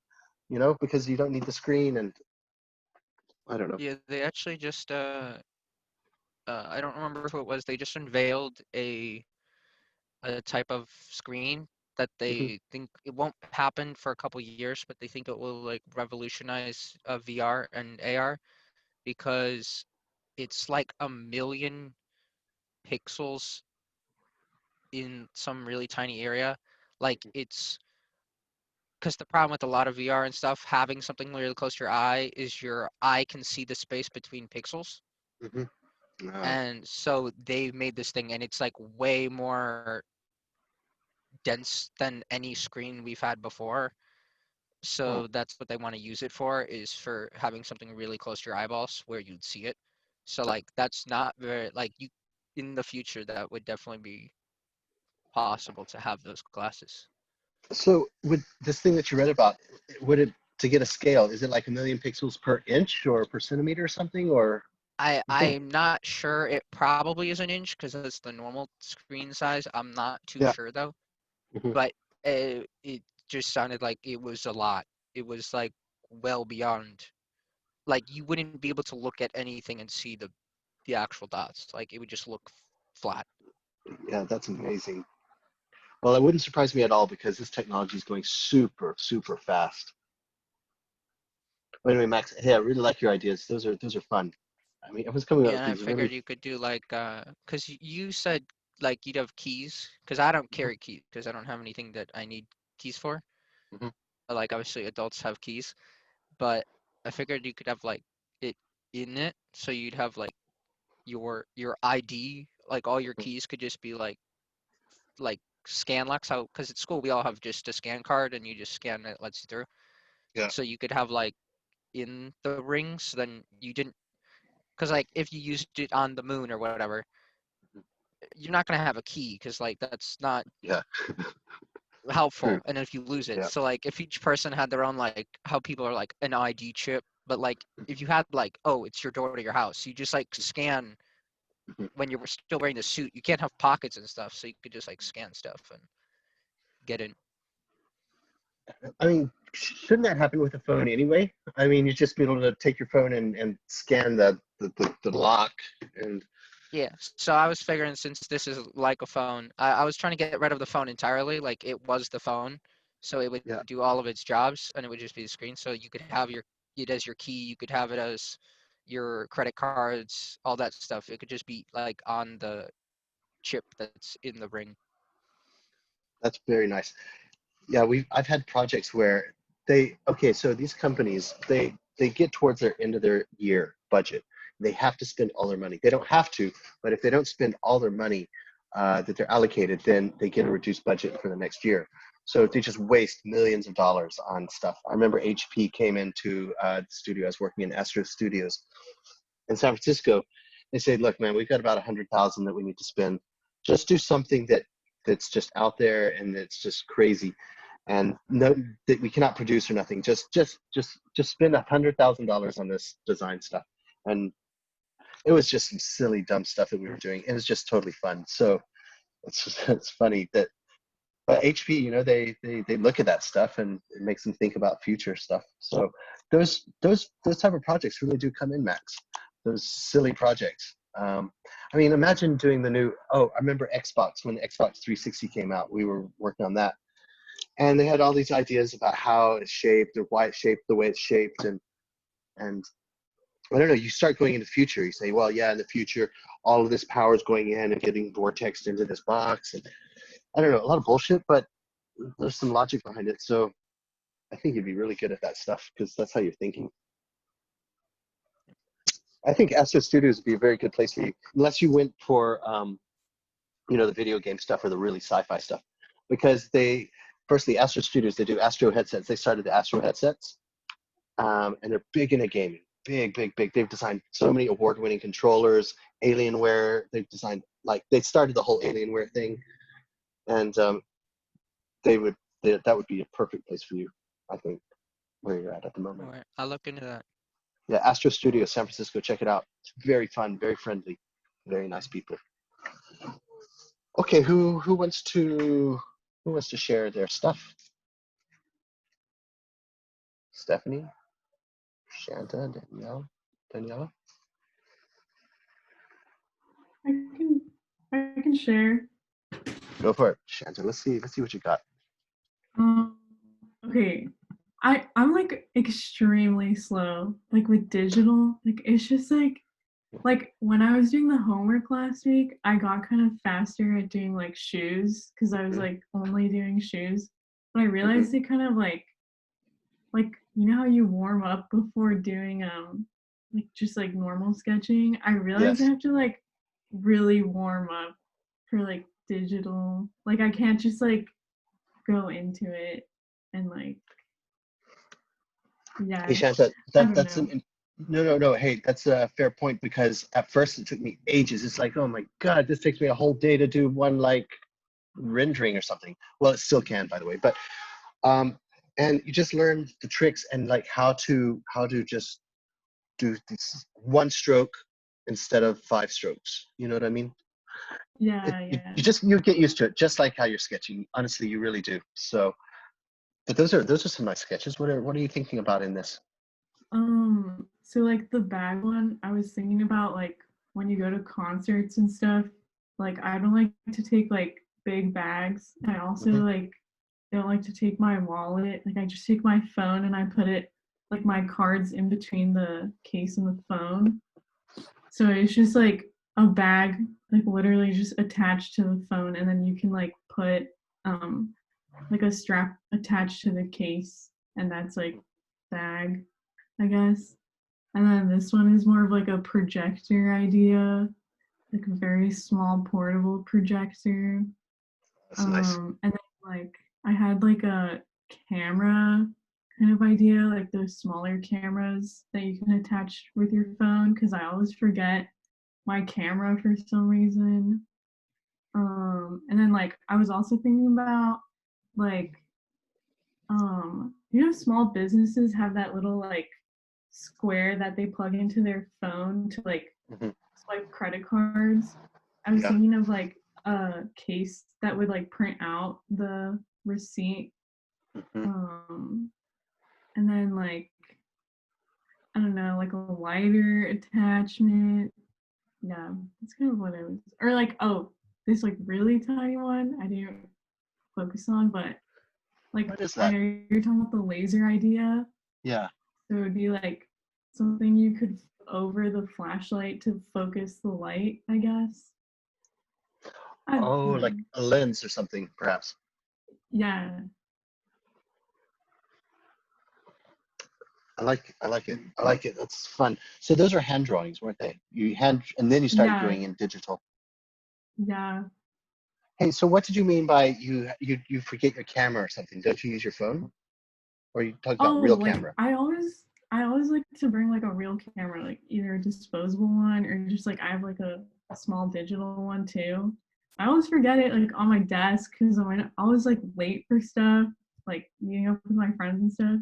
because you don't need the screen, and I don't know. Yeah, they actually just I don't remember who it was. They just unveiled a type of screen that Hmm. they think it won't happen for a couple years, but they think it will like revolutionize VR and AR because it's like 1 million pixels in some really tiny area. Like it's because the problem with a lot of VR and stuff, having something really close to your eye is your eye can see the space between pixels. Hmm. And so they made this thing, and it's like way more dense than any screen we've had before. So that's what they want to use it for, is for having something really close to your eyeballs where you'd see it. So like that's not very like you in the future that would definitely be possible to have those glasses. So with this thing that you read about, would it to get a scale? Is it like 1,000,000 pixels per inch or per centimeter or something? Or I think I'm not sure. It probably is an inch because that's the normal screen size. I'm not too yeah. sure though. Mhm. But it just sounded like it was a lot. It was like well beyond. Like you wouldn't be able to look at anything and see the actual dots. Like it would just look flat. Yeah, that's amazing. Well, it wouldn't surprise me at all because this technology is going super, super fast. But anyway, Max, hey, I really like your ideas. Those are fun. I mean, everyone's coming up Yeah, with and I these figured really. you could do like cause you said like you'd have keys. Cause I don't Mhm, carry keys because I don't have anything that I need keys for. mhm. Like obviously adults have keys, but I figured you could have like it in it, so you'd have like your ID, like all your keys could just be like scan locks. How because at school we all have just a scan card and you just scan and it lets you through. Yeah. So you could have like in the rings, then you didn't because like if you used it on the moon or whatever, you're not gonna have a key because like that's not Yeah. True. helpful. And if you lose it, Yeah. so like if each person had their own like how people are like an ID chip, but like if you had like oh it's your door to your house, you just like scan Mhm. when you're still wearing the suit. You can't have pockets and stuff, so you could just like scan stuff and get in. I mean, shouldn't that happen with a phone anyway? I mean, you just be able to take your phone and scan the lock and Yeah, so I was figuring since this is like a phone, I was trying to get rid of the phone entirely, like it was the phone, so it would yeah. do all of its jobs and it would just be the screen. So you could have it as your key, you could have it as your credit cards, all that stuff. It could just be like on the chip that's in the ring. That's very nice. Yeah, I've had projects where so these companies they get towards their end of their year budget. They have to spend all their money. They don't have to, but if they don't spend all their money that they're allocated, then they get a reduced budget for the next year. So they just waste millions of dollars on stuff. I remember HP came into the studio. I was working in Astro Studios in San Francisco. They said, "Look, man, we've got about 100,000 that we need to spend. Just do something that's just out there and it's just crazy, and no, that we cannot produce or nothing. Just spend $100,000 on this design stuff." And it was just some silly, dumb stuff that we were doing. It was just totally fun. So it's funny that, but HP, they look at that stuff and it makes them think about future stuff. So those type of projects really do come in, Max. Those silly projects. I mean, imagine doing the new. Oh, I remember Xbox when the Xbox 360 came out. We were working on that, and they had all these ideas about how it's shaped or why it's shaped the way it's shaped, and I don't know. You start going into the future. You say, well, yeah, in the future, all of this power is going in and getting vortexed into this box, and I don't know, a lot of bullshit, but there's some logic behind it. So I think you'd be really good at that stuff because that's how you're thinking. I think Astro Studios would be a very good place for you, unless you went for, the video game stuff or the really sci-fi stuff, because firstly, Astro Studios, they do Astro headsets. They started the Astro headsets, and they're big into gaming. Big, big, big. They've designed so many award-winning controllers, Alienware. They've designed, they started the whole Alienware thing, and that would be a perfect place for you, I think, where you're at the moment. All right, I'll look into that. Yeah, Astro Studio, San Francisco. Check it out. It's very fun, very friendly, very nice people. Okay, who wants to share their stuff? Stephanie, Shanta, Daniela. I can share. Go for it, Shanta. Let's see what you got. Okay. I'm like extremely slow. Like with digital. Like it's just like when I was doing the homework last week, I got kind of faster at doing like shoes because I was like only doing shoes. But I realized it kind of like you know how you warm up before doing like just like normal sketching. I realized I Yes. have to like really warm up for like digital. Like I can't just like go into it and like yeah. Hey, Shanta, I don't that's know. no. Hey, that's a fair point because at first it took me ages. It's like, oh my God, this takes me a whole day to do one rendering or something. Well, it still can, by the way, but and you just learn the tricks and like how to just do this one stroke instead of 5 strokes. You know what I mean? Yeah, You yeah. you get used to it, just like how you're sketching. Honestly, you really do. So, but those are some nice sketches. What are you thinking about in this? So like the bag one, I was thinking about like when you go to concerts and stuff, like I don't like to take like big bags. I also Mhm. like don't like to take my wallet. Like I just take my phone and I put it like my cards in between the case and the phone. So it's just like a bag, like literally just attached to the phone, and then you can like put like a strap attached to the case, and that's like bag, I guess. And then this one is more of like a projector idea, like a very small portable projector. That's nice. And then like I had like a camera kind of idea, like those smaller cameras that you can attach with your phone, because I always forget my camera for some reason. And then like I was also thinking about like small businesses have that little like square that they plug into their phone to like Hmm. swipe credit cards. I was Yeah. thinking of like a case that would like print out the receipt. Hmm. And then like I don't know, like a lighter attachment. Yeah, that's kind of what I was, or like, oh, this like really tiny one I didn't focus on, but like What is I that? know you're talking about the laser idea. Yeah. So it would be like something you could over the flashlight to focus the light, I guess. I don't Oh, like know. a lens or something, perhaps. Yeah. I like it. I like it. That's fun. So those are hand drawings, weren't they? You hand, and then you started Yeah. doing in digital. Yeah. Hey, so what did you mean by you forget your camera or something? Don't you use your phone? Or you talk about Oh, real like camera? I always like to bring like a real camera, like either a disposable one or just like I have like a small digital one too. I always forget it like on my desk because I'm always like late for stuff, like meeting up with my friends and stuff.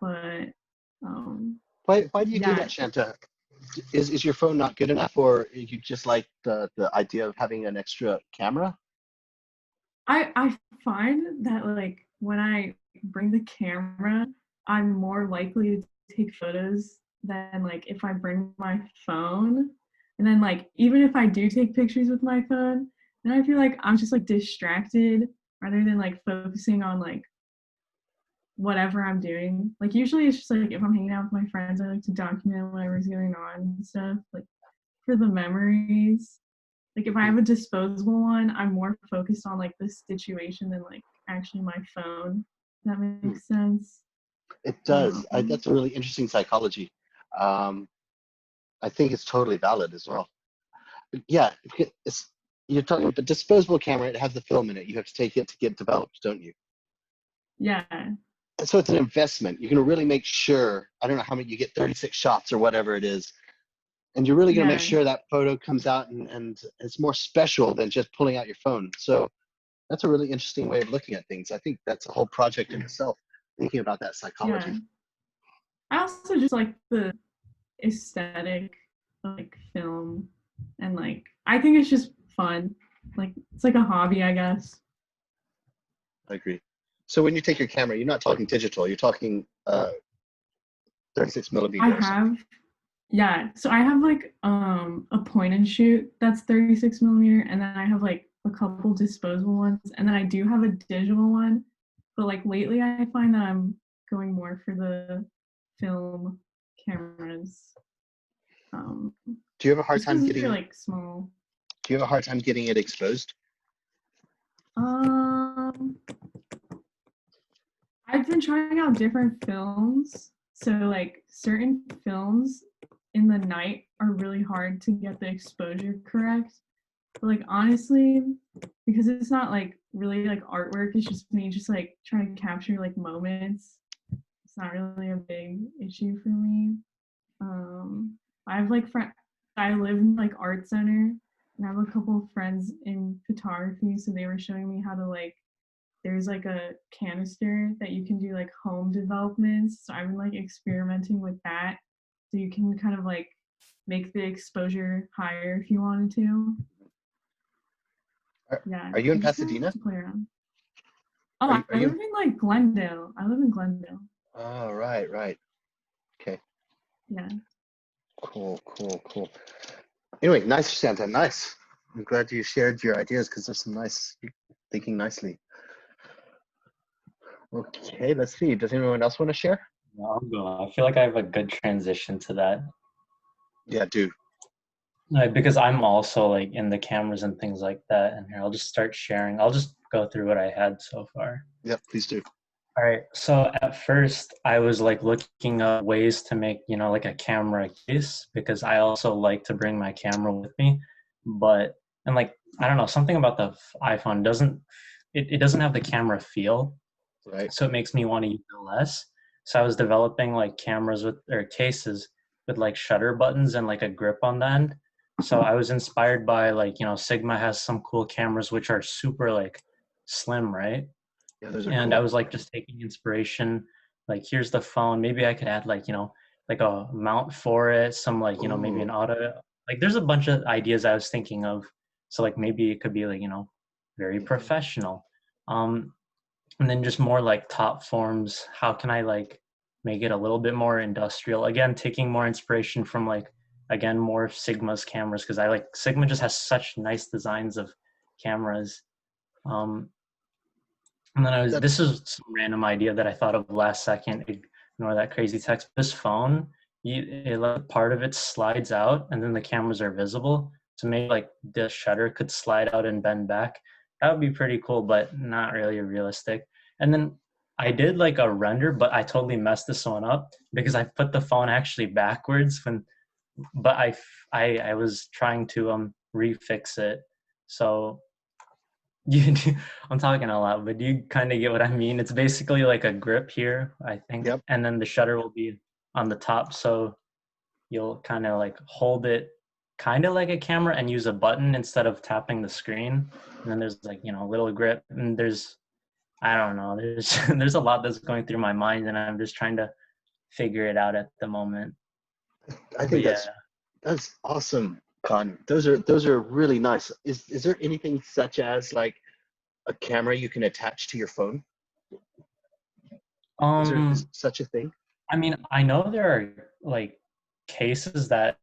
But Why do you do yeah, that, Shanta? Is your phone not good enough, or you just like the idea of having an extra camera? I find that like when I bring the camera, I'm more likely to take photos than like if I bring my phone. And then like even if I do take pictures with my phone, then I feel like I'm just like distracted rather than like focusing on like whatever I'm doing. Like usually it's just like if I'm hanging out with my friends, I like to document whatever's going on and stuff, like for the memories. Like if I have a disposable one, I'm more focused on like the situation than like actually my phone. If that Hmm. makes sense. It does. Um, That's a really interesting psychology. Um, I think it's totally valid as well. Yeah, it's you're talking about disposable camera. It has the film in it. You have to take it to get developed, don't you? yeah, And so it's an investment. You're going to really make sure. I don't know how many you get, 36 shots or whatever it is, and you're really going to make yeah, sure that photo comes out and it's more special than just pulling out your phone. So that's a really interesting way of looking at things. I think that's a whole project in itself, thinking about that yeah. psychology. I also just like the aesthetic of, like film, and like I think it's just fun. Like it's like a hobby, I guess. I agree. So when you take your camera, you're not talking digital. You're talking 36 I millimeter or something. have Yeah, so I have like a point and shoot that's 36 millimeter, and then I have like a couple disposable ones, and then I do have a digital one. But like lately, I find that I'm going more for the film cameras. Um, Do you have a hard just time because they're getting? like small. Do you have a hard time getting it exposed? Um, I've been trying out different films. So like certain films in the night are really hard to get the exposure correct. But like honestly, because it's not like really like artwork, it's just me just like trying to capture like moments. It's not really a big issue for me. I have like I live in like art center, I have a couple of friends in photography, so they were showing me how to like. There's like a canister that you can do like home developments. So I've been like experimenting with that. So you can kind of like make the exposure higher if you wanted to. Yeah. Are you in I just kinda Pasadena? like to play around. Oh, Are I you? live in like Glendale. I live in Glendale. Oh, right, right. Okay. Yeah. Cool, cool, cool. Anyway, nice, Santa. Nice. I'm glad you shared your ideas because there's some nice thinking nicely. Okay, let's see. Does anyone else want to share? No, I'll go. I feel like I have a good transition to that. Yeah, do. Like, because I'm also like in the cameras and things like that. And here, I'll just start sharing. I'll just go through what I had so far. Yep, please do. All right. So at first, I was like looking up ways to make, like a camera case because I also like to bring my camera with me. But, and like, I don't know, something about the iPhone it doesn't have the camera feel. Right. So it makes me want to use it less. So I was developing like cameras or cases with like shutter buttons and like a grip on the end. So I was inspired by like, Sigma has some cool cameras which are super like slim, right? Yeah, those are And cool. I was like just taking inspiration, like here's the phone, maybe I could add like like a mount for it, some like maybe an Ooh. auto, like there's a bunch of ideas I was thinking of. So like maybe it could be like very professional, and then just more like top forms. How can I like make it a little bit more industrial, again taking more inspiration from like again more Sigma's cameras because I like Sigma just has such nice designs of cameras. And then this is some random idea that I thought of last second. Ignore that crazy text. This phone, part of it slides out, and then the cameras are visible. So maybe like the shutter could slide out and bend back. That would be pretty cool, but not really realistic. And then I did like a render, but I totally messed this one up because I put the phone actually backwards but I was trying to refix it. So I'm talking a lot, but do you kind of get what I mean? It's basically like a grip here, I think. Yep. And then the shutter will be on the top. So you'll kind of like hold it kind of like a camera and use a button instead of tapping the screen. And then there's like, a little grip, and I don't know, there's a lot that's going through my mind, and I'm just trying to figure it out at the moment. I think But that's awesome, Con. Those are really nice. Is there anything such as like a camera you can attach to your phone? Is there such a thing? I mean, I know there are like cases that,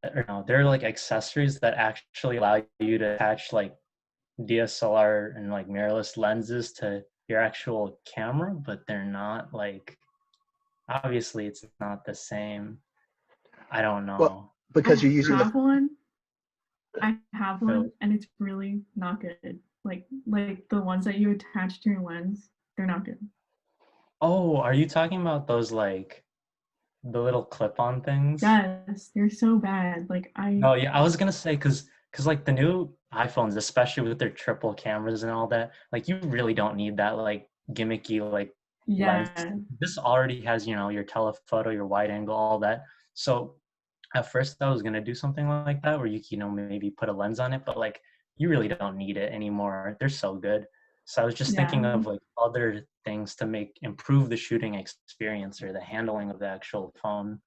they're like accessories that actually allow you to attach like DSLR and like mirrorless lenses to your actual camera, but they're not like, obviously it's not the same. I don't know. Well, because you're using I have one, and it's really not good. Like the ones that you attach to your lens, they're not good. Oh, are you talking about those like the little clip-on things? Yes, they're so bad. No, yeah, I was gonna say because like the new iPhones, especially with their triple cameras and all that, like you really don't need that like gimmicky like lens. This already has your telephoto, your wide angle, all that. So at first I was gonna do something like that where you maybe put a lens on it, but like you really don't need it anymore. They're so good. So I was just thinking of like other things to improve the shooting experience or the handling of the actual phone.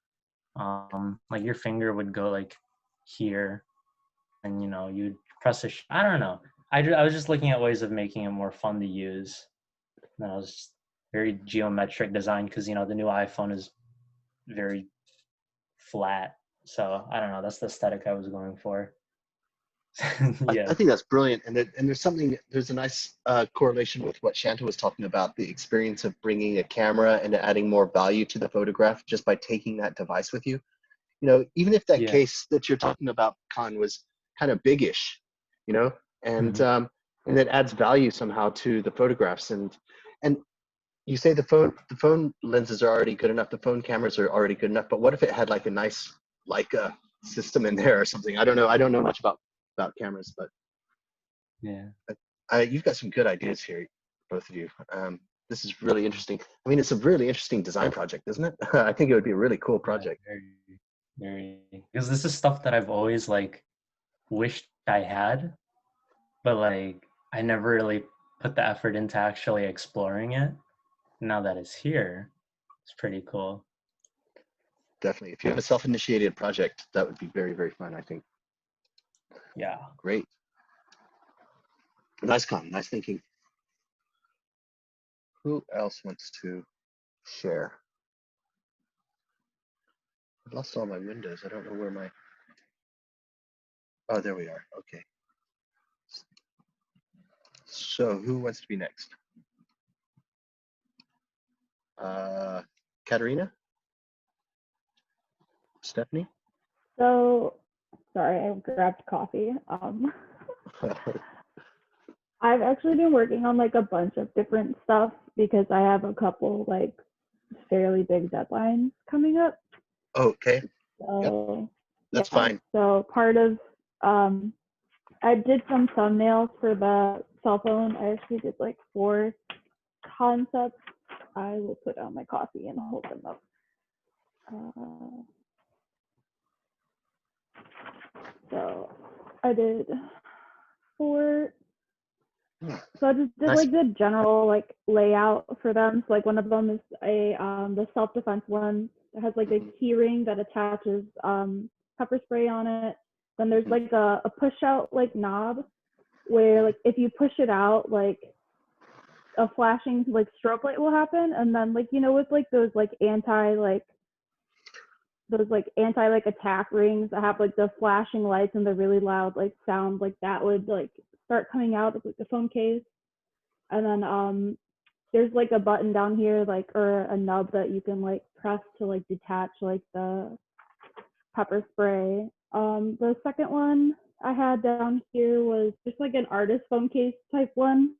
Like your finger would go like here, and you'd press I don't know. I was just looking at ways of making it more fun to use. And I was just very geometric design because the new iPhone is very flat. So I don't know. That's the aesthetic I was going for. Yeah. I think that's brilliant, and there's a nice correlation with what Shanta was talking about, the experience of bringing a camera and adding more value to the photograph just by taking that device with you. Even if that case that you're talking about, Con, was kind of biggish, and it adds value somehow to the photographs, and you say the phone lenses are already good enough, the phone cameras are already good enough, but what if it had like a nice Leica system in there or something? I don't know much about cameras, but you've got some good ideas here, both of you. This is really interesting. I mean, it's a really interesting design project, isn't it? I think it would be a really cool project. Very, because this is stuff that I've always like wished I had, but like I never really put the effort into actually exploring it. Now that it's here, it's pretty cool. Definitely. If you have a self-initiated project, that would be very, very fun, I think. Yeah. Great. Nice comment. Nice thinking. Who else wants to share? I've lost all my windows. I don't know where my... Oh, there we are. Okay. So who wants to be next? Katerina? Stephanie? So, sorry, I grabbed coffee. I've actually been working on like a bunch of different stuff because I have a couple like fairly big deadlines coming up. Okay. So Yep. That's yeah, fine. so part of I did some thumbnails for the cell phone. I actually did like 4 concepts. I will put down my coffee and hold them up. So I did 4. So I just did Nice. like the general like layout for them. So like one of them is a the self-defense one that has like a key ring that attaches pepper spray on it. Then there's like a push out like knob where like if you push it out, like a flashing like strobe light will happen. And then like, you know, with like those like anti like attack rings that have like the flashing lights and the really loud like sound, like that would like start coming out of like the phone case. And then there's like a button down here, like, or a nub that you can like press to like detach like the pepper spray. The second one I had down here was just like an artist phone case type one.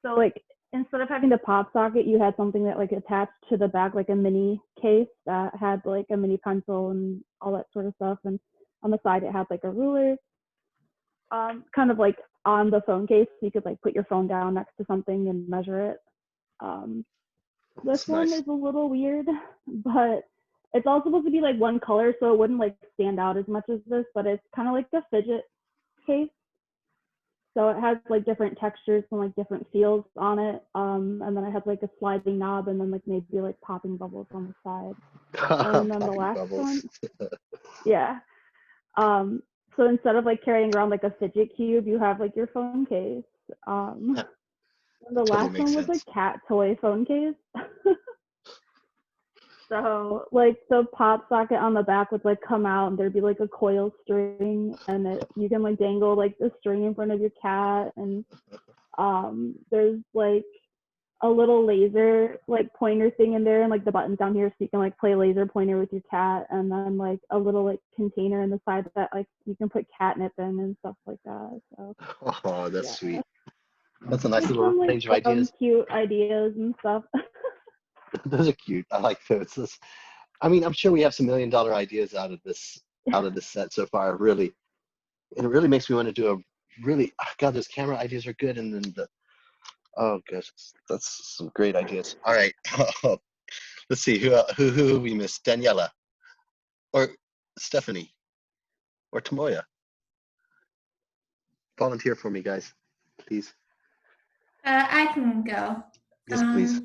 So like instead of having the pop socket, you had something that like attached to the back, like a mini case that had like a mini pencil and all that sort of stuff. And on the side, it had like a ruler. Kind of like on the phone case, you could like put your phone down next to something and measure it. This That's one nice. is a little weird, but it's all supposed to be like one color, so it wouldn't like stand out as much as this, but it's kind of like the fidget case. So it has like different textures and like different feels on it. And then it has like a sliding knob and then like maybe like popping bubbles on the side. And then the last one, yeah. So instead of like carrying around like a fidget cube, you have like your phone case. And the last one was a cat toy phone case. So like the pop socket on the back would like come out and there'd be like a coil string and you can like dangle like the string in front of your cat, and there's like a little laser like pointer thing in there and like the buttons down here so you can like play laser pointer with your cat, and then like a little like container in the side that like you can put catnip in and stuff like that. So oh, that's sweet. That's a nice little some, like, range of ideas. Cute ideas and stuff. Those are cute. I like those. I mean, I'm sure we have some $1 million ideas out of this set so far. Really, and it really makes me want to do a really. Oh God, those camera ideas are good, and then oh gosh, that's some great ideas. All right, let's see who we missed. Daniela, or Stephanie, or Tamoya. Volunteer for me, guys, please. I can go. Yes, please.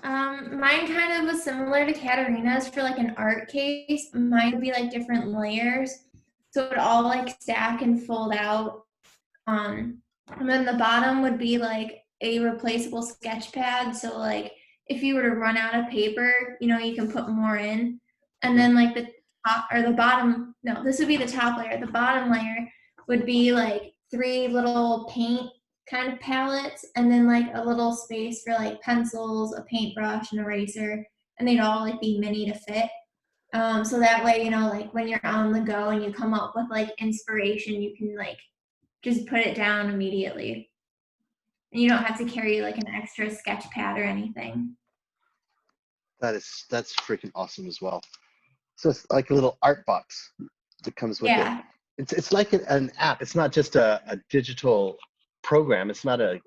Mine kind of was similar to Katarina's for like an art case. Mine would be like different layers, so it would all like stack and fold out. And then the bottom would be like a replaceable sketch pad. So like if you were to run out of paper, you know, you can put more in. And then like the top or the bottom, no, this would be the top layer. The bottom layer would be like 3 little paint kind of palettes, and then like a little space for like pencils, a paintbrush, an eraser, and they'd all like be mini to fit. So that way, you know, like when you're on the go and you come up with like inspiration, you can like just put it down immediately. And you don't have to carry like an extra sketch pad or anything. That's freaking awesome as well. So it's like a little art box that comes with it. It's like an app. It's not just a digital program. It's not a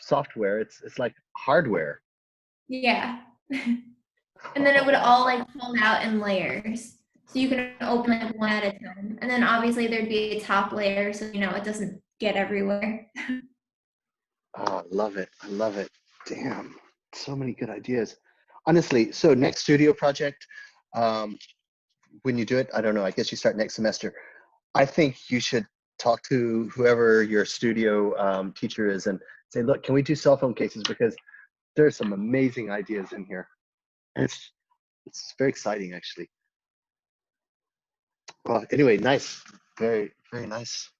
software. It's like hardware. Yeah. And then it would all like fold out in layers. So you can open like one at a time. And then obviously there'd be a top layer so it doesn't get everywhere. Oh, I love it. I love it. Damn, so many good ideas. Honestly, so next studio project, when you do it, I don't know, I guess you start next semester. I think you should talk to whoever your studio teacher is and say, look, can we do cell phone cases? Because there's some amazing ideas in here. And it's very exciting, actually. Well, anyway, nice. Very, very nice.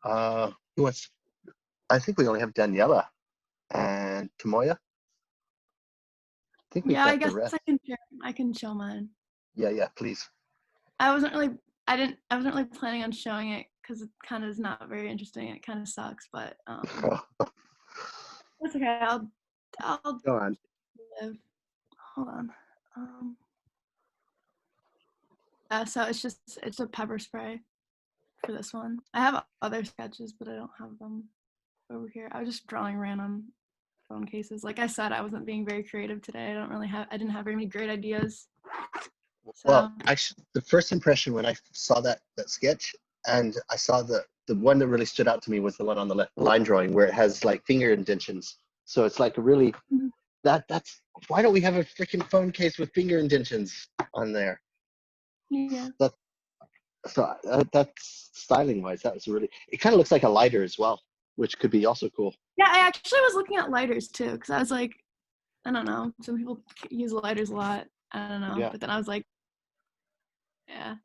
Who wants? I think we only have Daniela and Tamoya. I think we've Yeah, I got the guess rest. I can show mine. Yeah, please. I wasn't really planning on showing it because it kind of is not very interesting. It kind of sucks, but that's okay. I'll Go on. live. Hold on. So it's a pepper spray for this one. I have other sketches, but I don't have them over here. I was just drawing random phone cases. Like I said, I wasn't being very creative today. I didn't have very many great ideas. So. Well, actually, the first impression when I saw that sketch, and I saw the one that really stood out to me was the one on the left, line drawing, where it has like finger indentions. So it's like a really that's why don't we have a freaking phone case with finger indentions on there? Yeah. That's styling wise, that was really. It kind of looks like a lighter as well, which could be also cool. Yeah, I actually was looking at lighters too, because I was like, I don't know, some people use lighters a lot. I don't know, Yeah. but then I was like, yeah.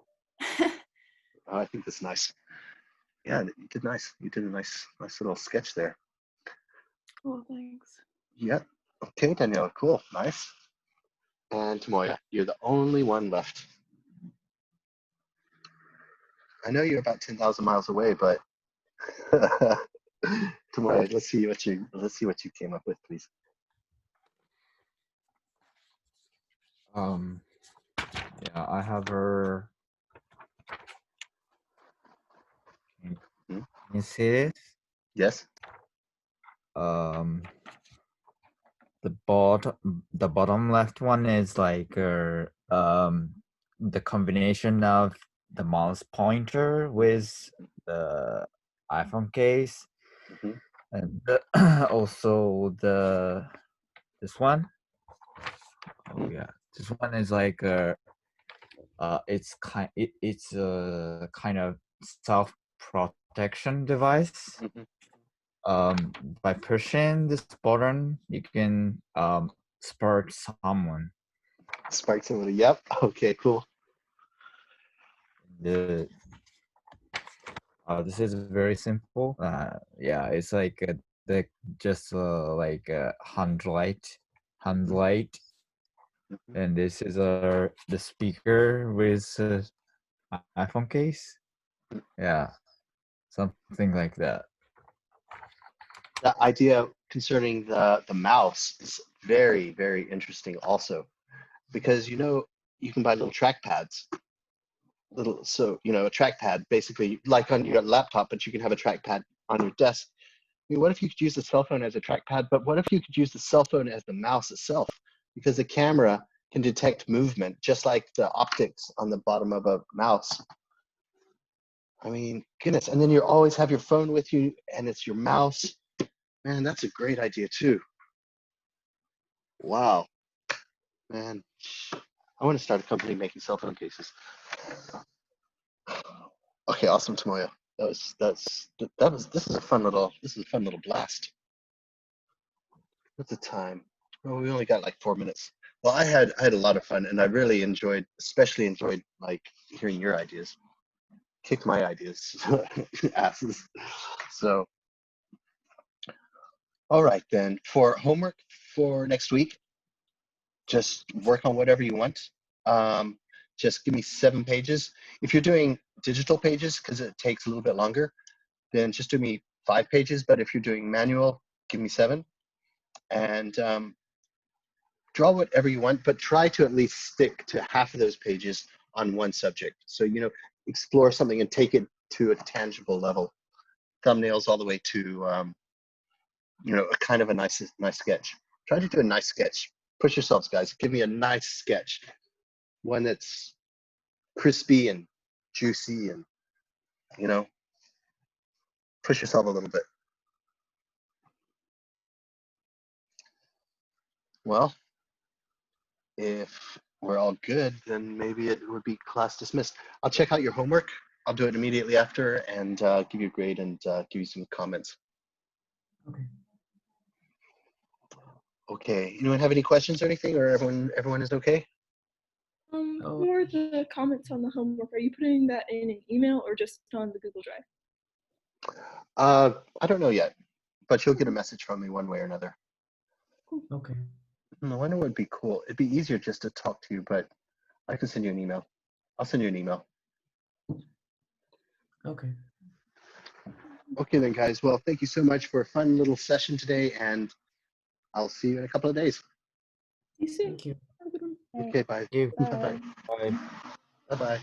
Oh, I think that's nice. Yeah, you did nice. You did a nice little sketch there. Cool, thanks. Yep. Okay, Danielle. Cool. Nice. And Tamoya, you're the only one left. I know you're about 10,000 miles away, but Tamoya, let's see what you came up with, please. Yeah, I have her. Can you see this? Yes. The bottom left one is like the combination of the mouse pointer with the iPhone case, and also this one. Oh yeah, this one is like it's a kind of self protection device. By pushing this button, you can spark someone. Spark somebody. Yep. Okay. Cool. This is very simple. Yeah, it's like like a hand light, and this is the speaker with iPhone case. Yeah, something like that. The idea concerning the mouse is very, very interesting also, because you can buy little trackpads. A trackpad basically like on your laptop, but you can have a trackpad on your desk. I mean, what if you could use the cell phone as a trackpad, but what if you could use the cell phone as the mouse itself? Because the camera can detect movement just like the optics on the bottom of a mouse. I mean, goodness, and then you always have your phone with you and it's your mouse. Man, that's a great idea too. Wow. Man, I want to start a company making cell phone cases. Okay, awesome, Tamoya. This is a fun little blast. What's the time? Well, we only got like 4 minutes. Well, I had a lot of fun, and I really especially enjoyed like hearing your ideas. Kick my ideas asses. So, all right then. For homework for next week, just work on whatever you want. Just give me 7 pages. If you're doing digital pages, because it takes a little bit longer, then just do me 5 pages. But if you're doing manual, give me 7. And draw whatever you want, but try to at least stick to half of those pages on one subject. So, explore something and take it to a tangible level. Thumbnails all the way to, a kind of a nice sketch. Try to do a nice sketch. Push yourselves, guys. Give me a nice sketch. One that's crispy and juicy and, you know, push yourself a little bit. Well, if we're all good, then maybe it would be class dismissed. I'll check out your homework. I'll do it immediately after and give you a grade and give you some comments. Okay. Okay. Anyone have any questions or anything, or everyone is okay? Oh. For the comments on the homework, are you putting that in an email or just on the Google Drive? I don't know yet, but you'll get a message from me one way or another. Okay. I wonder what would be cool. It'd be easier just to talk to you, but I can send you an email. I'll send you an email. Okay. Okay then, guys. Well, thank you so much for a fun little session today, and I'll see you in a couple of days. See you soon. Thank you. Have a good one. Okay, bye. You. Bye-bye. Bye. Bye-bye.